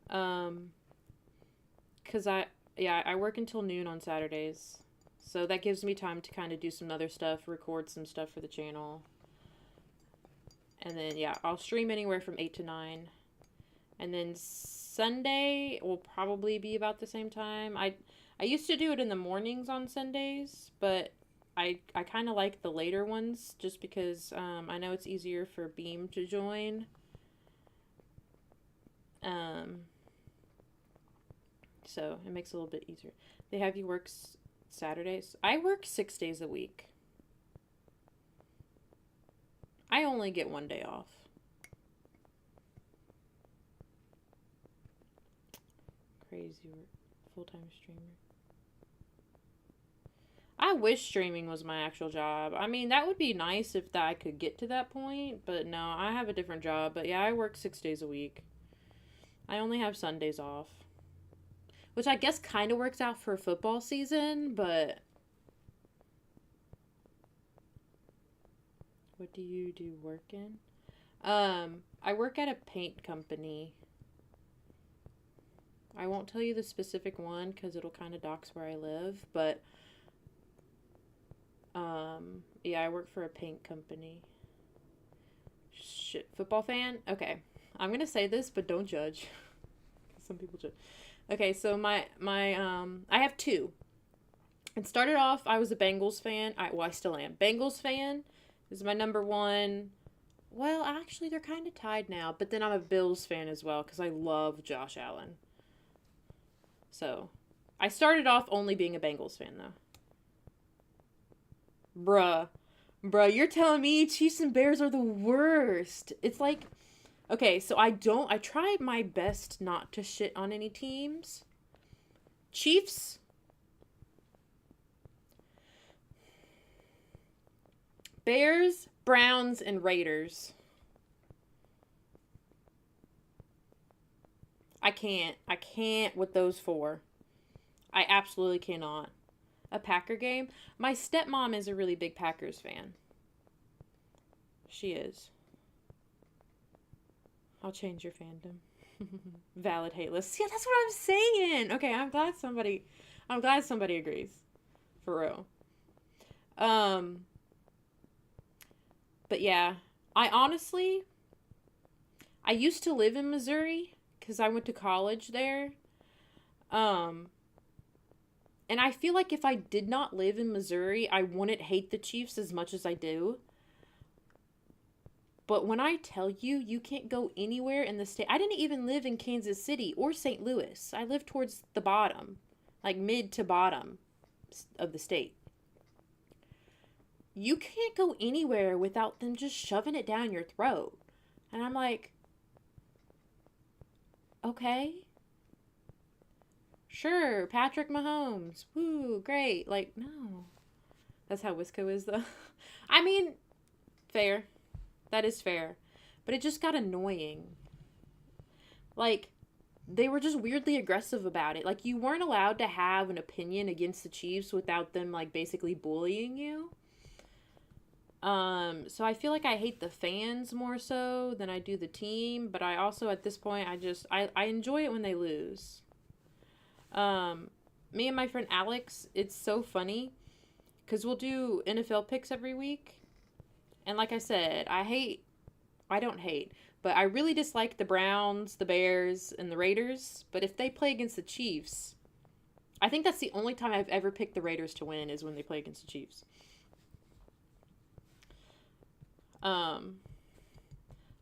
Um, because I work until noon on Saturdays. So that gives me time to kind of do some other stuff, record some stuff for the channel. And then, yeah, I'll stream anywhere from 8 to 9. And then Sunday will probably be about the same time. I used to do it in the mornings on Sundays, but I kind of like the later ones just because I know it's easier for Beam to join. So it makes it a little bit easier. They have you work Saturdays. I work 6 days a week. I only get 1 day off. Crazy work. Full-time streamer. I wish streaming was my actual job. I mean, that would be nice if I could get to that point, but no, I have a different job. But yeah, I work 6 days a week. I only have Sundays off. Which I guess kind of works out for football season, but... What do you do working? I work at a paint company. I won't tell you the specific one because it'll kind of dox where I live, but yeah, I work for a paint company. Shit, football fan? Okay. I'm going to say this, but don't judge. Some people judge. Okay, so my I have two. It started off I was a Bengals fan. I still am. Bengals fan is my number one. Well, actually they're kind of tied now, but then I'm a Bills fan as well cuz I love Josh Allen. So, I started off only being a Bengals fan, though. Bruh, you're telling me Chiefs and Bears are the worst. It's like, okay, so I try my best not to shit on any teams. Chiefs, Bears, Browns, and Raiders. I can't with those four. I absolutely cannot. A Packer game? My stepmom is a really big Packers fan. She is. I'll change your fandom. Valid hate list. Yeah, that's what I'm saying. Okay, I'm glad somebody agrees. For real. But yeah, I used to live in Missouri because I went to college there. And I feel like if I did not live in Missouri, I wouldn't hate the Chiefs as much as I do. But when I tell you, you can't go anywhere in the state. I didn't even live in Kansas City or St. Louis. I lived towards the bottom, like mid to bottom of the state. You can't go anywhere without them just shoving it down your throat. And I'm like, okay. Sure, Patrick Mahomes. Woo, great. Like, no. That's how Wisco is, though. I mean, fair. That is fair. But it just got annoying. Like, they were just weirdly aggressive about it. Like, you weren't allowed to have an opinion against the Chiefs without them, like, basically bullying you. So I feel like I hate the fans more so than I do the team. But I also, at this point, I enjoy it when they lose. Me and my friend Alex, it's so funny because we'll do NFL picks every week. And like I said, I don't hate, but I really dislike the Browns, the Bears, and the Raiders. But if they play against the Chiefs, I think that's the only time I've ever picked the Raiders to win is when they play against the Chiefs. But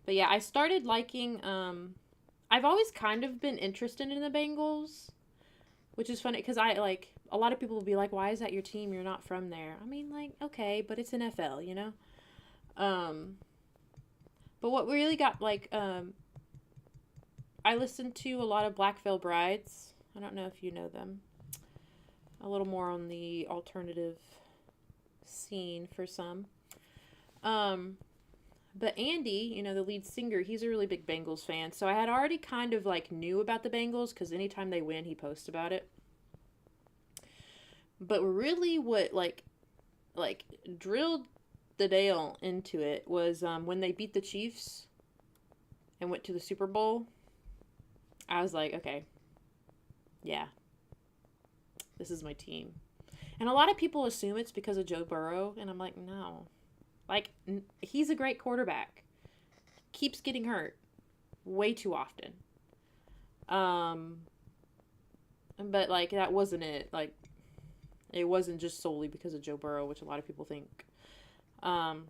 yeah, I started liking, I've always kind of been interested in the Bengals. Which is funny, because a lot of people will be like, why is that your team? You're not from there. I mean, like, okay, but it's NFL, you know? But what really got, I listen to a lot of Black Veil Brides. I don't know if you know them. A little more on the alternative scene for some. But Andy, the lead singer, he's a really big Bengals fan. So I had already kind of like knew about the Bengals because anytime they win, he posts about it. But really what like drilled the nail into it was when they beat the Chiefs and went to the Super Bowl. I was like, okay, yeah, this is my team. And a lot of people assume it's because of Joe Burrow, and I'm like, no. Like, he's a great quarterback. Keeps getting hurt way too often. But, like, that wasn't it. Like, it wasn't just solely because of Joe Burrow, which a lot of people think. Now,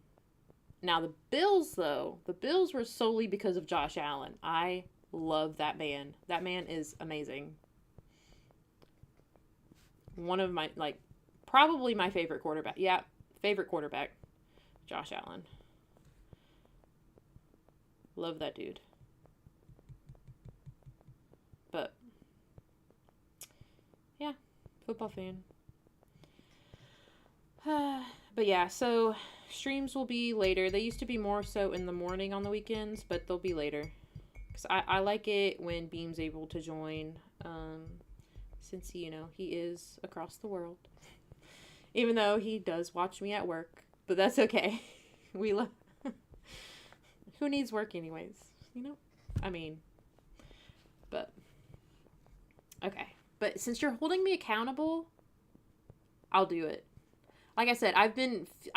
the Bills, though. The Bills were solely because of Josh Allen. I love that man. That man is amazing. One of my, like, probably my favorite quarterback. Yeah, favorite quarterback. Josh Allen. Love that dude. But, yeah, football fan. But yeah, so streams will be later. They used to be more so in the morning on the weekends, but they'll be later. Because I like it when Beam's able to join, since he is across the world. Even though he does watch me at work, but that's okay. We love. Who needs work anyways? I mean, but okay. But since you're holding me accountable, I'll do it. Like I said, I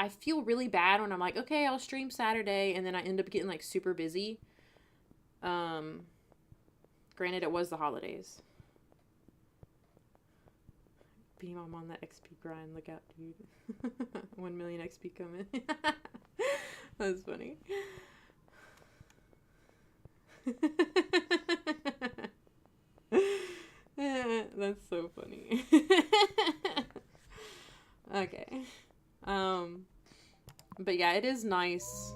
feel really bad when I'm like, okay, I'll stream Saturday, and then I end up getting like super busy. Granted, it was the holidays. Beam, I'm on that XP grind. Look out, dude. 1 million XP coming. That's funny. That's so funny. Okay. But yeah, it is nice.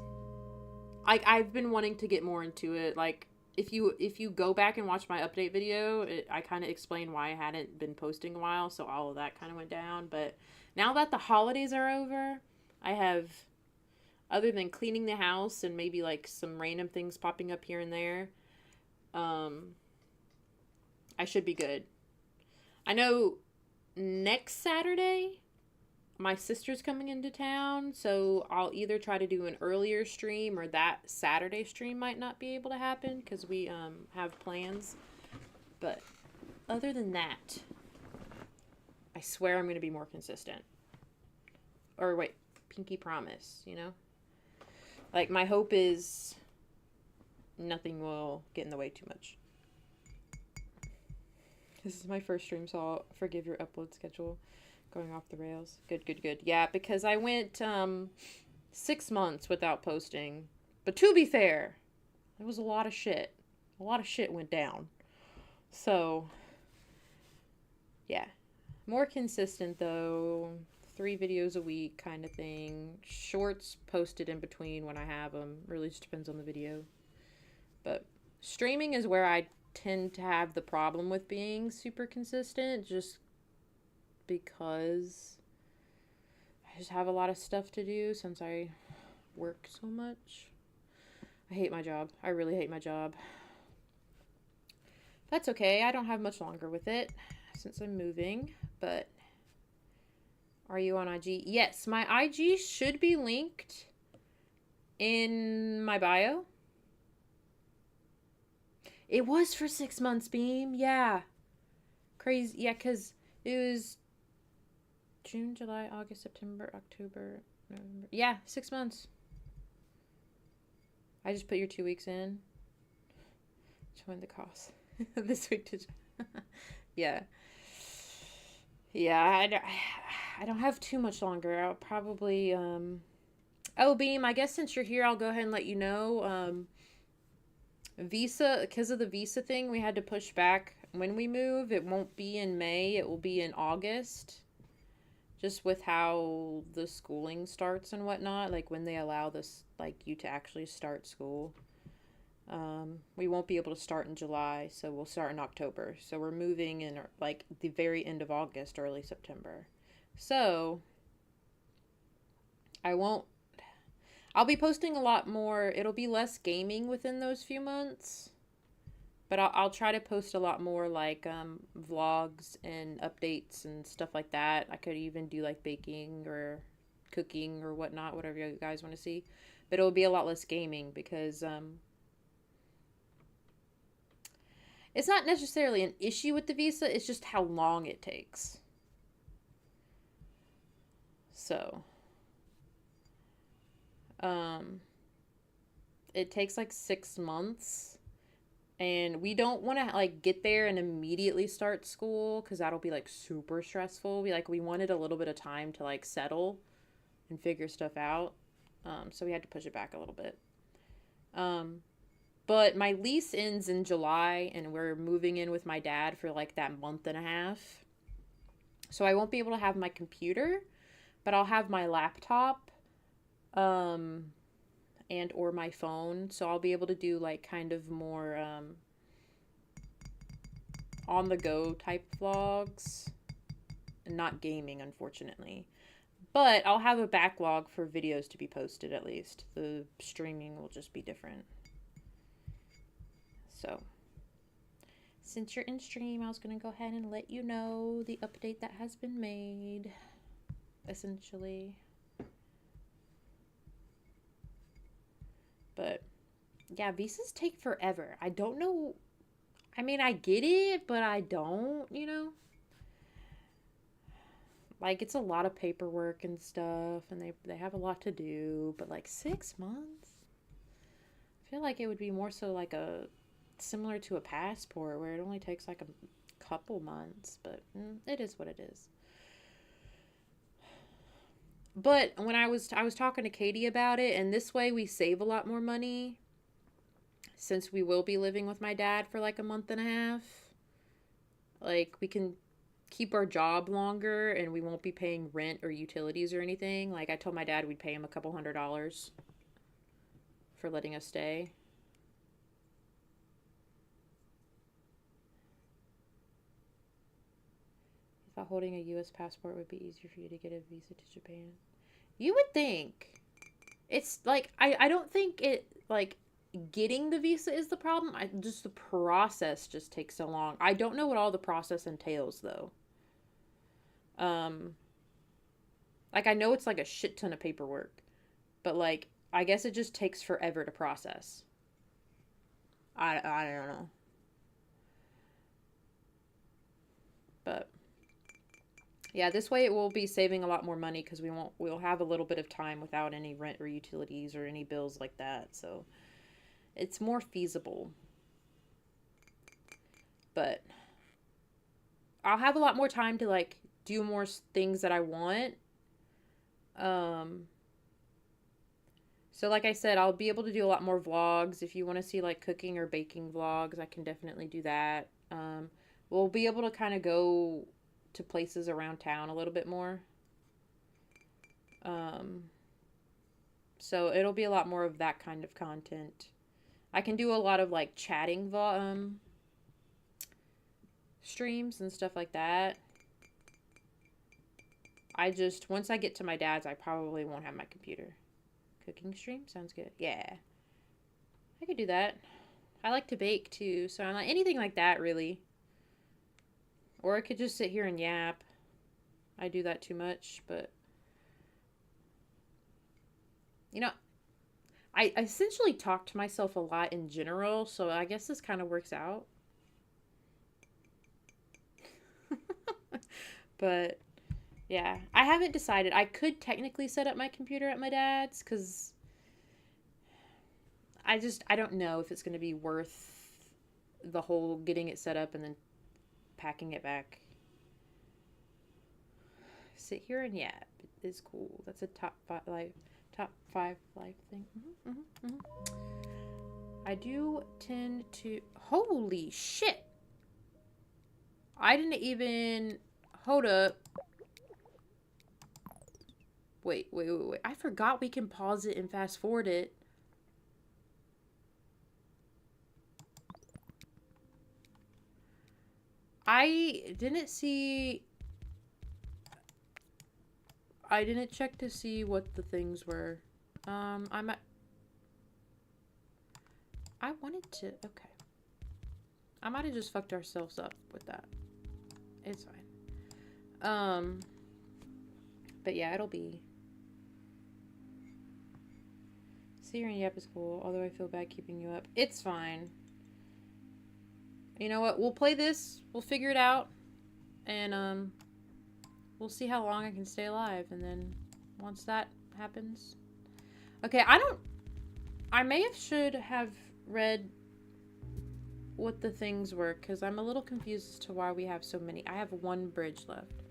I've been wanting to get more into it. Like, if you go back and watch my update video, I kind of explained why I hadn't been posting a while, so all of that kind of went down. But now that the holidays are over, I have, other than cleaning the house and maybe like some random things popping up here and there, I should be good. I know next Saturday, my sister's coming into town, so I'll either try to do an earlier stream or that Saturday stream might not be able to happen because we have plans. But other than that, I swear I'm going to be more consistent. Or wait, pinky promise, Like, my hope is nothing will get in the way too much. This is my first stream, so I'll forgive your upload schedule going off the rails. Good. Yeah, because I went 6 months without posting. But to be fair, it was a lot of shit. A lot of shit went down. So, yeah. More consistent, though. 3 videos a week kind of thing. Shorts posted in between when I have them. Really just depends on the video. But streaming is where I tend to have the problem with being super consistent. Just because I just have a lot of stuff to do since I work so much. I hate my job. I really hate my job. That's okay. I don't have much longer with it since I'm moving, but are you on IG? Yes, my IG should be linked in my bio. It was for 6 months, Beam. Yeah. Crazy. Yeah, because it was June, July, August, September, October, November. Yeah, 6 months. I just put your 2 weeks in. Join the cost. This week to... Yeah. Yeah, I don't have too much longer. I'll probably... Oh, Beam, I guess since you're here, I'll go ahead and let you know. Visa, because of the visa thing, we had to push back when we move. It won't be in May. It will be in August. Just with how the schooling starts and whatnot. Like, when they allow this, like, you to actually start school. We won't be able to start in July, so we'll start in October. So we're moving in like the very end of August, early September. So I won't. I'll be posting a lot more. It'll be less gaming within those few months, but I'll try to post a lot more like vlogs and updates and stuff like that. I could even do like baking or cooking or whatnot, whatever you guys want to see. But it'll be a lot less gaming because it's not necessarily an issue with the visa, it's just how long it takes. So, um, it takes like 6 months, and we don't want to like get there and immediately start school because that'll be like super stressful. We wanted a little bit of time to like settle and figure stuff out. So we had to push it back a little bit. Um, but my lease ends in July, and we're moving in with my dad for like that month and a half. So I won't be able to have my computer, but I'll have my laptop, um, and or my phone. So I'll be able to do like kind of more on the go type vlogs, and not gaming, unfortunately. But I'll have a backlog for videos to be posted at least. The streaming will just be different. So, since you're in stream, I was going to go ahead and let you know the update that has been made, essentially. But, yeah, visas take forever. I don't know. I mean, I get it, but I don't, you know? Like, it's a lot of paperwork and stuff, and they have a lot to do, but like 6 months? I feel like it would be more so like a similar to a passport where it only takes like a couple months, but it is what it is. But when I was talking to Katie about it, and this way we save a lot more money since we will be living with my dad for like a month and a half. Like, we can keep our job longer and we won't be paying rent or utilities or anything. Like, I told my dad we'd pay him a couple $100 for letting us stay. I thought holding a US passport would be easier for you to get a visa to Japan. You would think. It's like I don't think it like getting the visa is the problem. Just the process just takes so long. I don't know what all the process entails though. Um like I know it's like a shit ton of paperwork, but like I guess it just takes forever to process. I don't know. But yeah, this way it will be saving a lot more money because we'll have a little bit of time without any rent or utilities or any bills like that. So it's more feasible. But I'll have a lot more time to like do more things that I want. Um so like I said, I'll be able to do a lot more vlogs. If you want to see like cooking or baking vlogs, I can definitely do that. We'll be able to kind of go to places around town a little bit more. Um, so it'll be a lot more of that kind of content. I can do a lot of like chatting streams and stuff like that. Once I get to my dad's, I probably won't have my computer. Cooking stream sounds good. Yeah, I could do that. I like to bake too, so I'm like anything like that really. Or I could just sit here and yap. I do that too much, but you know, I essentially talk to myself a lot in general, so I guess this kind of works out. But yeah, I haven't decided. I could technically set up my computer at my dad's because I don't know if it's going to be worth the whole getting it set up and then packing it back. Sit here and yap is cool. That's a top five life thing. I do tend to. Holy shit! I didn't even. Hold up. Wait. I forgot we can pause it and fast forward it. I didn't see. I didn't check to see what the things were. I'm at. I wanted to. Okay. I might have just fucked ourselves up with that. It's fine. But yeah, it'll be. Seeing Yep is cool, although I feel bad keeping you up. It's fine. You know what? We'll play this. We'll figure it out. And, we'll see how long I can stay alive. And then once that happens. Okay, I should have read what the things were, because I'm a little confused as to why we have so many. I have one bridge left.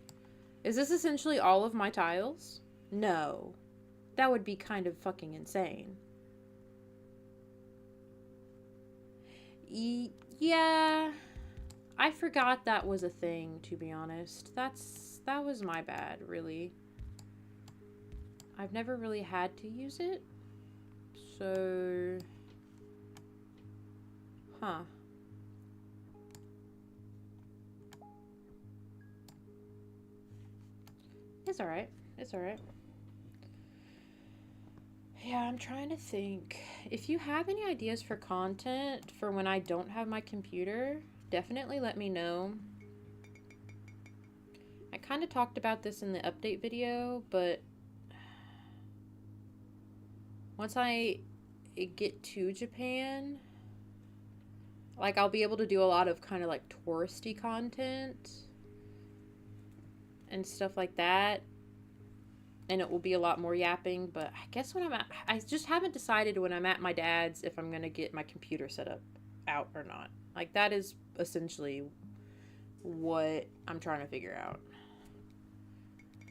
Is this essentially all of my tiles? No. That would be kind of fucking insane. Yeah. I forgot that was a thing, to be honest. That was my bad, really. I've never really had to use it. So... Huh. It's alright. It's alright. Yeah, I'm trying to think. If you have any ideas for content for when I don't have my computer, definitely let me know. I kind of talked about this in the update video, but once I get to Japan, like, I'll be able to do a lot of kind of like touristy content and stuff like that. And it will be a lot more yapping, but I guess when I just haven't decided when I'm at my dad's if I'm going to get my computer set up out or not. Like, that is essentially what I'm trying to figure out.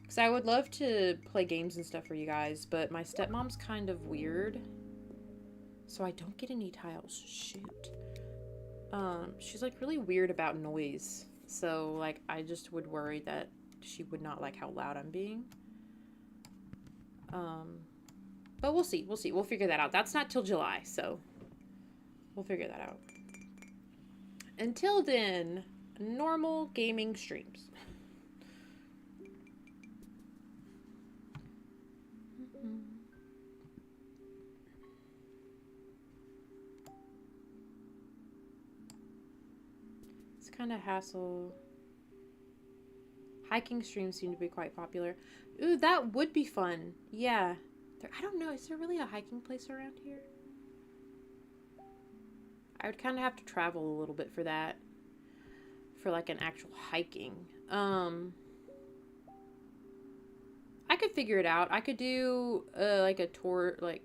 Because I would love to play games and stuff for you guys, but my stepmom's kind of weird. So I don't get any tiles. Shoot. She's like really weird about noise. So, like, I just would worry that she would not like how loud I'm being. But we'll see. We'll see. We'll figure that out. That's not till July, so we'll figure that out. Until then, normal gaming streams. It's kind of hassle. Hiking streams seem to be quite popular. Ooh, that would be fun. Yeah. I don't know. Is there really a hiking place around here? I would kind of have to travel a little bit for that. For like an actual hiking. I could figure it out. I could do like a tour. Like,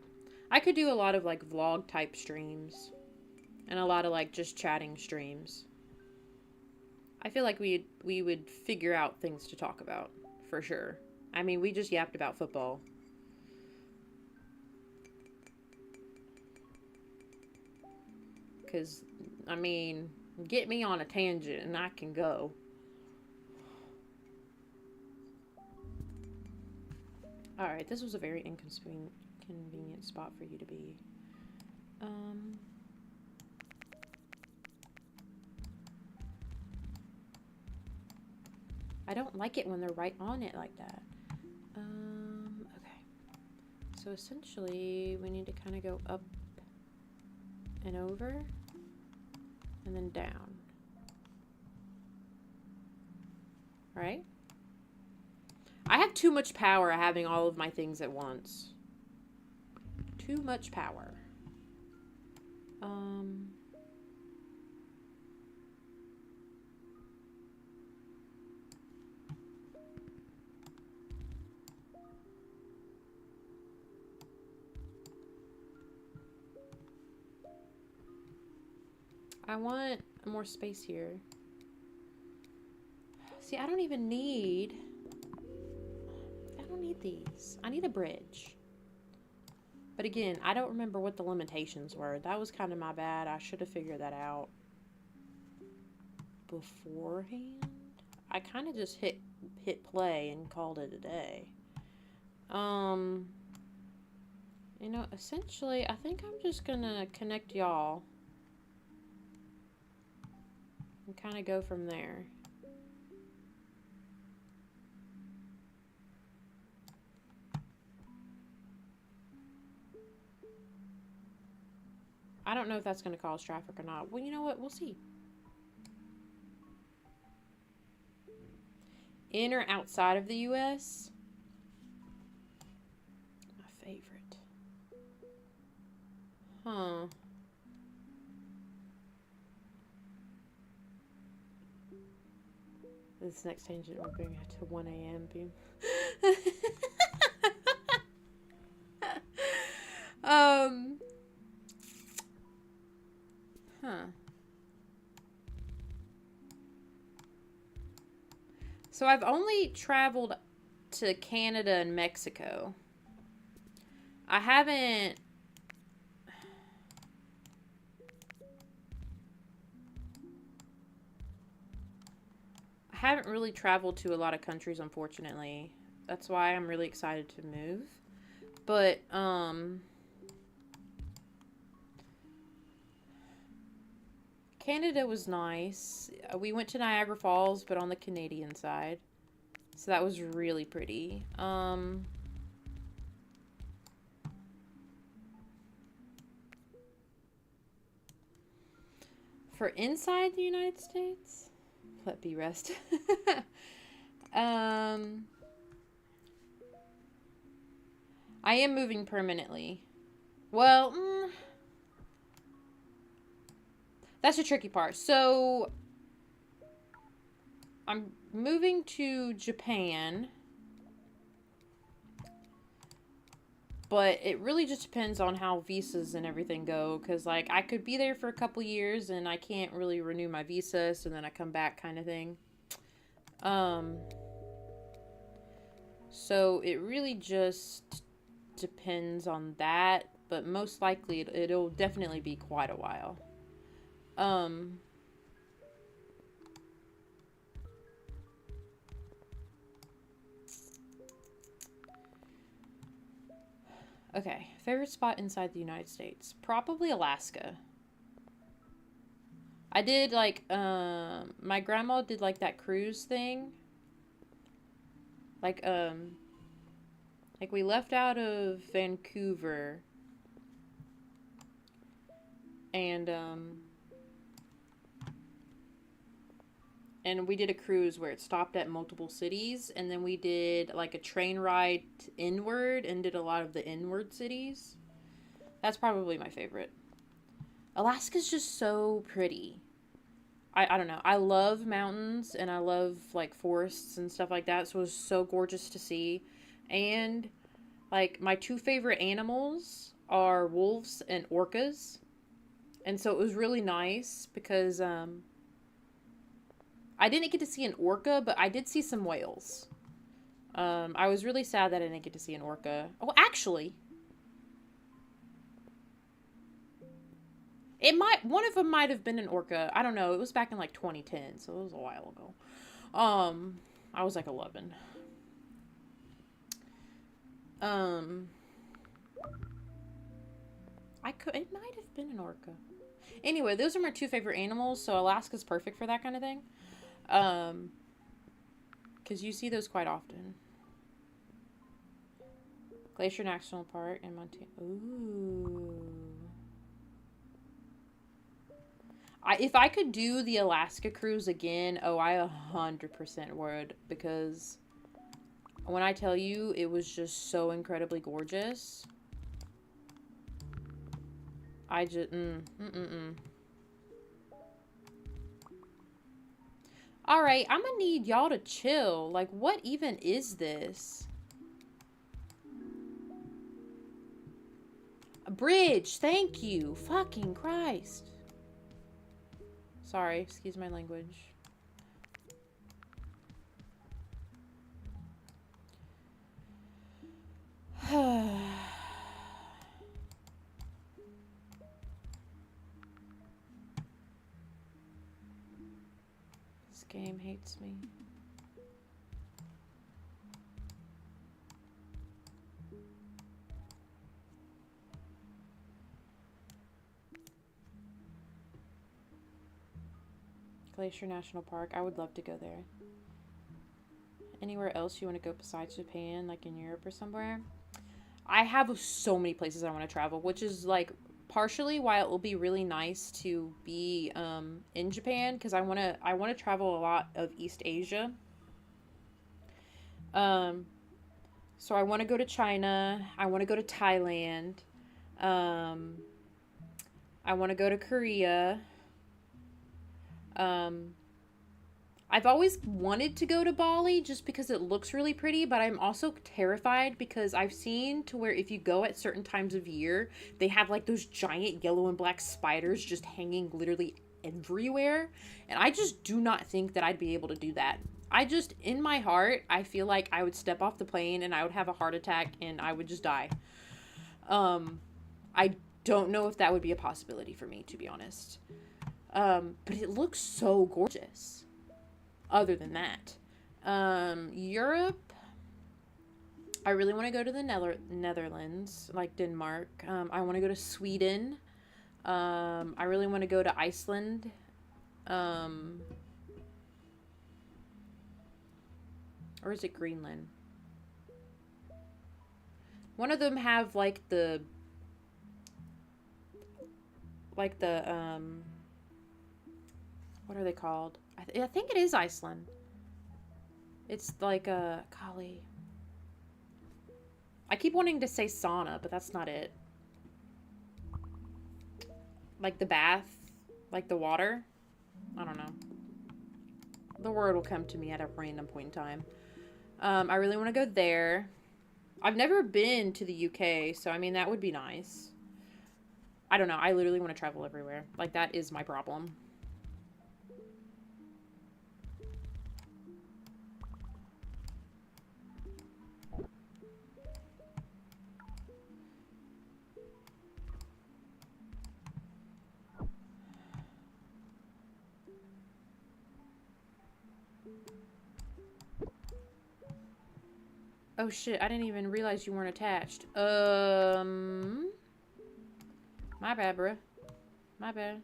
I could do a lot of like vlog type streams. And a lot of like just chatting streams. I feel like we would figure out things to talk about, for sure. I mean, we just yapped about football. Because, I mean, get me on a tangent and I can go. Alright, this was a very inconvenient spot for you to be. I don't like it when they're right on it like that. Okay. So essentially, we need to kind of go up and over, and then down. Right? I have too much power having all of my things at once. Too much power. I want more space here. See, I don't need these. I need a bridge. But again, I don't remember what the limitations were. That was kind of my bad. I should have figured that out beforehand. I kind of just hit play and called it a day. You know, essentially, I think I'm just gonna connect y'all and kind of go from there. I don't know if that's going to cause traffic or not. Well, you know what? We'll see. In or outside of the U.S.? My favorite. Huh. This next tangent will bring it to 1 a.m. Beam. Huh. So I've only traveled to Canada and Mexico. I haven't really traveled to a lot of countries, unfortunately. That's why I'm really excited to move. But Canada was nice. We went to Niagara Falls, but on the Canadian side. So that was really pretty. For inside the United States? Let be rest. I am moving permanently. Well, that's the tricky part. So, I'm moving to Japan. But it really just depends on how visas and everything go. Because, like, I could be there for a couple years and I can't really renew my visa. So then I come back kind of thing. So it really just depends on that. But most likely it'll definitely be quite a while. Okay, favorite spot inside the United States? Probably Alaska. I did, like, my grandma did, like, that cruise thing. Like, we left out of Vancouver. And we did a cruise where it stopped at multiple cities, and then we did like a train ride inward and did a lot of the inward cities. That's probably my favorite. Alaska's just so pretty. I don't know. I love mountains and I love like forests and stuff like that, so it was so gorgeous to see. And like my two favorite animals are wolves and orcas. And so it was really nice because I didn't get to see an orca, but I did see some whales. I was really sad that I didn't get to see an orca. Oh, actually, one of them might have been an orca. I don't know. It was back in like 2010, so it was a while ago. I was like 11. It might have been an orca. Anyway, those are my two favorite animals, so Alaska's perfect for that kind of thing. Because you see those quite often. Glacier National Park in Montana. Ooh. If I could do the Alaska cruise again, I 100% would. Because when I tell you, it was just so incredibly gorgeous. I just, Alright, I'm gonna need y'all to chill. Like, what even is this? A bridge, thank you. Fucking Christ. Sorry, excuse my language. This game hates me. Glacier National Park. I would love to go there. Anywhere else you want to go besides Japan, like in Europe or somewhere? I have so many places I want to travel, which is like partially why it will be really nice to be in Japan, because I want to travel a lot of East Asia. Um, so I want to go to China. I want to go to Thailand. Um, I want to go to Korea. Um, I've always wanted to go to Bali just because it looks really pretty, but I'm also terrified because I've seen to where if you go at certain times of year, they have like those giant yellow and black spiders just hanging literally everywhere. And I just do not think that I'd be able to do that. I just, in my heart, I feel like I would step off the plane and I would have a heart attack and I would just die. Um, I don't know if that would be a possibility for me, to be honest. But it looks so gorgeous. Other than that, Europe, I really want to go to the Netherlands, like Denmark. I want to go to Sweden. I really want to go to Iceland. Or is it Greenland? One of them have like the what are they called? I think it is Iceland. It's like a golly. I keep wanting to say sauna, but that's not it. Like the bath, like the water. I don't know. The word will come to me at a random point in time. I really want to go there. I've never been to the UK, so I mean that would be nice. I don't know. I literally want to travel everywhere. Like that is my problem. Oh shit, I didn't even realize you weren't attached. My bad, bruh. My bad.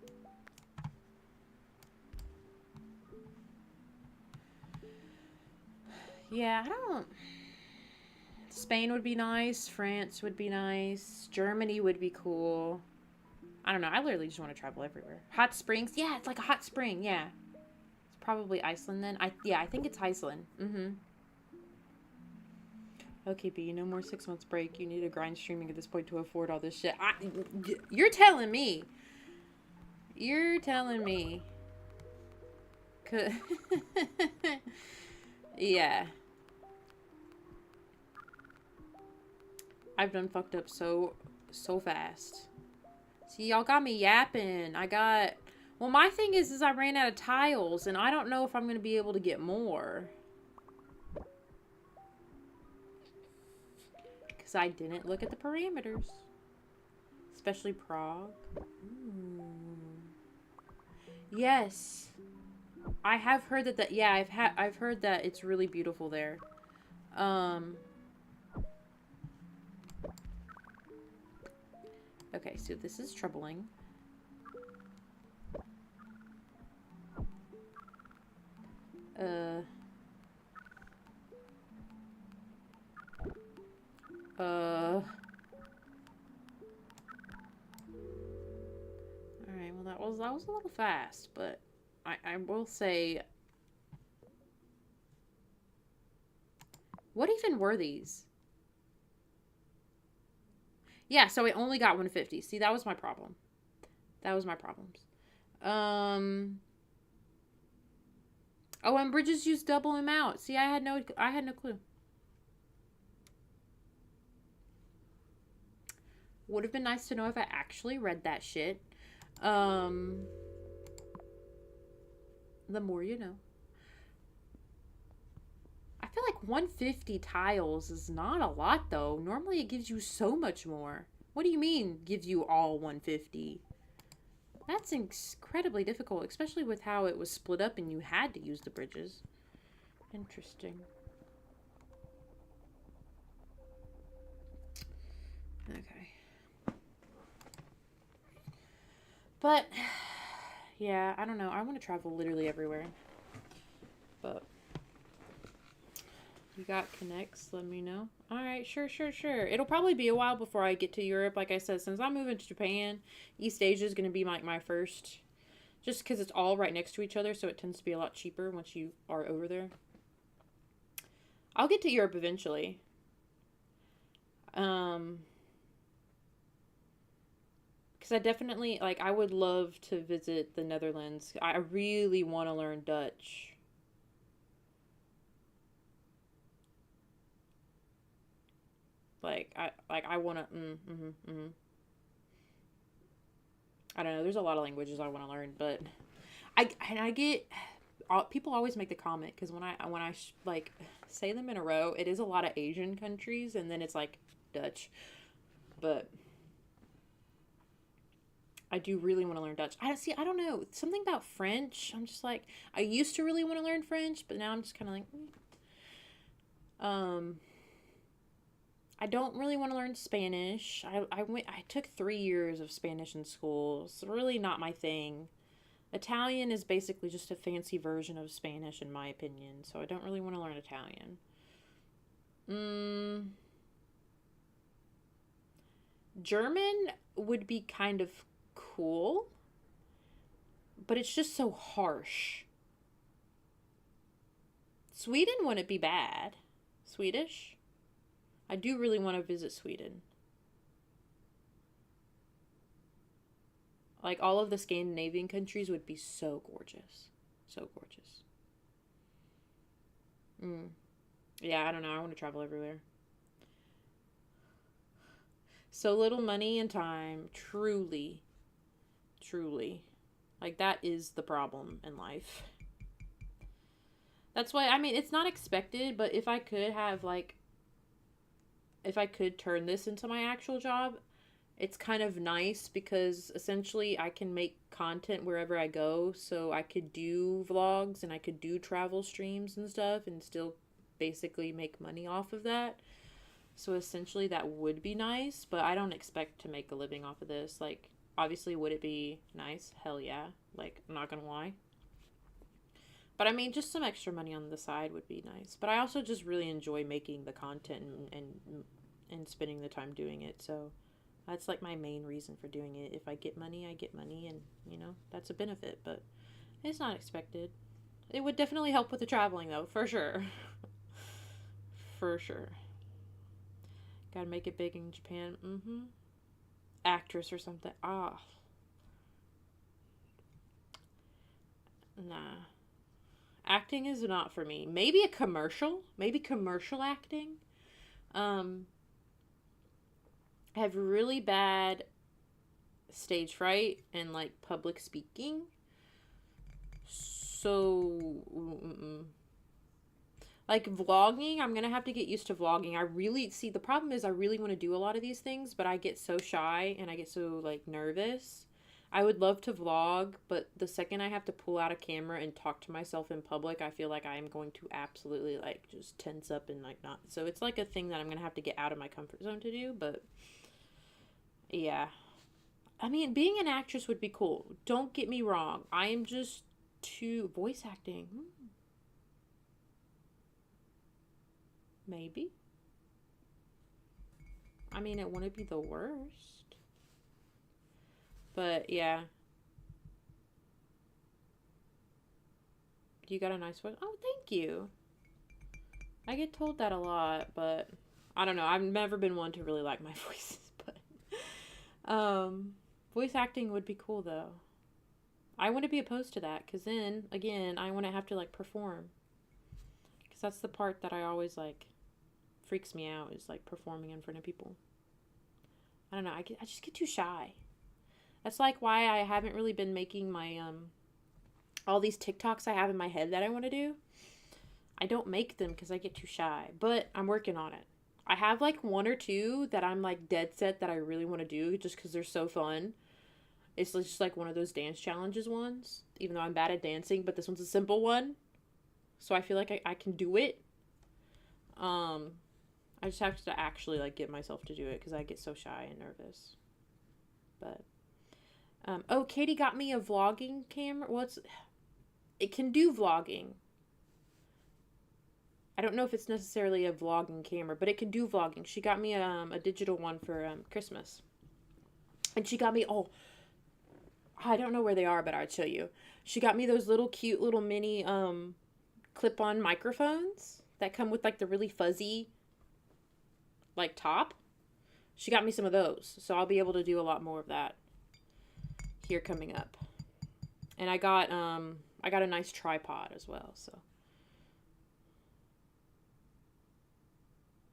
Yeah, I don't... Spain would be nice. France would be nice. Germany would be cool. I don't know. I literally just want to travel everywhere. Hot springs? Yeah, it's like a hot spring. Yeah. It's probably Iceland then. Yeah, I think it's Iceland. Mm-hmm. Okay, B, no more 6 months break. You need to grind streaming at this point to afford all this shit. You're telling me. You're telling me. Yeah. I've done fucked up so fast. See, y'all got me yapping. Well, my thing is I ran out of tiles, and I don't know if I'm going to be able to get more. Because I didn't look at the parameters. Especially Prague. Yes. I have heard that, yeah, I've heard that it's really beautiful there. Okay, so this is troubling. Alright, well that was a little fast, but I will say, what even were these? Yeah, so I only got 150. See, that was my problem. That was my problems. Oh, and bridges use double amount. See, I had no clue. Would have been nice to know if I actually read that shit. The more you know. I feel like 150 tiles is not a lot, though. Normally it gives you so much more. What do you mean, gives you all 150? That's incredibly difficult, especially with how it was split up and you had to use the bridges. Interesting. Okay. But, Yeah, I don't know. I want to travel literally everywhere. But you got connects, let me know. All right, sure, sure, sure. It'll probably be a while before I get to Europe. Like I said, since I'm moving to Japan, East Asia is going to be like my first, just because it's all right next to each other, so it tends to be a lot cheaper once you are over there. I'll get to Europe eventually. Um, because I definitely like I would love to visit the Netherlands. I really want to learn Dutch. I want to I don't know. There's a lot of languages I want to learn, but I get people always make the comment because when I like say them in a row, it is a lot of Asian countries, and then it's like Dutch. But I do really want to learn Dutch. I don't see. I don't know something about French. I'm just like I used to really want to learn French, but now I'm just kind of like, um, I don't really want to learn Spanish. I took 3 years of Spanish in school. It's really not my thing. Italian is basically just a fancy version of Spanish, in my opinion. So I don't really want to learn Italian. Mm, German would be kind of cool, but it's just so harsh. Sweden wouldn't be bad. Swedish? I do really want to visit Sweden. Like all of the Scandinavian countries would be so gorgeous. So gorgeous. Mm. Yeah, I don't know. I want to travel everywhere. So little money and time. Truly. Truly. Like that is the problem in life. That's why, I mean, it's not expected, but if I could turn this into my actual job, it's kind of nice because essentially I can make content wherever I go. So I could do vlogs and I could do travel streams and stuff and still basically make money off of that. So essentially that would be nice, but I don't expect to make a living off of this. Like, obviously, would it be nice? Hell yeah. Like, I'm not gonna lie. But I mean, just some extra money on the side would be nice. But I also just really enjoy making the content and spending the time doing it. So that's like my main reason for doing it. If I get money, I get money, and that's a benefit. But it's not expected. It would definitely help with the traveling, though, for sure. For sure. Gotta make it big in Japan. Mm-hmm. Actress or something. Ah, nah. Acting is not for me. Maybe a commercial. Maybe commercial acting. Um, I have really bad stage fright and like public speaking. So, like vlogging, I'm gonna have to get used to vlogging. I really see the problem is I really want to do a lot of these things, but I get so shy and I get so like nervous. I would love to vlog, but the second I have to pull out a camera and talk to myself in public, I feel like I am going to absolutely like just tense up and like not. So it's like a thing that I'm gonna have to get out of my comfort zone to do, but yeah. I mean, being an actress would be cool. Don't get me wrong. I am just too voice acting. Maybe. I mean, it wouldn't be the worst. But yeah, you got a nice voice. Oh, thank you. I get told that a lot, but I don't know. I've never been one to really like my voices, but voice acting would be cool though. I wouldn't be opposed to that because then again, I wouldn't have to like perform because that's the part that I always like freaks me out is like performing in front of people. I don't know. I just get too shy. That's like why I haven't really been making my all these TikToks I have in my head that I want to do. I don't make them because I get too shy, but I'm working on it. I have like one or two that I'm like dead set that I really want to do just because they're so fun. It's just like one of those dance challenges ones, even though I'm bad at dancing, but this one's a simple one. So I feel like I can do it. Um, I just have to actually like get myself to do it because I get so shy and nervous. But Oh, Katie got me a vlogging camera. It can do vlogging. I don't know if it's necessarily a vlogging camera, but it can do vlogging. She got me a digital one for Christmas. And she got me, oh, I don't know where they are, but I'd show you. She got me those little cute little mini clip-on microphones that come with like the really fuzzy like top. She got me some of those, so I'll be able to do a lot more of that here coming up. And I got a nice tripod as well, so.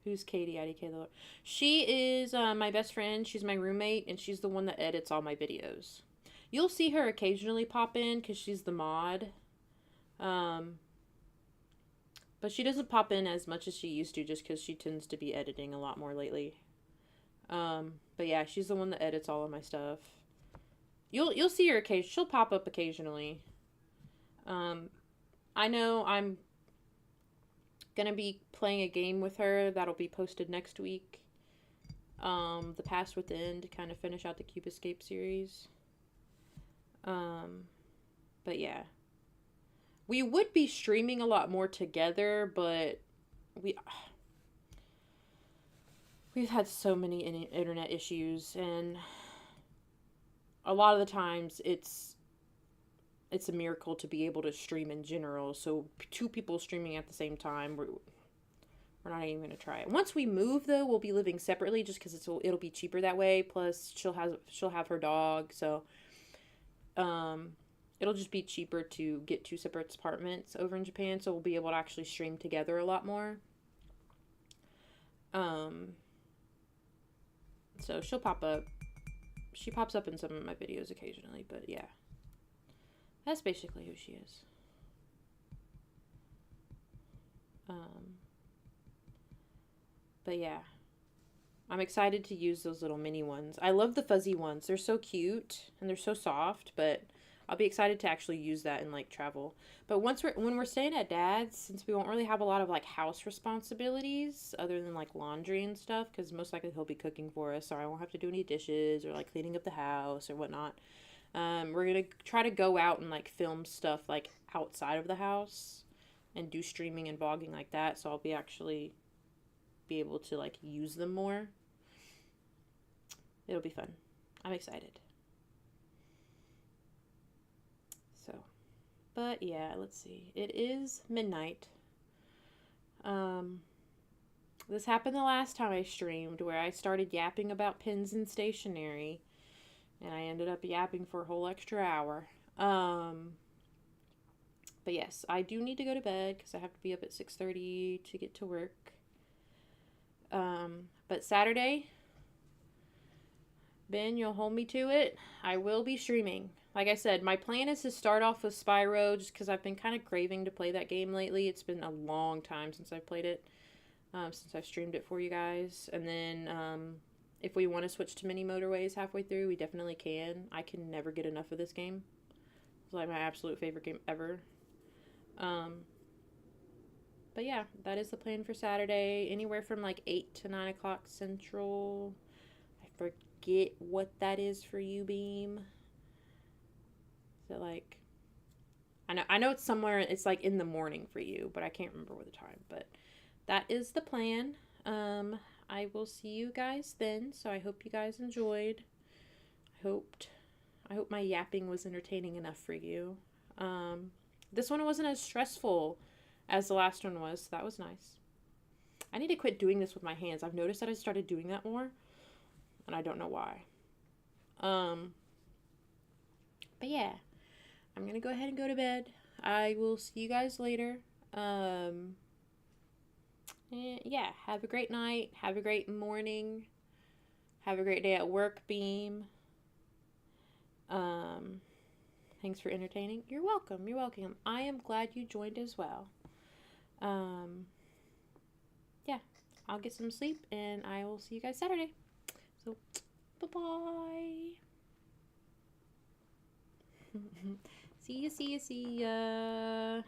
Who's Katie? IDK Lord. She is my best friend. She's my roommate, and she's the one that edits all my videos. You'll see her occasionally pop in because she's the mod. But she doesn't pop in as much as she used to just because she tends to be editing a lot more lately. But yeah, she's the one that edits all of my stuff. You'll see her occasionally. She'll pop up occasionally. I know I'm gonna be playing a game with her that'll be posted next week. The Past Within, to kind of finish out the Cube Escape series. But yeah. We would be streaming a lot more together, but we've had so many internet issues, and a lot of the times it's a miracle to be able to stream in general. So two people streaming at the same time, we're not even gonna try it. Once we move, though, we'll be living separately just because it'll be cheaper that way. Plus, she'll have her dog, so it'll just be cheaper to get two separate apartments over in Japan. So we'll be able to actually stream together a lot more. So she'll pop up. She pops up in some of my videos occasionally, but yeah. That's basically who she is. But yeah. I'm excited to use those little mini ones. I love the fuzzy ones. They're so cute and they're so soft, but I'll be excited to actually use that in like travel. But when we're staying at Dad's, since we won't really have a lot of like house responsibilities other than like laundry and stuff, because most likely he'll be cooking for us, so I won't have to do any dishes or like cleaning up the house or whatnot. We're gonna try to go out and like film stuff like outside of the house and do streaming and vlogging like that. So I'll be able to like use them more. It'll be fun. I'm excited. So, but yeah, let's see. It is midnight. This happened the last time I streamed where I started yapping about pins and stationery, and I ended up yapping for a whole extra hour. But yes, I do need to go to bed because I have to be up at 6:30 to get to work. But Saturday, Ben, you'll hold me to it. I will be streaming. Like I said, my plan is to start off with Spyro just because I've been kind of craving to play that game lately. It's been a long time since I've played it, since I've streamed it for you guys. And then if we want to switch to mini Motorways halfway through, we definitely can. I can never get enough of this game. It's like my absolute favorite game ever. But yeah, that is the plan for Saturday. Anywhere from like 8 to 9 o'clock Central. I forget what that is for you, Beam. Is it like... I know it's somewhere, it's like in the morning for you, but I can't remember what the time. But that is the plan. I will see you guys then. So I hope you guys enjoyed. I hope my yapping was entertaining enough for you. This one wasn't as stressful as the last one was, so that was nice. I need to quit doing this with my hands. I've noticed that I started doing that more, and I don't know why. But yeah, I'm gonna go ahead and go to bed. I will see you guys later. And yeah, have a great night. Have a great morning. Have a great day at work, Beam. Thanks for entertaining. You're welcome. You're welcome. I am glad you joined as well. Yeah, I'll get some sleep and I will see you guys Saturday. So, bye-bye. See ya, see ya, see ya.